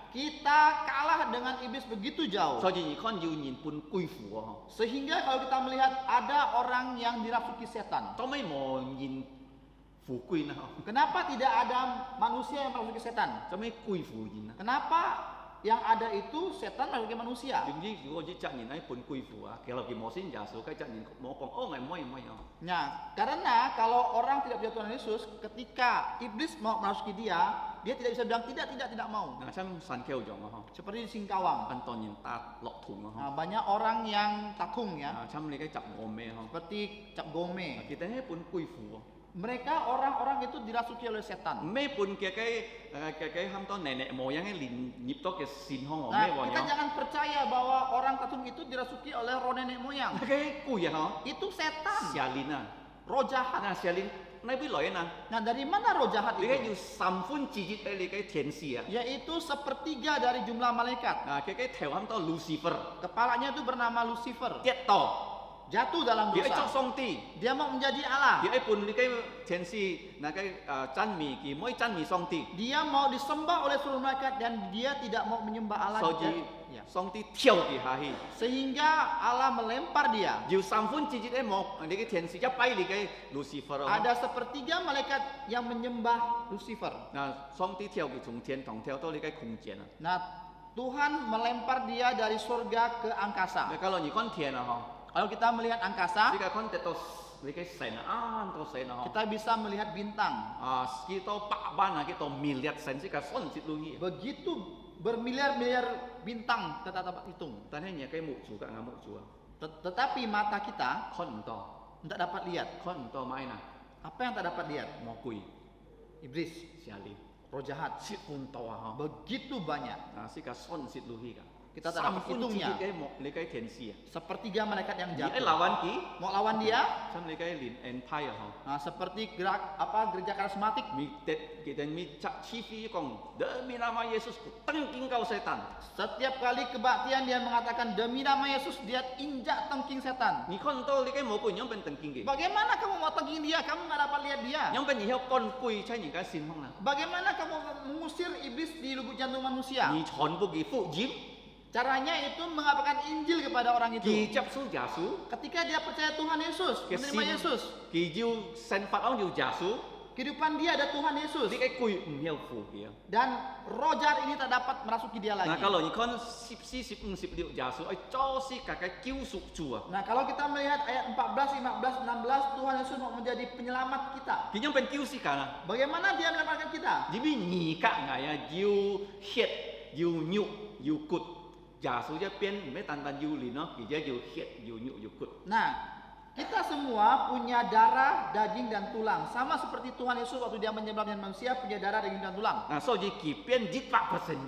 [SPEAKER 4] Kita kalah dengan iblis begitu jauh.
[SPEAKER 3] 所以你看有人半歸附啊！
[SPEAKER 4] Sehingga kalau kita melihat ada orang yang dirasuki setan.
[SPEAKER 3] 做咩冇人附歸呢？
[SPEAKER 4] Kenapa tidak ada manusia yang merasuki setan?
[SPEAKER 3] 做咩歸附人啊？
[SPEAKER 4] Kenapa yang ada itu setan merasuki manusia?
[SPEAKER 3] 總之如果你責人喺半歸附啊，其實佢冇先耶穌，佢責人冇講哦，係唔可以啊！
[SPEAKER 4] Nah, karena kalau orang tidak percaya Tuhan Yesus, ketika iblis mau merasuki dia, dia tidak bisa bilang tidak mau.
[SPEAKER 3] 嗱，真神叫咗啊！
[SPEAKER 4] Seperti di Singkawang.
[SPEAKER 3] 按當然打落堂啊！
[SPEAKER 4] Nah, banyak orang yang takung ya,
[SPEAKER 3] 啊，差唔多你嘅集我咩呵？
[SPEAKER 4] seperti Cap Gome.
[SPEAKER 3] Kita ini pun kuifu.
[SPEAKER 4] Mereka orang-orang itu dirasuki oleh setan.
[SPEAKER 3] 咩半嘅喊多nenek moyangnya連到嘅線康我
[SPEAKER 4] Nah,
[SPEAKER 3] 咩話
[SPEAKER 4] kita
[SPEAKER 3] 樣？
[SPEAKER 4] jangan percaya bahwa orang tatung itu dirasuki oleh roh nenek moyang.
[SPEAKER 3] 嘅攰啊！
[SPEAKER 4] Itu setan,
[SPEAKER 3] 嚇練啊！
[SPEAKER 4] roh jahat.
[SPEAKER 3] 嗱，嚇練呢邊來啊！
[SPEAKER 4] Nah, dari mana roh jahat
[SPEAKER 3] 你嘅
[SPEAKER 4] itu?
[SPEAKER 3] 要三分之一嘅你嘅天使啊！
[SPEAKER 4] Yaitu sepertiga dari jumlah malaikat.
[SPEAKER 3] 嗱，嘅頭喊多 Lucifer
[SPEAKER 4] Kepalanya itu bernama Lucifer.
[SPEAKER 3] 跌到，
[SPEAKER 4] Jatuh dalam
[SPEAKER 3] 佢做
[SPEAKER 4] dosa.
[SPEAKER 3] 上帝，
[SPEAKER 4] Dia mau menjadi Allah.
[SPEAKER 3] 佢半你嘅天使嗱嘅真美，佢唔可以真美上帝，
[SPEAKER 4] Dia mau disembah oleh seluruh malaikat dan dia tidak mau menyembah Allah.
[SPEAKER 3] 所以
[SPEAKER 4] Ya.
[SPEAKER 3] 上帝跳佢下去，
[SPEAKER 4] Sehingga Allah melempar dia.
[SPEAKER 3] 要三分之一咧冇你嘅天使一拜你嘅 Lucifer 啊！
[SPEAKER 4] Ada sepertiga malaikat yang menyembah Lucifer.
[SPEAKER 3] 嗱，上帝跳佢從天堂跳到你嘅空間啊！
[SPEAKER 4] Nah, Tuhan melempar dia dari surga ke angkasa.
[SPEAKER 3] 你kalau你看天啊，嗬。
[SPEAKER 4] Kalau kita melihat angkasa,
[SPEAKER 3] Jika kon teto likai sen to sen ho.
[SPEAKER 4] kita bisa melihat bintang.
[SPEAKER 3] Kita pak bana kita miliar sen sika son sit luhi.
[SPEAKER 4] Begitu bermiliar-miliar bintang kita dapat hitung.
[SPEAKER 3] Tan hanya kai mu juga ngamuk juga.
[SPEAKER 4] Tetapi mata kita
[SPEAKER 3] Kon to,
[SPEAKER 4] tidak dapat lihat.
[SPEAKER 3] kon to main ah.
[SPEAKER 4] Apa yang tak dapat lihat?
[SPEAKER 3] Mo kui
[SPEAKER 4] Iblis,
[SPEAKER 3] siali.
[SPEAKER 4] roh jahat.
[SPEAKER 3] Sit pun to ha.
[SPEAKER 4] Begitu banyak.
[SPEAKER 3] Sika son sit luhi ka.
[SPEAKER 4] Kita tak dapat hitungnya.
[SPEAKER 3] Kai mo likai tensi.
[SPEAKER 4] Sepertiga malaikat yang
[SPEAKER 3] Dia
[SPEAKER 4] jatuh.
[SPEAKER 3] lawan ki.
[SPEAKER 4] Mau lawan dia?
[SPEAKER 3] Sam likai lin empire ho.
[SPEAKER 4] Nah, seperti gerak gereja karismatik.
[SPEAKER 3] Mi tet kita mi cak civi kong demi nama Yesus ku tengking kau setan.
[SPEAKER 4] Setiap kali kebaktian dia mengatakan demi nama Yesus dia injak tengking setan.
[SPEAKER 3] Ni kon to likai mo pun nyom pen tengking ki.
[SPEAKER 4] Bagaimana kamu mau tengking dia? Kamu nggak dapat lihat dia.
[SPEAKER 3] Nyom pen ihau kon kui chai ni ka sin hong na.
[SPEAKER 4] Bagaimana kamu mengusir iblis di lubuk jantung manusia?
[SPEAKER 3] 你全部嘅福音，
[SPEAKER 4] Caranya itu mengabarkan Injil kepada orang
[SPEAKER 3] 佢
[SPEAKER 4] itu.
[SPEAKER 3] 接受耶穌，
[SPEAKER 4] Ketika dia percaya Tuhan Yesus,
[SPEAKER 3] 嘅
[SPEAKER 4] menerima Yesus,
[SPEAKER 3] 佢要神法安要耶穌，
[SPEAKER 4] kehidupan dia ada Tuhan Yesus
[SPEAKER 3] 呢個佢唔要付嘅。
[SPEAKER 4] dan roh jahat ini tak dapat merasuki dia
[SPEAKER 3] 嗱，
[SPEAKER 4] lagi.
[SPEAKER 3] kalau 你看14、15、16耶穌，係做是個救贖主啊，
[SPEAKER 4] Nah, kalau kita melihat ayat 14, 15, 16, Tuhan Yesus mau menjadi penyelamat kita.
[SPEAKER 3] 佢樣變救世界啦。
[SPEAKER 4] Bagaimana dia menyelamatkan kita?
[SPEAKER 3] 因為而家我啊要血要肉要骨，耶穌一邊唔係單單要靈咯，而且要血要肉要骨。
[SPEAKER 4] Nah, kita semua punya darah, daging, dan tulang. Sama seperti Tuhan Yesus waktu dia menyembah manusia punya darah, daging, dan tulang.
[SPEAKER 3] 嗱，所以佢變100%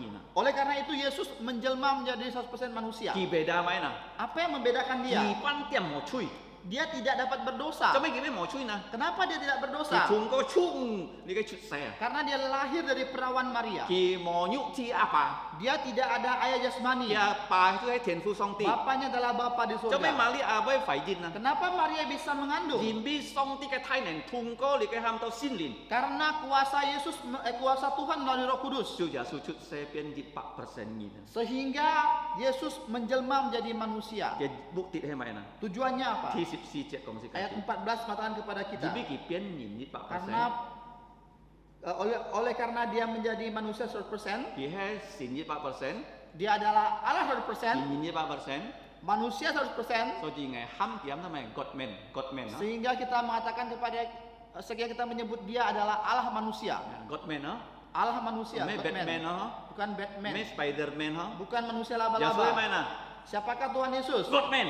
[SPEAKER 3] 人啊，
[SPEAKER 4] Oleh karena itu Yesus menjelma menjadi 100% manusia.
[SPEAKER 3] 佢別咩啊？
[SPEAKER 4] Apa yang membedakan dia?
[SPEAKER 3] 佢班點冇吹，
[SPEAKER 4] Dia tidak dapat berdosa.
[SPEAKER 3] 做咩佢咩冇吹呢？
[SPEAKER 4] Kenapa dia tidak
[SPEAKER 3] 佢
[SPEAKER 4] berdosa?
[SPEAKER 3] 從個衝你嘅出世啊！
[SPEAKER 4] Karena dia lahir dari perawan Maria.
[SPEAKER 3] 佢冇肉體阿爸，
[SPEAKER 4] Dia tidak ada ayah jasmani.
[SPEAKER 3] 佢阿爸都係天父上帝。
[SPEAKER 4] Bapaknya adalah Bapa di
[SPEAKER 3] 做咩
[SPEAKER 4] surga.
[SPEAKER 3] 瑪利亞會懷孕啊？
[SPEAKER 4] Kenapa Maria bisa mengandung?
[SPEAKER 3] 然必上帝嘅體能通過你嘅喊到先靈，
[SPEAKER 4] Karena kuasa kuasa Tuhan melalui Roh Kudus.
[SPEAKER 3] 就耶穌出世變100%人啊！
[SPEAKER 4] Sehingga Yesus menjelma menjadi manusia.
[SPEAKER 3] 嘅目的係咩啊？
[SPEAKER 4] Tujuannya apa?
[SPEAKER 3] 第14節講先。
[SPEAKER 4] Ayat 14 mengatakan kepada kita.
[SPEAKER 3] 只俾佢變人100%，
[SPEAKER 4] Karena oleh karena dia menjadi manusia 100%,
[SPEAKER 3] 佢係神100%，
[SPEAKER 4] dia adalah Allah 100%,
[SPEAKER 3] 人100%，
[SPEAKER 4] manusia 100%,
[SPEAKER 3] 所以係喊點都係 God man 啊
[SPEAKER 4] sehingga kita mengatakan sehingga kita menyebut dia adalah Allah manusia.
[SPEAKER 3] ，God man 啊，
[SPEAKER 4] Allah manusia,
[SPEAKER 3] 咩
[SPEAKER 4] Batman.
[SPEAKER 3] Batman 啊，
[SPEAKER 4] Bukan Batman,
[SPEAKER 3] 咩 Spiderman 啊，
[SPEAKER 4] bukan manusia
[SPEAKER 3] 耶穌係
[SPEAKER 4] laba-laba.
[SPEAKER 3] 咩啊
[SPEAKER 4] Siapakah Tuhan Yesus?？God
[SPEAKER 3] man，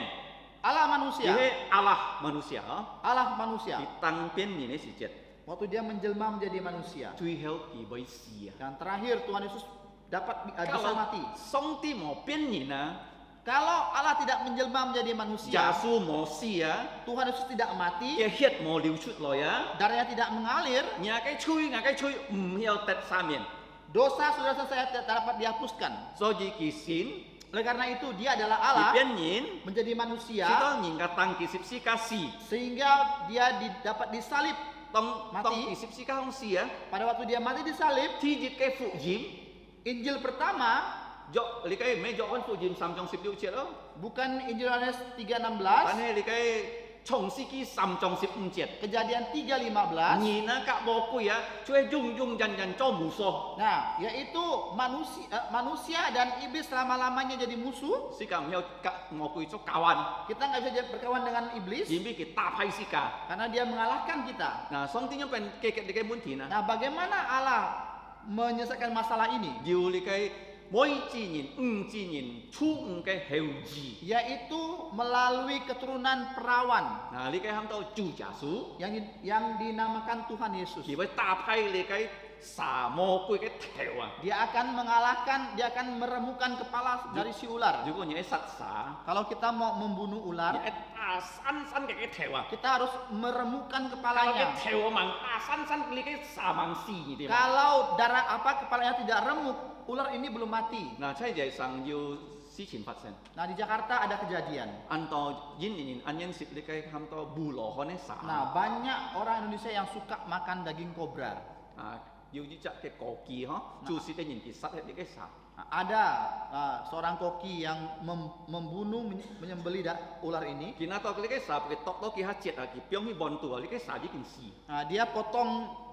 [SPEAKER 4] Allah
[SPEAKER 3] 而
[SPEAKER 4] manusia.
[SPEAKER 3] 係 Allah manusia，
[SPEAKER 4] Allah manusia.
[SPEAKER 3] 佢當變年嘅時節，
[SPEAKER 4] Waktu dia menjelma menjadi manusia.
[SPEAKER 3] 最後佢會死啊！
[SPEAKER 4] Dan terakhir Tuhan Yesus dapat bisa
[SPEAKER 3] Kalau
[SPEAKER 4] mati.
[SPEAKER 3] 上帝冇變年啊，
[SPEAKER 4] Kalau Allah tidak menjelma menjadi
[SPEAKER 3] 耶
[SPEAKER 4] manusia,
[SPEAKER 3] 穌冇死啊，
[SPEAKER 4] Tuhan Yesus tidak mati,
[SPEAKER 3] 嘅血冇流出來啊，
[SPEAKER 4] darahnya tidak mengalir,
[SPEAKER 3] 人嘅吹唔要得赦免，
[SPEAKER 4] dosa saudara saya tidak dapat dihapuskan.
[SPEAKER 3] 所以佢先
[SPEAKER 4] Oleh karena itu dia adalah
[SPEAKER 3] 佢
[SPEAKER 4] Allah
[SPEAKER 3] 變年，
[SPEAKER 4] menjadi
[SPEAKER 3] 知
[SPEAKER 4] manusia
[SPEAKER 3] 道人嘅當佢十字架死，
[SPEAKER 4] sehingga dia dapat disalib.
[SPEAKER 3] 當
[SPEAKER 4] Mati.
[SPEAKER 3] 佢十字架死啊，
[SPEAKER 4] Pada waktu dia mati disalib,
[SPEAKER 3] 天日嘅福音，
[SPEAKER 4] Injil pertama
[SPEAKER 3] 你嘅咩約翰福音3章16節咯，
[SPEAKER 4] bukan Injil Yohanes 3:16,
[SPEAKER 3] 但係你嘅創世記3章15節。
[SPEAKER 4] Kejadian 3:15.
[SPEAKER 3] Nhìn á các bộ quỷ á, chú ấy dùng dần cho mù so.
[SPEAKER 4] Nah, yaitu manusia dan iblis selama-lamanya jadi musuh.
[SPEAKER 3] Si cảm theo các bộ quỷ cho kawan.
[SPEAKER 4] Kita nggak bisa berkawan dengan iblis
[SPEAKER 3] Jadi kita hay si cả.
[SPEAKER 4] karena dia mengalahkan kita.
[SPEAKER 3] Nah, xong tiếng pen cái muốn thì
[SPEAKER 4] Nah, bagaimana Allah menyelesaikan masalah ini?
[SPEAKER 3] Điều li cái mỗi chi nhìn, chu cái heo gì.
[SPEAKER 4] Yaitu melalui keturunan perawan
[SPEAKER 3] Nah, li cái ham tao chủ giả số.
[SPEAKER 4] yang dinamakan Tuhan Yesus.
[SPEAKER 3] Chỉ với ta hay li cái xả mồ quỷ cái thèo à.
[SPEAKER 4] Dia akan meremukkan kepala dari si ular.
[SPEAKER 3] Dù có những sát xả.
[SPEAKER 4] Kalau kita mau membunuh ular,
[SPEAKER 3] Những săn cái thèo à.
[SPEAKER 4] kita harus meremukkan
[SPEAKER 3] Kalau cái
[SPEAKER 4] kepalanya.
[SPEAKER 3] thèo mang săn li cái xả mang xì như thế mà.
[SPEAKER 4] Kalau kepalanya tidak remuk, ular ini belum mati.
[SPEAKER 3] Nah, saya jadi sang yêu si chín phát sinh.
[SPEAKER 4] Nah, di Jakarta ada kejadian.
[SPEAKER 3] Anh to nhìn anh nhân xịt li cái ham to bù lò hòn xả.
[SPEAKER 4] Nah, banyak orang Indonesia yang suka makan daging kobra.
[SPEAKER 3] Yêu như chắc cái cổ kỳ hả? Chú sĩ cái nhìn kỳ sát hết cái xả.
[SPEAKER 4] Nah, ada seorang koki yang menyembelih ular ini.
[SPEAKER 3] Kina to cái xả cái tok to kỳ hát chết kỳ piong hi bon tua cái xả gì kinh xì.
[SPEAKER 4] Nah, dia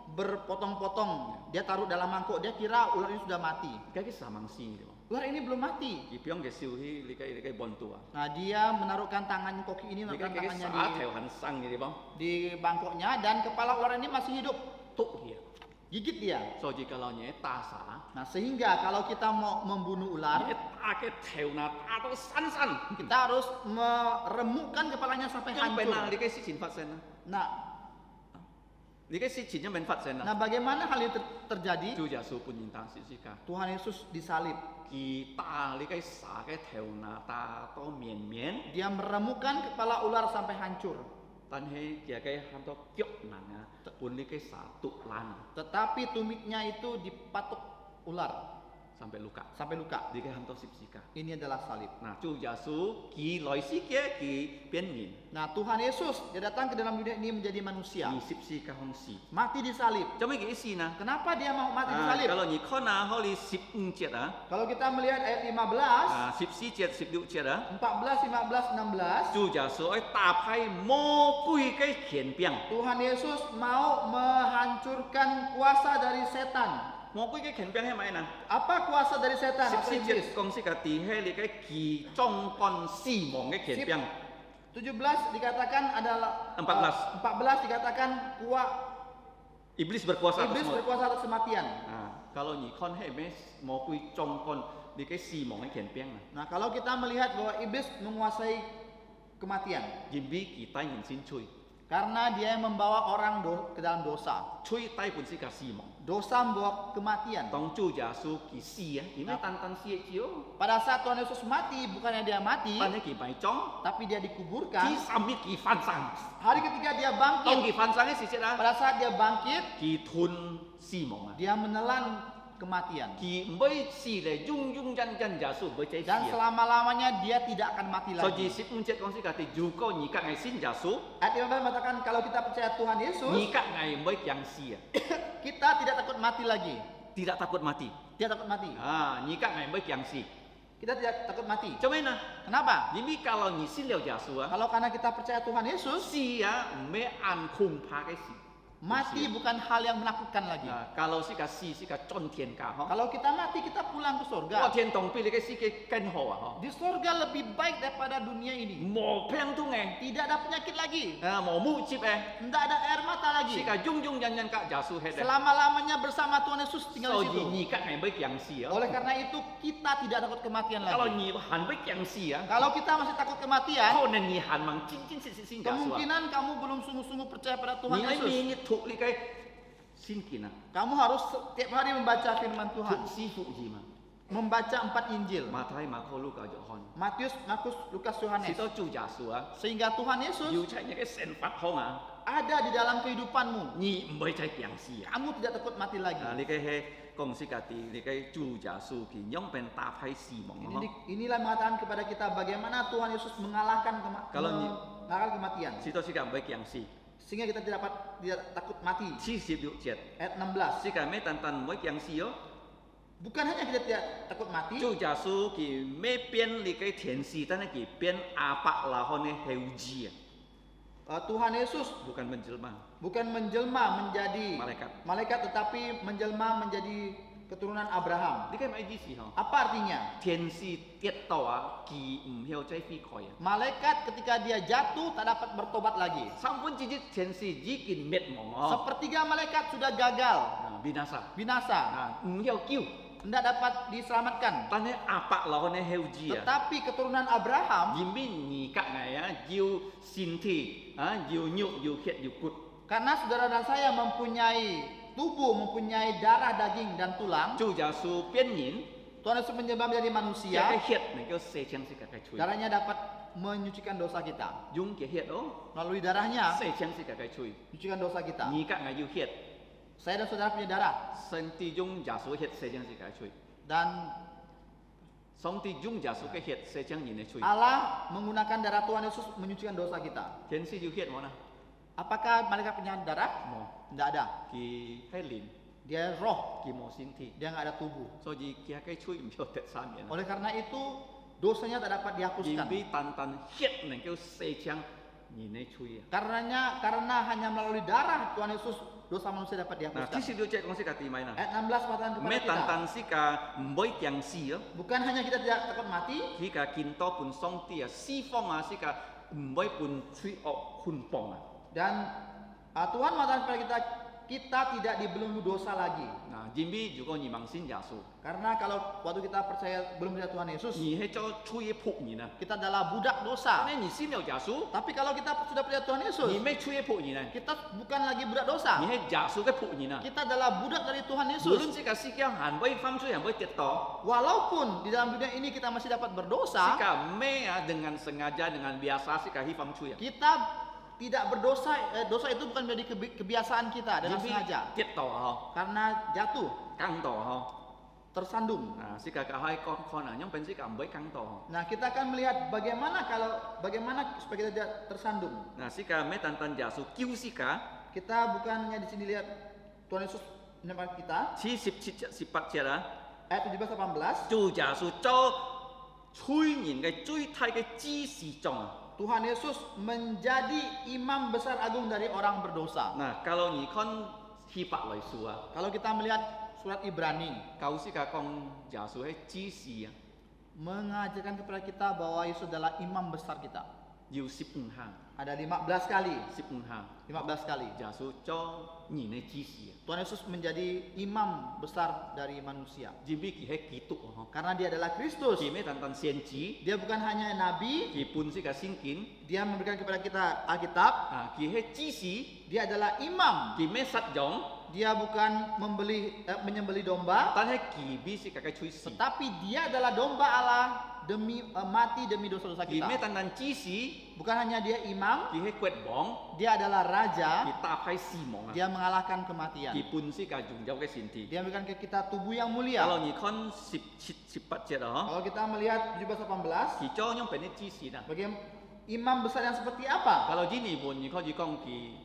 [SPEAKER 4] berpotong-potong, dia taruh dalam mangkuk, dia kira ular ini sudah mati.
[SPEAKER 3] Cái xả mang xì gitu.
[SPEAKER 4] Ular ini belum mati.
[SPEAKER 3] Kỳ piong cái siêu hi cái bon tua.
[SPEAKER 4] Nah, dia menaruhkan tangan koki ini,
[SPEAKER 3] Cái
[SPEAKER 4] menaruhkan tangannya
[SPEAKER 3] xả theo hắn sang gitu bang.
[SPEAKER 4] di bangkoknya dan kepala ular ini masih hidup.
[SPEAKER 3] Tuk dia.
[SPEAKER 4] Gigit dia.
[SPEAKER 3] So jika kalau nye ta xả.
[SPEAKER 4] Nah, sehingga kalau kita mau membunuh ular,
[SPEAKER 3] Nye ta cái theo na ta to san.
[SPEAKER 4] kita harus meremukkan kepalanya sampai
[SPEAKER 3] Yang benar
[SPEAKER 4] hancur.
[SPEAKER 3] li cái si chín phát sinh.
[SPEAKER 4] Nah,
[SPEAKER 3] Li cái si chín yang ben phát sinh.
[SPEAKER 4] nah bagaimana hal itu terjadi?
[SPEAKER 3] Chú giả số pun nhìn ta si ka.
[SPEAKER 4] Tuhan Yesus disalib.
[SPEAKER 3] Kita li cái xả cái theo na ta to miền.
[SPEAKER 4] Dia meremukkan kepala ular sampai hancur.
[SPEAKER 3] Tan he kia cái ham to kiok nang pun li cái xả tụ lan
[SPEAKER 4] Tetapi tumitnya itu dipatok ular
[SPEAKER 3] sampai luka.
[SPEAKER 4] sampai luka.
[SPEAKER 3] Di cái ham to sip sika.
[SPEAKER 4] Ini adalah salib.
[SPEAKER 3] Nah, chú giả số ki loi si kia ki biến nhìn.
[SPEAKER 4] Nah, Tuhan Yesus dia datang ke dalam dunia ini menjadi manusia.
[SPEAKER 3] Ki sip sika hong si.
[SPEAKER 4] Mati disalib.
[SPEAKER 3] Cho mấy cái si na.
[SPEAKER 4] Kenapa dia mau mati disalib?
[SPEAKER 3] Kalau ni kho na ho li sip chiet
[SPEAKER 4] Kalau kita melihat ayat 15,
[SPEAKER 3] sip si chiet sip liu chiet
[SPEAKER 4] 14, 15, 16,
[SPEAKER 3] chú giả số ai ta phai mo quy cái khiển piang.
[SPEAKER 4] Tuhan Yesus mau menghancurkan kuasa dari setan.
[SPEAKER 3] Mo quy cái khiển piang hay mai na.
[SPEAKER 4] Apa kuasa dari setan?
[SPEAKER 3] Sip
[SPEAKER 4] Atau
[SPEAKER 3] si
[SPEAKER 4] iblis?
[SPEAKER 3] chiet kong si ka ti he li cái kỳ trong con si mong cái khiển
[SPEAKER 4] Sip.
[SPEAKER 3] piang.
[SPEAKER 4] 17 dikatakan adalah 14 dikatakan
[SPEAKER 3] Iblis berkuasa atas
[SPEAKER 4] iblis
[SPEAKER 3] maut.
[SPEAKER 4] berkuasa atas kematian.
[SPEAKER 3] Kalau ni con hay mes mau quy trong con di cái si mong cái khiển piang na.
[SPEAKER 4] Nah, kalau kita melihat bahwa iblis menguasai kematian
[SPEAKER 3] Jimbi kita nhìn xin chui.
[SPEAKER 4] karena dia yang membawa orang ke dalam dosa.
[SPEAKER 3] Chui tay pun si ka si mong.
[SPEAKER 4] Dosa membawa kematian.
[SPEAKER 3] Tong chu giả số kỳ si ini tan si chiu.
[SPEAKER 4] Pada saat Tuhan Yesus mati, bukannya dia mati,
[SPEAKER 3] Pan he kỳ bai chong.
[SPEAKER 4] tapi dia
[SPEAKER 3] Ki
[SPEAKER 4] dikuburkan.
[SPEAKER 3] samit kỳ phan sang.
[SPEAKER 4] Hari ketiga dia
[SPEAKER 3] Tong
[SPEAKER 4] bangkit.
[SPEAKER 3] kỳ phan sang si chiet
[SPEAKER 4] Pada saat dia bangkit,
[SPEAKER 3] Kỳ thun si mong.
[SPEAKER 4] dia menelan kematian.
[SPEAKER 3] Kỳ mới si le dung jan giả số với trái
[SPEAKER 4] Dan
[SPEAKER 3] si.
[SPEAKER 4] selama-lamanya dia tidak akan mati
[SPEAKER 3] So
[SPEAKER 4] lagi.
[SPEAKER 3] ji sip un chiet kong si ka ti ju ko ni ka ngai sin giả số.
[SPEAKER 4] Ayat 15 mengatakan kalau kita percaya Tuhan Yesus,
[SPEAKER 3] Ni ka ngai mới yang si.
[SPEAKER 4] kita tidak takut mati lagi.
[SPEAKER 3] Tidak takut mati.
[SPEAKER 4] Tidak takut mati.
[SPEAKER 3] Ni ka ngai mới yang si.
[SPEAKER 4] Kita tidak takut mati.
[SPEAKER 3] Cho nên là
[SPEAKER 4] Kenapa?
[SPEAKER 3] Jadi kalau ni sin liao giả số
[SPEAKER 4] Kalau karena kita percaya Tuhan Yesus,
[SPEAKER 3] si me an khung pha cái si.
[SPEAKER 4] Mati bukan hal yang menakutkan lagi.
[SPEAKER 3] 啊，假如是个死是个進天家嗬，
[SPEAKER 4] Kalau kita mati, kita pulang ke
[SPEAKER 3] 我
[SPEAKER 4] surga.
[SPEAKER 3] 天堂比你嘅世界更好啊
[SPEAKER 4] Di surga lebih baik daripada dunia
[SPEAKER 3] 嗬，
[SPEAKER 4] ini.
[SPEAKER 3] 冇病痛嘅，
[SPEAKER 4] Tidak ada penyakit lagi.
[SPEAKER 3] 啊冇污接嘅，
[SPEAKER 4] Tidak ada air mata
[SPEAKER 3] 是
[SPEAKER 4] lagi.
[SPEAKER 3] 個永永遠遠嘅耶穌係嘅，
[SPEAKER 4] Selama-lamanya bersama Tuhan Yesus tinggal
[SPEAKER 3] 所
[SPEAKER 4] di
[SPEAKER 3] 以
[SPEAKER 4] situ.
[SPEAKER 3] 而家係咪僵屍啊？
[SPEAKER 4] Oleh karena itu kita tidak takut kematian
[SPEAKER 3] 假如
[SPEAKER 4] lagi.
[SPEAKER 3] 你係咪僵屍啊？
[SPEAKER 4] Kalau kita masih takut kematian,
[SPEAKER 3] 可能你係問真真實實信耶穌啊？
[SPEAKER 4] kemungkinan kamu belum sungguh-sungguh percaya pada
[SPEAKER 3] 你
[SPEAKER 4] Tuhan
[SPEAKER 3] 喺
[SPEAKER 4] Yesus.
[SPEAKER 3] 面一讀你嘅先見啊，
[SPEAKER 4] Kamu harus setiap hari membaca firman
[SPEAKER 3] 讀
[SPEAKER 4] Tuhan,
[SPEAKER 3] 師傅義嘛，
[SPEAKER 4] membaca 4 Injil.
[SPEAKER 3] 馬太、馬可、路加、約翰，
[SPEAKER 4] Matius, Markus, Lukas,
[SPEAKER 3] 是
[SPEAKER 4] Yohanes.
[SPEAKER 3] 都做耶穌啊，
[SPEAKER 4] Sehingga Tuhan Yesus
[SPEAKER 3] 要出你嘅成法康啊，
[SPEAKER 4] ada di dalam kehidupanmu.
[SPEAKER 3] 你唔會再僵屍啊！
[SPEAKER 4] Kamu tidak takut mati lagi.
[SPEAKER 3] 啊，你嘅係講是家己，你嘅做耶穌佢用病打敗死亡啊！
[SPEAKER 4] Inilah mengatakan kepada kita bagaimana Tuhan Yesus mengalahkan
[SPEAKER 3] Kalau ni-
[SPEAKER 4] mengalahkan kematian.
[SPEAKER 3] 是都是個唔會僵屍，
[SPEAKER 4] Sehingga kita tidak takut mati.
[SPEAKER 3] 46節，
[SPEAKER 4] Ayat 16.
[SPEAKER 3] 是個咩單單唔會僵屍哦。
[SPEAKER 4] Bukan hanya kita tidak takut mati,
[SPEAKER 3] 做耶穌佢咩變你嘅天使，但係佢變阿伯拉罕嘅後子啊，
[SPEAKER 4] Tuhan Yesus
[SPEAKER 3] bukan menjelma。
[SPEAKER 4] bukan menjelma menjadi
[SPEAKER 3] Malaikat.
[SPEAKER 4] malaikat tetapi menjelma menjadi keturunan Abraham.
[SPEAKER 3] 你嘅咩意思嗬？
[SPEAKER 4] Apa artinya?
[SPEAKER 3] 天使跌倒啊，佢唔曉再飛開啊。
[SPEAKER 4] Malaikat ketika dia jatuh tak dapat bertobat lagi.
[SPEAKER 3] 三分之一天使已經滅亡啊，
[SPEAKER 4] Sepertiga malaikat sudah gagal,
[SPEAKER 3] 啊binasa，
[SPEAKER 4] binasa,
[SPEAKER 3] 啊唔曉救，
[SPEAKER 4] tidak dapat diselamatkan.
[SPEAKER 3] 但係阿伯拉罕嘅後子啊。
[SPEAKER 4] Tetapi keturunan Abraham,
[SPEAKER 3] 因為你隔ngày啊，要身體啊，要肉要血要骨，
[SPEAKER 4] karena saudara dan saya mempunyai tubuh, mempunyai darah, daging dan tulang,
[SPEAKER 3] 做耶穌變人，
[SPEAKER 4] Tuhan Yesus menyembah menjadi
[SPEAKER 3] 嘅
[SPEAKER 4] manusia,
[SPEAKER 3] 血能夠洗淨世界嘅罪，
[SPEAKER 4] darahnya dapat menyucikan dosa kita.
[SPEAKER 3] 用嘅血哦，
[SPEAKER 4] Melalui darahnya
[SPEAKER 3] 洗淨世界嘅罪。
[SPEAKER 4] menyucikan dosa kita.
[SPEAKER 3] 你隔ngày要血，
[SPEAKER 4] Saya dan saudara punya darah
[SPEAKER 3] 上帝用耶穌血洗淨世界嘅罪，
[SPEAKER 4] dan
[SPEAKER 3] 上帝用耶穌嘅血洗淨人嘅罪。
[SPEAKER 4] Allah menggunakan darah Tuhan Yesus menyucikan dosa kita.
[SPEAKER 3] 天使要血冇啦，
[SPEAKER 4] Apakah malaikat punya darah?
[SPEAKER 3] 冇，
[SPEAKER 4] Tidak ada.
[SPEAKER 3] 佢係靈，
[SPEAKER 4] Dia roh,
[SPEAKER 3] 佢冇身體，
[SPEAKER 4] dia nggak ada tubuh.
[SPEAKER 3] 所以佢嘅罪唔曉得赦免。
[SPEAKER 4] Oleh karena itu dosanya tak dapat
[SPEAKER 3] 因
[SPEAKER 4] dihapuskan.
[SPEAKER 3] 為單單血能夠洗淨人嘅罪啊。
[SPEAKER 4] Karena hanya melalui darah Tuhan Yesus dosa manusia dapat
[SPEAKER 3] 嗱，
[SPEAKER 4] dihapuskan.
[SPEAKER 3] 呢少少隻講識個點咪啦？
[SPEAKER 4] Ayat 16 mengatakan kepada
[SPEAKER 3] 咩
[SPEAKER 4] kita,
[SPEAKER 3] 單單是個唔會僵屍咯？
[SPEAKER 4] bukan hanya kita tidak takut mati,
[SPEAKER 3] 佢個見到半上帝啊，釋放啊，是個唔會半罪惡捆綁啊。
[SPEAKER 4] dan Tuhan mengatakan kepada kita tidak dibelenggu dosa lagi.
[SPEAKER 3] 嗱，因為如果你盲信耶穌，
[SPEAKER 4] Karena kalau waktu kita percaya belum percaya Tuhan Yesus,
[SPEAKER 3] 你係做罪嘅僕人啊。
[SPEAKER 4] kita adalah budak dosa.
[SPEAKER 3] 但係你信了耶穌，
[SPEAKER 4] Tapi kalau kita sudah percaya Tuhan Yesus,
[SPEAKER 3] 你咩罪嘅僕人啊？
[SPEAKER 4] kita bukan lagi budak
[SPEAKER 3] 你
[SPEAKER 4] dosa.
[SPEAKER 3] 係耶穌嘅僕人啊。
[SPEAKER 4] Kita adalah budak dari Tuhan
[SPEAKER 3] 無
[SPEAKER 4] Yesus.
[SPEAKER 3] 論這個世界係會犯罪，係會跌倒，
[SPEAKER 4] Walaupun di dalam dunia ini kita masih dapat
[SPEAKER 3] 是
[SPEAKER 4] berdosa,
[SPEAKER 3] 個咩啊？dengan sengaja dengan biasa 是個去犯罪啊。
[SPEAKER 4] kita tidak berdosa. Dosa itu bukan menjadi kebiasaan kita dengan
[SPEAKER 3] 因為
[SPEAKER 4] sengaja.
[SPEAKER 3] 跌倒啊，
[SPEAKER 4] Karena jatuh,
[SPEAKER 3] 更倒啊。
[SPEAKER 4] tersandung.
[SPEAKER 3] 啊，是個可以可能因本是個唔會更倒。
[SPEAKER 4] Nah, kita akan melihat bagaimana supaya kita tidak tersandung.
[SPEAKER 3] 嗱，是個咩單單耶穌救是個。
[SPEAKER 4] Kita bukan hanya di sini lihat Tuhan Yesus menyelamatkan kita.
[SPEAKER 3] 17節啊，
[SPEAKER 4] Ayat 17-18,
[SPEAKER 3] 做耶穌做催人嘅最大嘅指示中啊。
[SPEAKER 4] Tuhan Yesus menjadi imam besar agung dari orang berdosa.
[SPEAKER 3] 嗱，kalau你看希伯來書啊，
[SPEAKER 4] Kalau kita melihat surat Ibrani,
[SPEAKER 3] 舊時嘅講耶穌係指示啊，
[SPEAKER 4] mengajarkan kepada kita bahwa Yesus adalah imam besar kita.
[SPEAKER 3] 要15下，
[SPEAKER 4] Ada 15 kali,
[SPEAKER 3] 15下，
[SPEAKER 4] 15 kali.
[SPEAKER 3] 耶穌做人嘅指示啊，
[SPEAKER 4] Tuhan Yesus menjadi imam besar dari manusia.
[SPEAKER 3] 因為佢係基督啊，
[SPEAKER 4] Karena dia adalah Kristus.
[SPEAKER 3] 佢咩單單先知，
[SPEAKER 4] Dia bukan hanya nabi,
[SPEAKER 3] 佢本是個聖經
[SPEAKER 4] dia memberikan kepada kita Alkitab.
[SPEAKER 3] 啊，佢係指示，
[SPEAKER 4] Dia adalah imam.
[SPEAKER 3] 佢咩實用，
[SPEAKER 4] Dia bukan menyembelih domba,
[SPEAKER 3] 但係佢必是個催示，
[SPEAKER 4] tetapi dia adalah domba Allah demi mati demi dosa-dosa
[SPEAKER 3] 佢咩
[SPEAKER 4] kita.
[SPEAKER 3] 單單指示，
[SPEAKER 4] Bukan hanya dia imam,
[SPEAKER 3] 佢係國王，
[SPEAKER 4] dia adalah raja.
[SPEAKER 3] 佢打敗死亡啊，
[SPEAKER 4] Dia mengalahkan kematian.
[SPEAKER 3] 佢本是個榮耀嘅身體。
[SPEAKER 4] Dia memberikan ke kita tubuh yang mulia.
[SPEAKER 3] Kalau你看18節啊，
[SPEAKER 4] Kalau kita melihat 17-18,
[SPEAKER 3] 佢做樣俾你指示啦。
[SPEAKER 4] bagaimana imam besar yang seperti apa?
[SPEAKER 3] Kalau gini pun,你可以講佢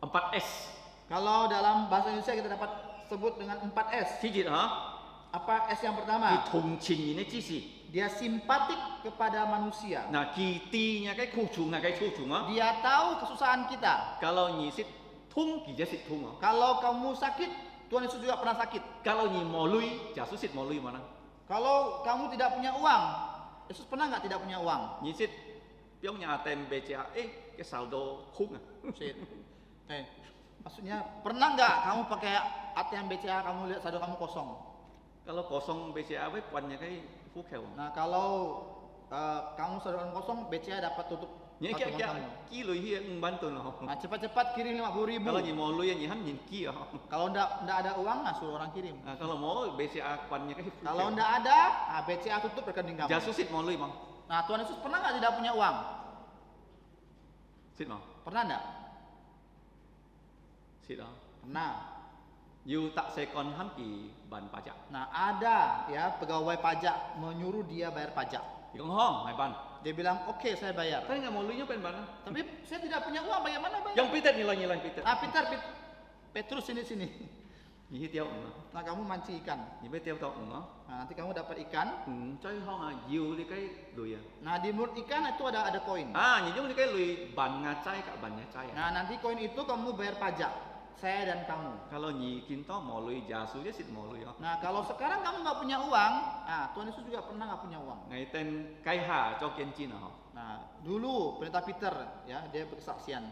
[SPEAKER 3] 4S，
[SPEAKER 4] Kalau dalam bahasa Indonesia kita dapat sebut dengan 4S.
[SPEAKER 3] 記住嚇，
[SPEAKER 4] Apa S yang
[SPEAKER 3] 佢
[SPEAKER 4] pertama?
[SPEAKER 3] 同情人嘅指示。
[SPEAKER 4] Dia simpatik kepada manusia.
[SPEAKER 3] 嗱，佢知嘅苦處，嘅苦處啊。
[SPEAKER 4] Dia tahu kesusahan kita.
[SPEAKER 3] Kalau 你是 thung kỳ jasit thung oh.
[SPEAKER 4] Kalau kamu sakit, Tuhan Yesus juga pernah sakit.
[SPEAKER 3] Kalau ni mau lui, jasu sit mau lui mana?
[SPEAKER 4] Kalau kamu tidak punya uang, Yesus pernah nggak tidak punya uang?
[SPEAKER 3] Ni sit piong nya tem BCA cái saldo khung ah.
[SPEAKER 4] Sit. Maksudnya pernah nggak kamu pakai ATM BCA, kamu lihat saldo kamu kosong?
[SPEAKER 3] Kalau kosong BCA với quanh cái phú kheo.
[SPEAKER 4] Nah kalau kamu saldo kamu kosong, BCA dapat tutup
[SPEAKER 3] Ni
[SPEAKER 4] tabungan
[SPEAKER 3] cái
[SPEAKER 4] kamu.
[SPEAKER 3] ki lui hi bantu no.
[SPEAKER 4] Nah cepat-cepat kirim 50.000.
[SPEAKER 3] Kalau ni mau lui ni han nhìn kia.
[SPEAKER 4] Kalau ndak ada uang, nah suruh orang kirim.
[SPEAKER 3] Kalau mau BCA quanh cái phú
[SPEAKER 4] Kalau
[SPEAKER 3] kheo.
[SPEAKER 4] ndak ada, nah BCA tutup rekening kamu.
[SPEAKER 3] Jasu sit mau lui mang.
[SPEAKER 4] Nah Tuhan Yesus pernah nggak tidak punya uang?
[SPEAKER 3] Sit mau.
[SPEAKER 4] Pernah ndak?
[SPEAKER 3] Sit đó.
[SPEAKER 4] Pernah.
[SPEAKER 3] You tak sekon ham ki ban pajak.
[SPEAKER 4] Nah ada ya pegawai pajak menyuruh dia bayar pajak.
[SPEAKER 3] Di kong hong mai ban.
[SPEAKER 4] Dia bilang oke saya bayar.
[SPEAKER 3] Tapi nggak mau luinya pen ban.
[SPEAKER 4] Tapi saya tidak punya uang, bagaimana bayar?
[SPEAKER 3] Yang Peter nilai Peter.
[SPEAKER 4] Ah Petrus sini.
[SPEAKER 3] Ni tiao ngah.
[SPEAKER 4] Nah kamu mancing ikan.
[SPEAKER 3] Ni be tiao tao ngah.
[SPEAKER 4] Nah nanti kamu dapat ikan.
[SPEAKER 3] Chơi hong ah you di cái lui à.
[SPEAKER 4] Nah di mulut ikan itu ada koin.
[SPEAKER 3] Ah, ni jong di cái lui ban ngacai kak ban ngacai.
[SPEAKER 4] Nah nanti koin itu kamu bayar pajak. Saya dan kamu.
[SPEAKER 3] Kalau ni kinto mau lui jasu dia sit mau lui.
[SPEAKER 4] Nah kalau sekarang kamu nggak punya uang, nah Tuhan Yesus juga pernah nggak punya uang.
[SPEAKER 3] Ngai ten kai ha cho kian chin ah.
[SPEAKER 4] Nah dulu pendeta Peter ya dia berkesaksian.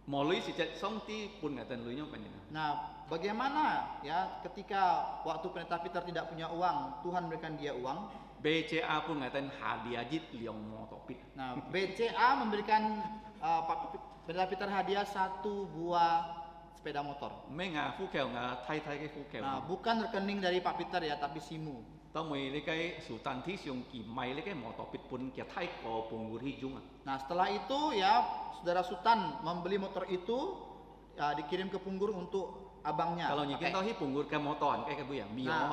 [SPEAKER 3] Mau lui si chat song ti pun ngai ten lui nyong pen ni.
[SPEAKER 4] Nah bagaimana ya ketika waktu pendeta Peter tidak punya uang, Tuhan berikan dia uang.
[SPEAKER 3] BCA pun ngai ten hadiah jit liong mo topit.
[SPEAKER 4] Nah BCA memberikan pendeta Peter hadiah 1 buah sepeda motor.
[SPEAKER 3] Mấy ngà phú kheo ngà thay cái phú kheo.
[SPEAKER 4] Nah bukan rekening dari Pak Peter ya, tapi SIMU.
[SPEAKER 3] Tao mày lấy cái sultan thi siung kỳ mày lấy cái mỏ tỏ bịt pun kia thay có bùng guri hijung.
[SPEAKER 4] Nah setelah itu ya saudara Sultan membeli motor itu ya, dikirim ke Punggur untuk abangnya.
[SPEAKER 3] Kalau nyikin tao hi bunggur ke motor cái bu ya mio.
[SPEAKER 4] Nah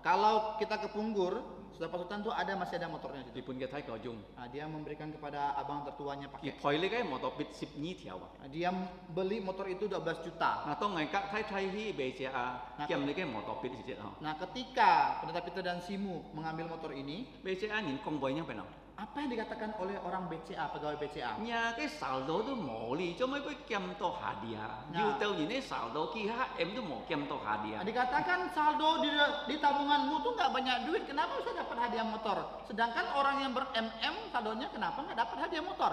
[SPEAKER 4] kalau kita ke Punggur, saudara Pak Sultan tuh masih ada motornya
[SPEAKER 3] Di
[SPEAKER 4] situ.
[SPEAKER 3] pun kia thay có jung.
[SPEAKER 4] Nah, dia memberikan kepada abang tertuanya
[SPEAKER 3] Kỳ
[SPEAKER 4] pakai.
[SPEAKER 3] phoi lấy cái mỏ tỏ bịt 10 nhi thiao.
[SPEAKER 4] Nah, dia beli motor itu 12 juta.
[SPEAKER 3] Nah tao ngày các thay hi BCA kiam lấy cái mỏ tỏ bịt si chết hả?
[SPEAKER 4] Nah ketika pendeta Peter dan SIMU mengambil motor ini,
[SPEAKER 3] BCA nhìn công bồi nhau phải nào?
[SPEAKER 4] apa yang dikatakan oleh orang BCA, pegawai BCA?
[SPEAKER 3] Nhà cái saldo tu mỏ li, cho mấy cái kiam to hadiah.
[SPEAKER 4] Nah.
[SPEAKER 3] You tao nhìn cái saldo kia em tu mỏ kiam to hadiah.
[SPEAKER 4] Nah, dikatakan saldo di tabunganmu tuh nggak banyak duit, kenapa bisa dapat hadiah motor? Sedangkan orang yang ber-MM saldonya kenapa nggak dapat hadiah motor?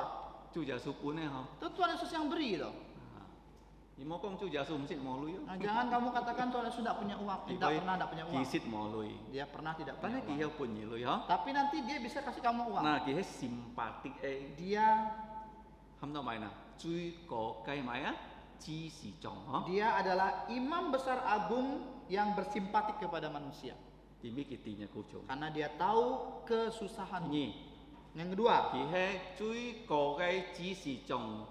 [SPEAKER 3] Chu giả su pun này hả?
[SPEAKER 4] Itu Tuhan Yesus yang beri loh.
[SPEAKER 3] Ni mau kong chu giả su mesti mau lui.
[SPEAKER 4] Nah, jangan kamu katakan Tuhan Yesus tidak punya uang, tidak pernah tidak punya uang.
[SPEAKER 3] Kisit mau lui.
[SPEAKER 4] Dia pernah tidak
[SPEAKER 3] Tanya
[SPEAKER 4] punya uang.
[SPEAKER 3] kia pun ni lui ha?
[SPEAKER 4] Tapi nanti dia bisa kasih kamu uang.
[SPEAKER 3] Nah kia simpatik
[SPEAKER 4] Dia
[SPEAKER 3] ham tao mày nè, chui có cây mày á, chi si chong ha?
[SPEAKER 4] dia adalah imam besar agung yang bersimpatik kepada manusia.
[SPEAKER 3] Thì biết cái tiền nhà cô chủ.
[SPEAKER 4] Karena dia tahu kesusahan.
[SPEAKER 3] Nhi,
[SPEAKER 4] Yang kedua,
[SPEAKER 3] thì he chui có cái chi si chong,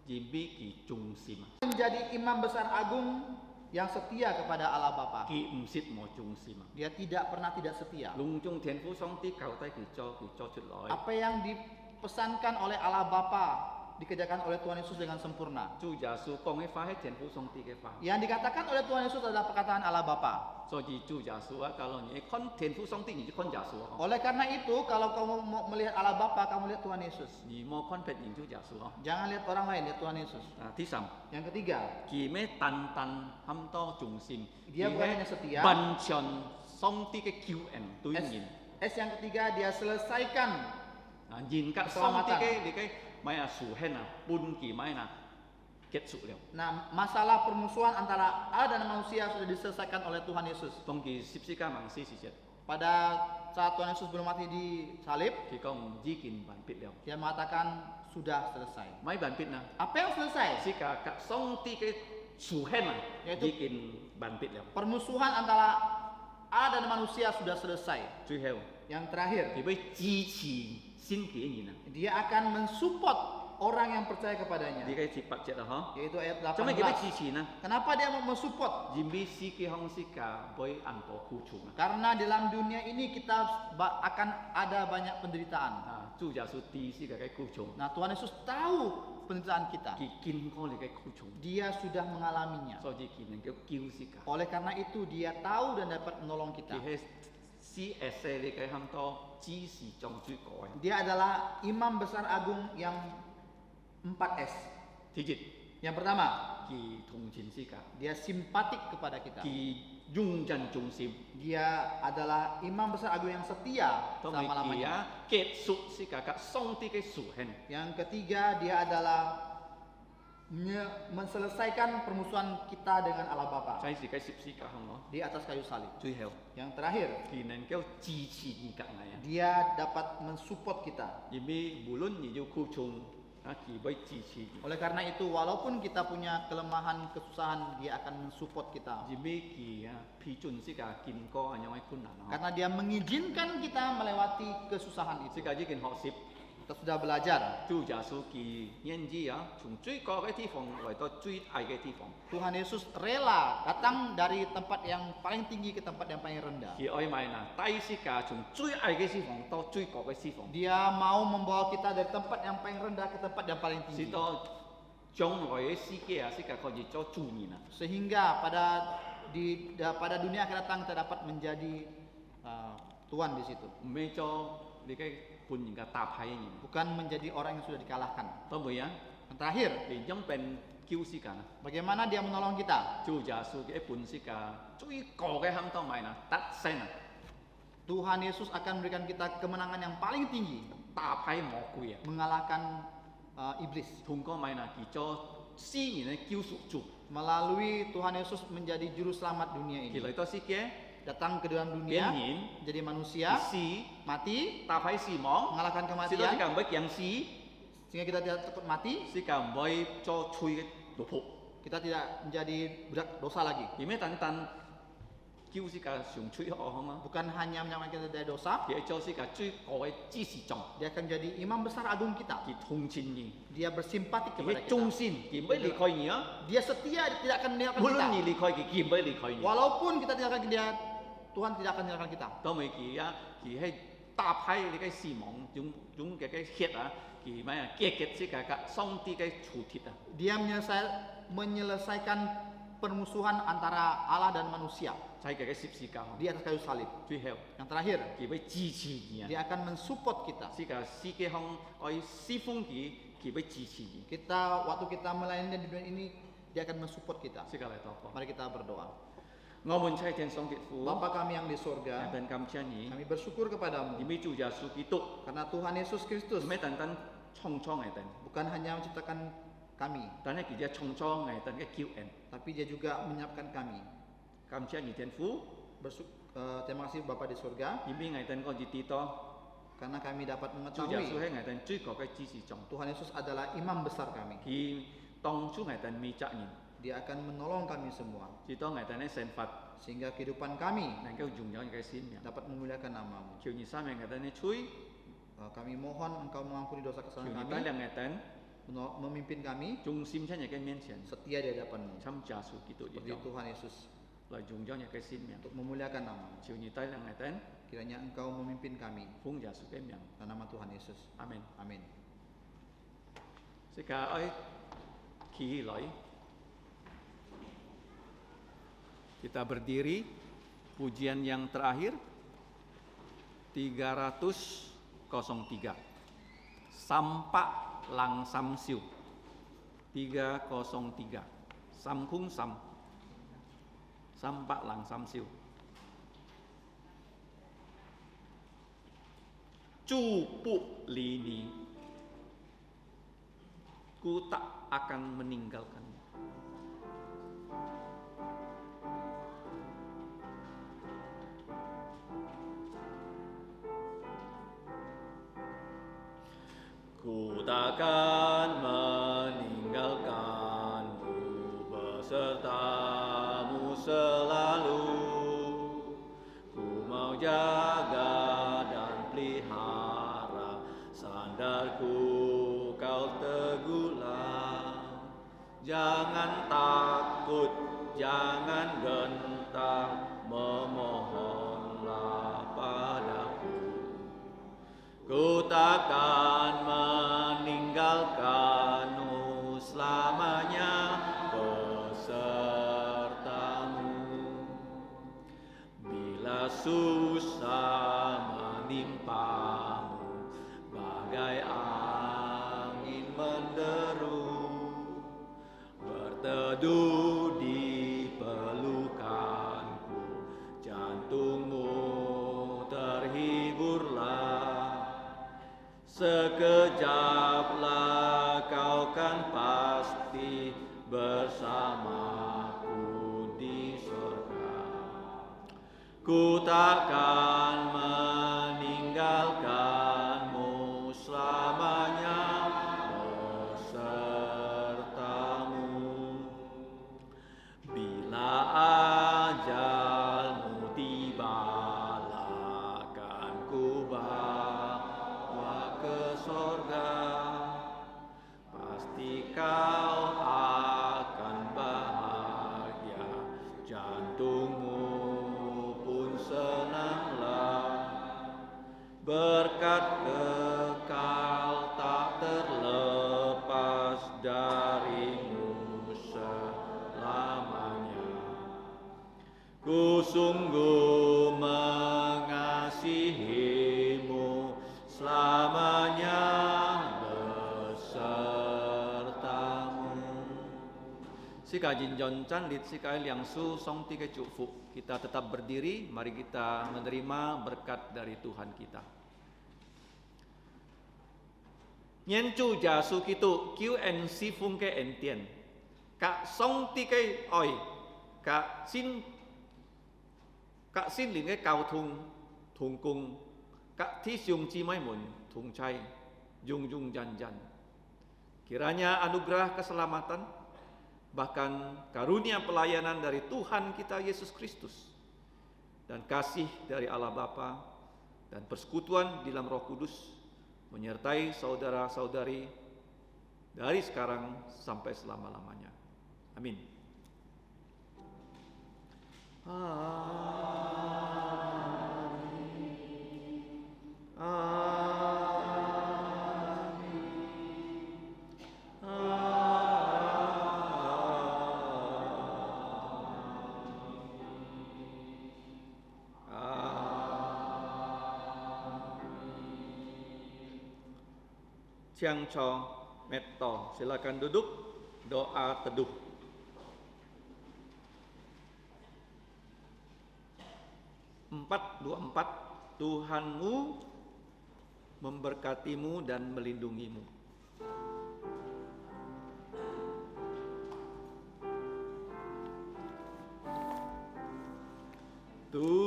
[SPEAKER 3] thì biết cái trung sim.
[SPEAKER 4] menjadi imam besar agung yang setia kepada Allah Bapa.
[SPEAKER 3] Ki umsit mo trung sim.
[SPEAKER 4] Dia tidak pernah tidak setia.
[SPEAKER 3] Lung chung thiên phú song ti cầu tay ki cho chut loi.
[SPEAKER 4] Apa yang dipesankan oleh Allah Bapa dikerjakan oleh Tuhan Yesus dengan sempurna.
[SPEAKER 3] Chu giả su kong cái phá hết thiên phú song ti cái phá.
[SPEAKER 4] Yang dikatakan oleh Tuhan Yesus adalah perkataan Allah Bapa.
[SPEAKER 3] So ji chu giả su á, kalau ni kon thiên phú song ti ni kon giả su ha.
[SPEAKER 4] Oleh karena itu, kalau kamu mau melihat Allah Bapa, kamu lihat Tuhan Yesus.
[SPEAKER 3] Ni mo kon pet ni chu giả su ha.
[SPEAKER 4] Jangan lihat orang lain, lihat Tuhan Yesus.
[SPEAKER 3] Thi sam.
[SPEAKER 4] Yang ketiga,
[SPEAKER 3] Ki me tan ham to trung sim.
[SPEAKER 4] Dia bukan hanya setia.
[SPEAKER 3] Ban chon song ti cái QN tu nhìn.
[SPEAKER 4] S yang ketiga, dia selesaikan.
[SPEAKER 3] Nhìn các song ti cái mai à su hen à pun ki mai na kết su liao.
[SPEAKER 4] Nah, masalah permusuhan antara Allah dan manusia sudah diselesaikan oleh Tuhan Yesus.
[SPEAKER 3] Tong ki sip si ka mang si si jet.
[SPEAKER 4] Pada saat Tuhan Yesus belum mati di salib,
[SPEAKER 3] Ki kong ji kin ban pit liao.
[SPEAKER 4] dia mengatakan sudah selesai.
[SPEAKER 3] Mai ban pit na.
[SPEAKER 4] Apa yang selesai?
[SPEAKER 3] Si ka song ti cái su hen à
[SPEAKER 4] Yaitu-
[SPEAKER 3] ji kin ban pit liao.
[SPEAKER 4] Permusuhan antara Allah dan manusia sudah selesai.
[SPEAKER 3] Chui heo.
[SPEAKER 4] Yang terakhir,
[SPEAKER 3] Thì với chi chi xin kia nhìn à.
[SPEAKER 4] dia akan mensupport orang yang percaya kepadanya.
[SPEAKER 3] Đi cái chỉ bạc chết là hả?
[SPEAKER 4] Yaitu ayat
[SPEAKER 3] Cho mấy cái với
[SPEAKER 4] 18.
[SPEAKER 3] chi chi na.
[SPEAKER 4] Kenapa dia mau mensupport?
[SPEAKER 3] Jimbi si ki hong si ka boy an po khu chung.
[SPEAKER 4] Karena dalam dunia ini kita akan ada banyak penderitaan.
[SPEAKER 3] À, chu giả su ti si ka cái khu chung.
[SPEAKER 4] Nah, Tuhan Yesus tahu penderitaan kita.
[SPEAKER 3] Ki kin ko le cái khu chung.
[SPEAKER 4] Dia sudah mengalaminya.
[SPEAKER 3] So ji kin cái kiu si ka.
[SPEAKER 4] Oleh karena itu dia tahu dan dapat menolong
[SPEAKER 3] Ki
[SPEAKER 4] kita.
[SPEAKER 3] he si ese le cái ham to chi si trong chui ko.
[SPEAKER 4] Dia adalah imam besar agung yang 4S.
[SPEAKER 3] Thì dịch
[SPEAKER 4] Yang pertama,
[SPEAKER 3] kỳ thùng chính sika,
[SPEAKER 4] Dia simpatik kepada kita.
[SPEAKER 3] kỳ dung chân trung sim.
[SPEAKER 4] Dia adalah imam besar agung yang setia
[SPEAKER 3] Tôi mới kỳ
[SPEAKER 4] selama-lamanya.
[SPEAKER 3] kết sụt sika các song ti cái sụt hen.
[SPEAKER 4] Yang ketiga, dia adalah menselesaikan permusuhan kita dengan Allah Bapa
[SPEAKER 3] Trái gì cái sip sika không nó.
[SPEAKER 4] di atas kayu salib.
[SPEAKER 3] Chui heo.
[SPEAKER 4] Yang terakhir,
[SPEAKER 3] Kỳ nên kéo chi chi như cả ngày.
[SPEAKER 4] dia dapat mensupport kita.
[SPEAKER 3] Jadi bulun ni jo khu chung, kỳ với chi chi.
[SPEAKER 4] Oleh karena itu, walaupun kita punya kelemahan, kesusahan, dia akan mensupport kita.
[SPEAKER 3] Jadi kỳ phi chun sika kin ko anh em kun nào.
[SPEAKER 4] Karena dia mengizinkan kita melewati kesusahan itu.
[SPEAKER 3] Sika chỉ kin họ sip.
[SPEAKER 4] Kita sudah belajar.
[SPEAKER 3] Chu giả số kỳ nhân gì chúng chui có cái thi phòng lại to chui ai cái thi phòng.
[SPEAKER 4] Tuhan Yesus rela datang dari tempat yang paling tinggi ke tempat yang paling rendah.
[SPEAKER 3] Kỳ oi mai na tay sika chúng chui ai cái thi phòng to chui có cái thi phòng.
[SPEAKER 4] Dia mau membawa kita dari tempat yang paling rendah ke tempat yang paling tinggi.
[SPEAKER 3] Si to trong gọi si kia sika có gì cho chu ni na.
[SPEAKER 4] Sehingga pada dunia akan datang kita dapat menjadi tuan di situ.
[SPEAKER 3] Mê cho đi cái pun những cái tạp hay gì.
[SPEAKER 4] Bukan menjadi orang yang sudah dikalahkan.
[SPEAKER 3] Tôi mới
[SPEAKER 4] Yang terakhir,
[SPEAKER 3] thì giống bên kêu sika na.
[SPEAKER 4] bagaimana dia menolong kita?
[SPEAKER 3] Chu giả số cái pun sika chui có cái ham to mai na tắt sen na.
[SPEAKER 4] Tuhan Yesus akan memberikan kita kemenangan yang paling tinggi,
[SPEAKER 3] Tạp hay mỏ quỷ
[SPEAKER 4] mengalahkan iblis.
[SPEAKER 3] Thùng có mai na kỳ cho si gì này kêu sụt chụp.
[SPEAKER 4] Melalui Tuhan Yesus menjadi juru selamat dunia
[SPEAKER 3] Kỳ
[SPEAKER 4] ini.
[SPEAKER 3] lại to si kia
[SPEAKER 4] Datang ke dalam
[SPEAKER 3] biến
[SPEAKER 4] dunia,
[SPEAKER 3] nhịn
[SPEAKER 4] jadi manusia,
[SPEAKER 3] si
[SPEAKER 4] mati,
[SPEAKER 3] ta phải si mỏ.
[SPEAKER 4] mengalahkan
[SPEAKER 3] Si đó si
[SPEAKER 4] kematian,
[SPEAKER 3] càng bấy yang si
[SPEAKER 4] sehingga kita tidak takut mati,
[SPEAKER 3] si càng bấy cho chui cái đồ phụ.
[SPEAKER 4] kita tidak menjadi budak dosa lagi.
[SPEAKER 3] Thì mấy tan tan kêu si cả sùng chui họ không á.
[SPEAKER 4] Bukan hanya menyelamatkan kita dari dosa,
[SPEAKER 3] Thì cho si cả chui có cái chi si trọng.
[SPEAKER 4] dia akan jadi imam besar agung kita.
[SPEAKER 3] Kỳ thùng chín gì.
[SPEAKER 4] Dia bersimpatik
[SPEAKER 3] Kỳ
[SPEAKER 4] kepada
[SPEAKER 3] cái trung
[SPEAKER 4] kita.
[SPEAKER 3] xin kỳ mới lì khôi nhỉ.
[SPEAKER 4] Dia setia, dia tidak akan meninggalkan
[SPEAKER 3] Muốn
[SPEAKER 4] kita.
[SPEAKER 3] nhỉ lì khôi kỳ mới lì khôi nhỉ.
[SPEAKER 4] Walaupun kita tinggalkan dia, Tuhan tidak akan meninggalkan kita.
[SPEAKER 3] Tôi mới kỳ hay tạp hay cái si mỏng chúng cái khiết kỳ mấy kia si cả xong ti cái chủ thịt
[SPEAKER 4] Dia menyelesaikan permusuhan antara Allah dan manusia
[SPEAKER 3] Sai cái sip si cả
[SPEAKER 4] di atas kayu salib.
[SPEAKER 3] chui heo.
[SPEAKER 4] Yang terakhir,
[SPEAKER 3] Kỳ với chi chi nhỉ.
[SPEAKER 4] dia akan mensupport kita.
[SPEAKER 3] Si cả si cái hong oi si phong kỳ với chi chi nhỉ.
[SPEAKER 4] Waktu kita melayani di dunia ini, dia akan mensupport kita.
[SPEAKER 3] Si cả lại to po.
[SPEAKER 4] Mari kita berdoa.
[SPEAKER 3] Ngô muốn chạy thiên song kiệt phú.
[SPEAKER 4] Bapa kami yang di surga,
[SPEAKER 3] Dan kam chia nhỉ.
[SPEAKER 4] kami bersyukur kepadamu
[SPEAKER 3] Demi Chủ Giêsu Kitô.
[SPEAKER 4] karena Tuhan Yesus Kristus
[SPEAKER 3] Mấy tần tần trong ngày tần.
[SPEAKER 4] bukan hanya menciptakan kami,
[SPEAKER 3] Tần này kỳ gia trong ngày tần cái kiêu en.
[SPEAKER 4] tapi dia juga menyiapkan kami.
[SPEAKER 3] Kam chia nhỉ thiên phú.
[SPEAKER 4] Terima kasih Bapa di surga
[SPEAKER 3] Demi ngày tần con gì tí to.
[SPEAKER 4] karena kami dapat
[SPEAKER 3] Chủ Giêsu
[SPEAKER 4] mengetahui
[SPEAKER 3] hay ngày tần truy có cái chi gì trong.
[SPEAKER 4] Tuhan Yesus adalah imam besar kami.
[SPEAKER 3] Khi tông chú ngày tần mi chạ nhìn.
[SPEAKER 4] Dia akan menolong kami semua
[SPEAKER 3] Chỉ to ngày tần này sen phật.
[SPEAKER 4] sehingga kehidupan kami
[SPEAKER 3] Nàng kêu dùng nhau cái xin miệng.
[SPEAKER 4] dapat memuliakan namamu.
[SPEAKER 3] Chiều nhị sa ngày tần này chui.
[SPEAKER 4] Kami mohon Engkau mengampuni dosa
[SPEAKER 3] Chiều
[SPEAKER 4] kesalahan
[SPEAKER 3] nhị
[SPEAKER 4] kami,
[SPEAKER 3] tai là ngày tần.
[SPEAKER 4] memimpin kami
[SPEAKER 3] Trung sim chân nhà cái miên xiển.
[SPEAKER 4] setia di hadapan-Mu.
[SPEAKER 3] Chăm Giêsu Kitô đi
[SPEAKER 4] Seperti
[SPEAKER 3] trong.
[SPEAKER 4] Tuhan Yesus,
[SPEAKER 3] Là dùng nhau nhà cái xin miệng.
[SPEAKER 4] untuk memuliakan namamu.
[SPEAKER 3] Chiều nhị tai là ngày tần.
[SPEAKER 4] Kiranya Engkau memimpin kami
[SPEAKER 3] Phung Giêsu cái miệng.
[SPEAKER 4] dalam nama Tuhan Yesus.
[SPEAKER 3] Amin.
[SPEAKER 4] Amin.
[SPEAKER 3] Sika ơi khi lỗi. Kita berdiri. Pujian yang terakhir 303. Sampak langsam siu. 303. Samkung sam. Sampak langsam siu. Cupu lini. Ku tak akan meninggalkanmu. Ku takkan meninggalkanmu besertamu selalu. Ku mau jaga dan pelihara sandarku kau teguhlah. Jangan takut, jangan gentar, memohonlah padaku. Ku takkan meninggalkanmu selamanya besertamu. Bila susah menimpamu bagai angin menderu, berteduh teduh di pelukanku, jantungmu terhiburlah. Sekejaplah kau kan pasti bersamaku di surga. Ku takkan meninggalkanmu selamanya besertamu. Bila ajalmu tibalah kan ku bawa ke sorga. Pasti kau akan bahagia, jantungmu pun senanglah. Berkat kekal tak terlepas darimu selamanya. Ku sungguh mengasihimu selamanya besertamu. Sika jinjon canlit sika liang su song tiga cufu. Kita tetap berdiri, mari kita menerima berkat dari Tuhan kita. Nyen chu ja su kitu QNC fung ke entien. Ka song tiga oi. Ka sin lin ke kau thung kung. Ka thi siung chi mai mun thung chai jung jan. Kiranya anugerah keselamatan, bahkan karunia pelayanan dari Tuhan kita Yesus Kristus, dan kasih dari Allah Bapa, dan persekutuan di dalam Roh Kudus menyertai saudara-saudari dari sekarang sampai selama-lamanya. Amin. Chiang Cho Metto, silakan duduk, doa teduh. Empat, Tuhanmu memberkatimu dan melindungimu. Tuhan